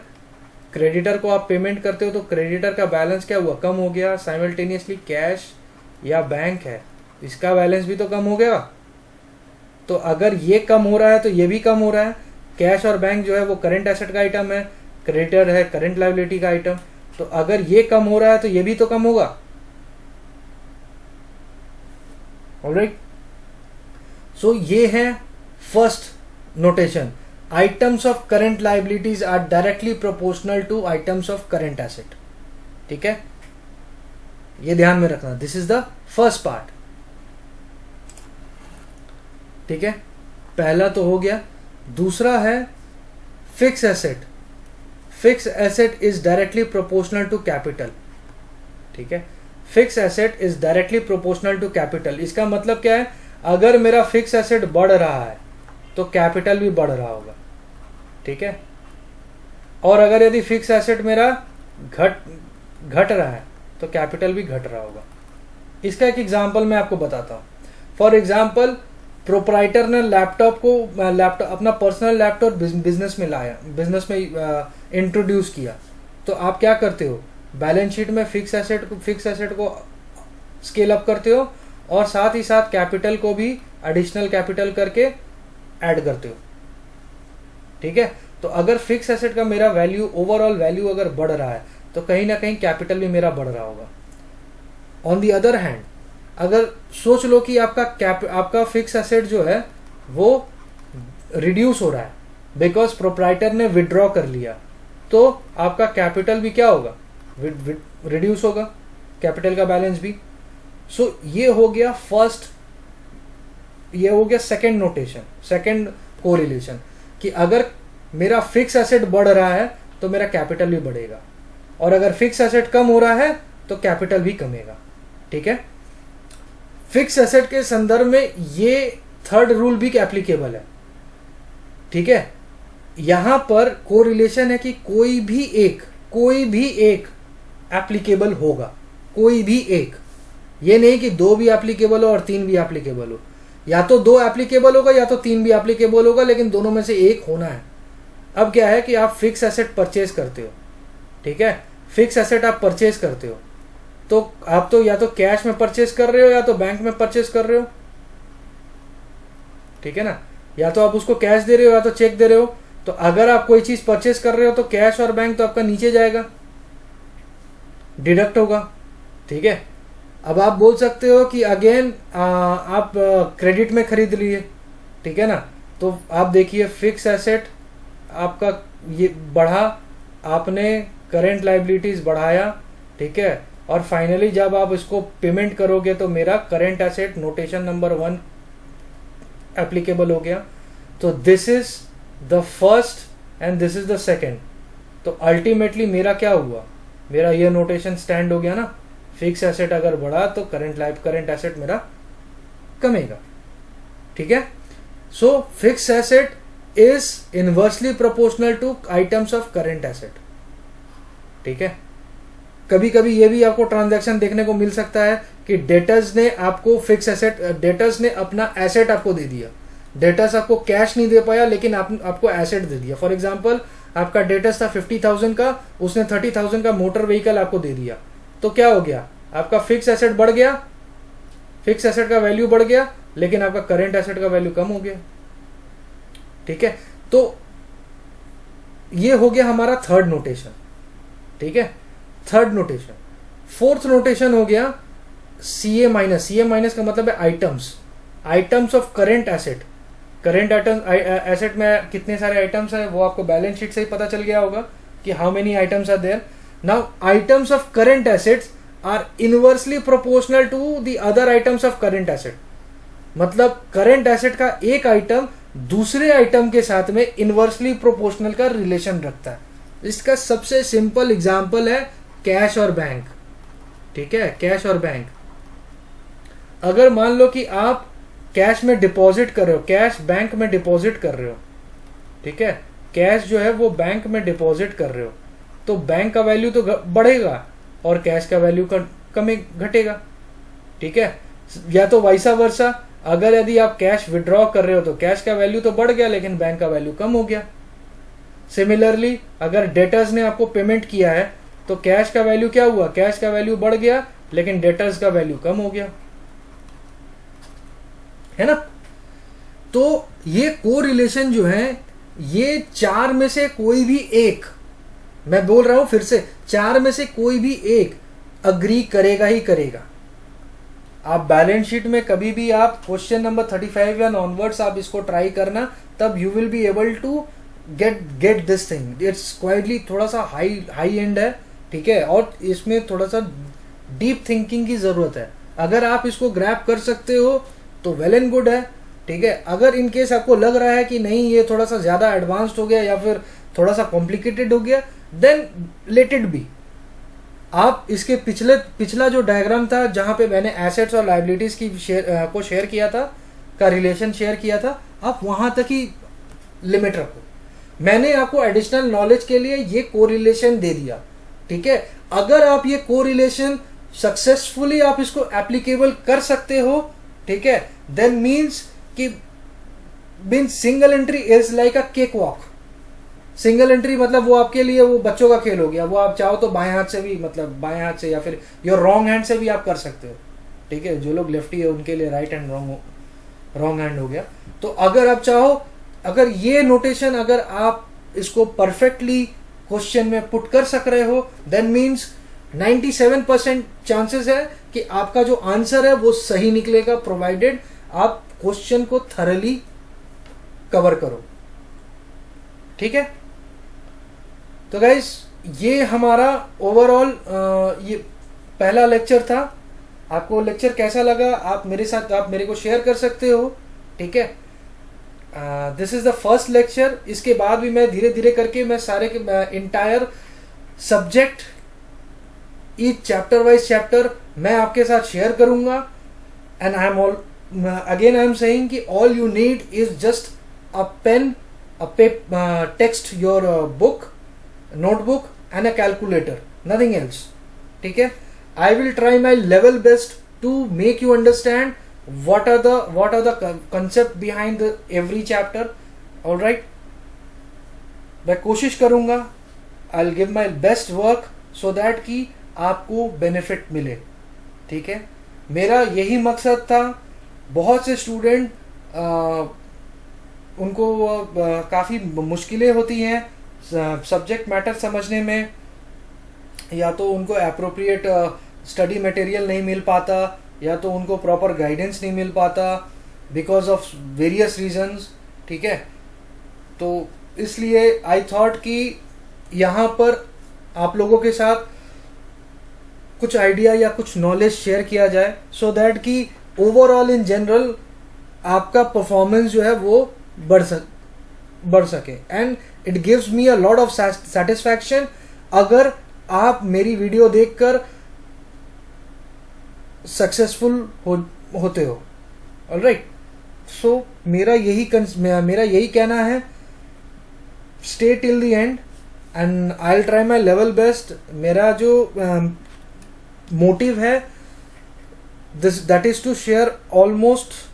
क्रेडिटर को आप पेमेंट करते हो तो क्रेडिटर का बैलेंस क्या हुआ, कम हो गया। साइमल्टेनियसली कैश या बैंक है, इसका बैलेंस भी तो कम हो गया। तो अगर ये कम हो रहा है तो ये भी कम हो रहा है। कैश और बैंक जो है वो करंट एसेट का आइटम है, क्रेडिटर है करंट लायबिलिटी का आइटम। तो अगर ये कम हो रहा है तो ये भी तो कम होगा। ऑलराइट, सो ये है first notation, items of current liabilities are directly proportional to items of current asset, ठीक है, ये ध्यान में रखना। This is the first part, ठीक है, पहला तो हो गया। दूसरा है fix asset. Fix asset is directly proportional to capital, ठीक है, fix asset is directly proportional to capital. इसका मतलब क्या है, अगर मेरा फिक्स एसेट बढ़ रहा है तो कैपिटल भी बढ़ रहा होगा, ठीक है, और अगर यदि फिक्स एसेट मेरा घट रहा है तो कैपिटल भी घट रहा होगा। इसका एक एग्जांपल मैं आपको बताता हूं। फॉर एग्जांपल, प्रोप्राइटर ने लैपटॉप अपना पर्सनल लैपटॉप बिजनेस में लाया, बिजनेस में इंट्रोड्यूस किया। तो आप क्या करते हो, बैलेंस शीट में फिक्स एसेट को स्केल अप करते हो और साथ ही साथ कैपिटल को भी एडिशनल कैपिटल करके ऐड करते हो, ठीक है। तो अगर फिक्स एसेट का मेरा वैल्यू, ओवरऑल वैल्यू अगर बढ़ रहा है तो कहीं ना कहीं कैपिटल भी मेरा बढ़ रहा होगा। ऑन दी अदर हैंड, अगर सोच लो कि आपका फिक्स एसेट जो है वो रिड्यूस हो रहा है बिकॉज प्रोप्राइटर ने विड्रॉ कर लिया, तो आपका कैपिटल भी क्या होगा, रिड्यूस होगा, कैपिटल का बैलेंस भी। सो ये हो गया फर्स्ट, ये हो गया सेकंड नोटेशन, सेकंड कोरिलेशन, कि अगर मेरा फिक्स एसेट बढ़ रहा है तो मेरा कैपिटल भी बढ़ेगा, और अगर फिक्स एसेट कम हो रहा है तो कैपिटल भी कमेगा, ठीक है। फिक्स एसेट के संदर्भ में ये थर्ड रूल भी एप्लीकेबल है, ठीक है। यहां पर कोरिलेशन है कि कोई भी एक एप्लीकेबल होगा, कोई भी एक, ये नहीं कि दो भी एप्लीकेबल हो और तीन भी एप्लीकेबल हो, या तो दो एप्लीकेबल होगा या तो तीन भी एप्लीकेबल होगा, लेकिन दोनों में से एक होना है। अब क्या है कि आप फिक्स एसेट परचेज करते हो, ठीक है, फिक्स एसेट आप परचेज करते हो, तो आप तो या तो कैश में परचेज कर रहे हो या तो बैंक में परचेज कर रहे हो, ठीक है ना, या तो आप उसको कैश दे रहे हो या तो चेक दे रहे हो। तो अगर आप कोई चीज परचेज कर रहे हो तो कैश और बैंक तो आपका नीचे जाएगा, डिडक्ट होगा, ठीक है। अब आप बोल सकते हो कि अगेन आप क्रेडिट में खरीद लिए, ठीक है ना, तो आप देखिए फिक्स एसेट आपका ये बढ़ा, आपने करंट लायबिलिटीज बढ़ाया, ठीक है, और फाइनली जब आप इसको पेमेंट करोगे तो मेरा current asset notation number 1 applicable हो गया। तो this is the first and this is the second. तो अल्टीमेटली मेरा क्या हुआ, मेरा ये नोटेशन स्टैंड हो गया ना, फिक्स एसेट अगर बढ़ा तो करंट एसेट मेरा कमेगा, ठीक है। So fix asset is inversely proportional to items of current asset, ठीक है। कभी कभी ये भी आपको ट्रांजैक्शन देखने को मिल सकता है कि डेटर्स ने आपको फिक्स एसेट, डेटर्स ने अपना एसेट आपको दे दिया, डेटर्स आपको कैश नहीं दे पाया लेकिन आपको एसेट दे दिया। फॉर एग्जांपल, आपका डेटर्स था 50,000 का, उसने 30,000 का मोटर व्हीकल आपको दे दिया, तो क्या हो गया, आपका फिक्स एसेट बढ़ गया, फिक्स एसेट का वैल्यू बढ़ गया, लेकिन आपका करंट एसेट का वैल्यू कम हो गया, ठीक है। तो ये हो गया हमारा थर्ड नोटेशन, ठीक है, थर्ड नोटेशन। फोर्थ नोटेशन हो गया CA माइनस। CA माइनस का मतलब है items of current asset. Current asset में कितने सारे आइटम्स है वो आपको बैलेंस शीट से ही पता चल गया होगा कि how many items are there. Now items of current assets are inversely proportional to the other items of current asset. मतलब करंट एसेट का एक आइटम दूसरे आइटम के साथ में इनवर्सली प्रोपोर्शनल का रिलेशन रखता है। इसका सबसे सिंपल एग्जांपल है कैश और बैंक, ठीक है, कैश और बैंक। अगर मान लो कि आप कैश में डिपॉजिट कर रहे हो, कैश बैंक में डिपॉजिट कर रहे हो, ठीक है, कैश जो है वो बैंक में डिपॉजिट कर रहे हो, तो बैंक का वैल्यू तो बढ़ेगा और कैश का वैल्यू कम घटेगा, ठीक है। या तो वैसा वर्सा, अगर यदि आप कैश विड्रॉ कर रहे हो तो कैश का वैल्यू तो बढ़ गया लेकिन बैंक का वैल्यू कम हो गया। सिमिलरली अगर डेटर्स ने आपको पेमेंट किया है तो कैश का वैल्यू क्या हुआ, कैश का वैल्यू बढ़ गया लेकिन डेटर्स का वैल्यू कम हो गया, है ना। तो ये कोरिलेशन जो है, ये चार में से कोई भी एक, मैं बोल रहा हूं फिर से, चार में से कोई भी एक अग्री करेगा ही करेगा। आप बैलेंस शीट में कभी भी आप क्वेश्चन नंबर 35 या ऑनवर्ड्स आप इसको ट्राई करना, तब you will be able to get this thing. It's quietly थोड़ा सा हाई एंड है, ठीक है, और इसमें थोड़ा सा डीप थिंकिंग की जरूरत है। अगर आप इसको ग्रैब कर सकते हो तो वेल एंड गुड है, ठीक है। अगर इन केस आपको लग रहा है कि नहीं ये थोड़ा सा ज्यादा एडवांस्ड हो गया या फिर थोड़ा सा कॉम्प्लिकेटेड हो गया, देन लेट इट बी। आप इसके पिछला जो डायग्राम था जहां पे मैंने एसेट्स और लायबिलिटीज की शेयर किया था, का रिलेशन शेयर किया था, आप वहां तक ही लिमिट रखो। मैंने आपको एडिशनल नॉलेज के लिए ये कोरिलेशन दे दिया, ठीक है। अगर आप ये कोरिलेशन सक्सेसफुली आप इसको एप्लीकेबल कर सकते हो, ठीक है, then means single entry is like a cake walk. Single entry मतलब वो आपके लिए वो बच्चों का खेल हो गया, वो आप चाहो तो बाएं हाथ से भी, मतलब बाएं हाथ से या फिर योर रॉन्ग हैंड से भी आप कर सकते हो, ठीक है। जो लोग लेफ्टी है उनके लिए राइट एंड रॉन्ग हैंड हो गया। तो अगर आप चाहो, अगर ये नोटेशन अगर आप इसको परफेक्टली क्वेश्चन में पुट कर सक रहे हो, देन मीन्स 97% चांसेस है कि आपका जो आंसर है वो सही निकलेगा, प्रोवाइडेड आप क्वेश्चन को थरली कवर करो, ठीक है। तो गाइस ये हमारा ओवरऑल ये पहला लेक्चर था। आपको लेक्चर कैसा लगा आप मेरे को शेयर कर सकते हो, ठीक है। This is the first lecture. इसके बाद भी मैं धीरे धीरे करके मैं सारे entire subject, each chapter wise chapter मैं आपके साथ शेयर करूंगा। एंड आई एम सेइंग कि all you need is just a pen, text, your book, notebook and a calculator, nothing else, ठीक है। I will try my level best to make you understand what are the concept behind every chapter, all right। मैं कोशिश करूंगा, I'll give my best work so that कि आपको benefit मिले, ठीक है। मेरा यही मकसद था। बहुत से स्टूडेंट उनको काफ़ी मुश्किलें होती हैं सब्जेक्ट मैटर समझने में, या तो उनको अप्रोप्रिएट स्टडी मटेरियल नहीं मिल पाता, या तो उनको प्रॉपर गाइडेंस नहीं मिल पाता बिकॉज ऑफ वेरियस रीजंस, ठीक है। तो इसलिए आई थॉट कि यहाँ पर आप लोगों के साथ कुछ आइडिया या कुछ नॉलेज शेयर किया जाए, सो दैट कि ओवरऑल इन जनरल आपका परफॉर्मेंस जो है वो बढ़ सके। And it gives me a lot of satisfaction अगर आप मेरी वीडियो देखकर सक्सेसफुल होते हो, ऑलराइट। सो मेरा यही कहना है, stay till the end and I will try my level best. मेरा जो मोटिव है that is to share almost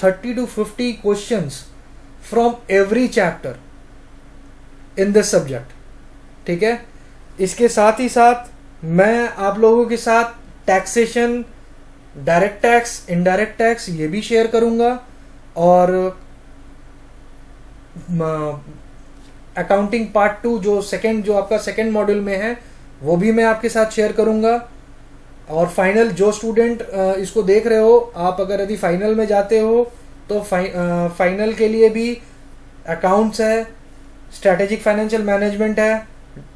30 to 50 questions from every chapter in this subject, ठीक है। इसके साथ ही साथ मैं आप लोगों के साथ taxation, direct tax, indirect tax ये भी शेयर करूंगा, और अकाउंटिंग पार्ट 2 जो आपका सेकेंड मॉड्यूल में है वो भी मैं आपके साथ शेयर करूंगा। और फाइनल जो स्टूडेंट इसको देख रहे हो, आप अगर यदि फाइनल में जाते हो तो फाइनल के लिए भी अकाउंट्स है, स्ट्रैटेजिक फाइनेंशियल मैनेजमेंट है,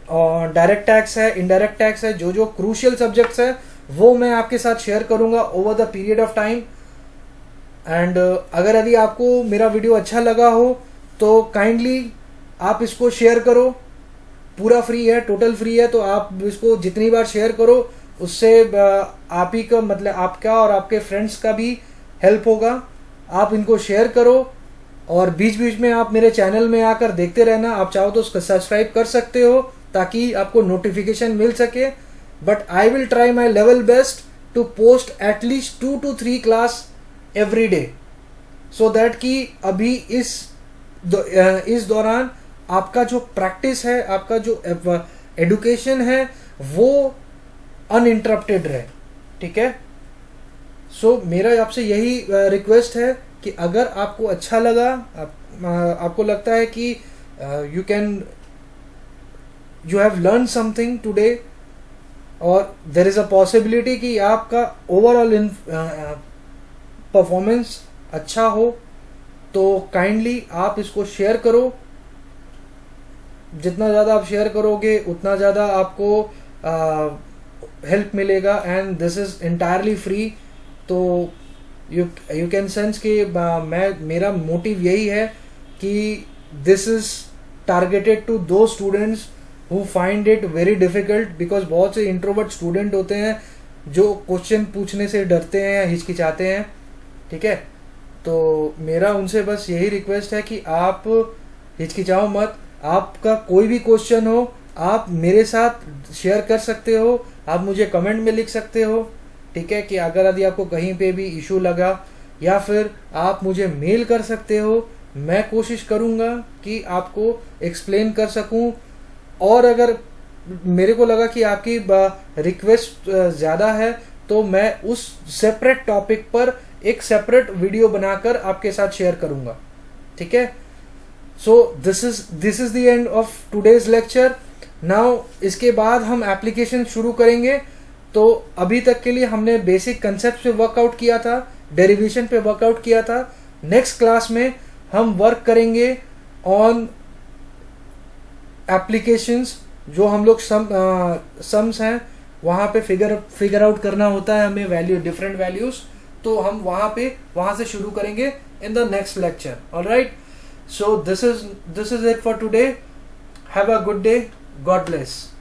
और डायरेक्ट टैक्स है, इनडायरेक्ट टैक्स है, जो क्रूशियल सब्जेक्ट्स है वो मैं आपके साथ शेयर करूंगा over the period of time. And अगर यदि आपको मेरा वीडियो अच्छा लगा हो तो काइंडली आप इसको शेयर करो। पूरा फ्री है, टोटल फ्री है, तो आप इसको जितनी बार शेयर करो उससे आप ही का मतलब आपका और आपके फ्रेंड्स का भी हेल्प होगा। आप इनको शेयर करो और बीच बीच में आप मेरे चैनल में आकर देखते रहना। आप चाहो तो उसको सब्सक्राइब कर सकते हो, ताकि आपको नोटिफिकेशन मिल सके, but I will try my level best to post at least 2 to 3 class every day, so that कि अभी इस दौरान आपका जो प्रैक्टिस है, आपका जो एडुकेशन है वो अनइंटरप्टेड रहे, ठीक है। सो मेरा आपसे यही रिक्वेस्ट है कि अगर आपको अच्छा लगा, आपको लगता है कि you have learn something today और देयर इज अ पॉसिबिलिटी कि आपका ओवरऑल परफॉर्मेंस अच्छा हो, तो काइंडली आप इसको शेयर करो। जितना ज़्यादा आप शेयर करोगे उतना ज़्यादा आपको हेल्प मिलेगा, and this is entirely free. तो यू कैन सेंस कि मेरा मोटिव यही है कि दिस इज़ टारगेटेड टू दो students who find it very difficult, because बहुत से इंट्रोवर्ट स्टूडेंट होते हैं जो क्वेश्चन पूछने से डरते हैं या हिचकिचाते हैं, ठीक है। तो मेरा उनसे बस यही रिक्वेस्ट है कि आप हिचकिचाओ मत, आपका कोई भी क्वेश्चन हो आप मेरे साथ शेयर कर सकते हो, आप मुझे कमेंट में लिख सकते हो, ठीक है। कि अगर यदि आपको कहीं पे भी इशू लगा, या फिर आप मुझे मेल कर सकते हो, मैं कोशिश करूँगा कि आपको एक्सप्लेन कर सकूँ। और अगर मेरे को लगा कि आपकी रिक्वेस्ट ज़्यादा है तो मैं उस सेपरेट टॉपिक पर एक सेपरेट वीडियो बनाकर आपके साथ शेयर करूँगा, ठीक है। So this is the end of today's lecture. Now इसके बाद हम एप्लीकेशन शुरू करेंगे। तो अभी तक के लिए हमने बेसिक कंसेप्ट पे वर्कआउट किया था, डेरिवेशन पे वर्कआउट किया था। नेक्स्ट क्लास में हम वर्क करेंगे ऑन एप्लीकेशंस, जो हम लोग सम्स हैं वहाँ पे फिगर आउट करना होता है हमें, वैल्यू डिफरेंट वैल्यूज, तो हम वहाँ से शुरू करेंगे in the next lecture. Alright, so this is it for today. Have a good day. God bless.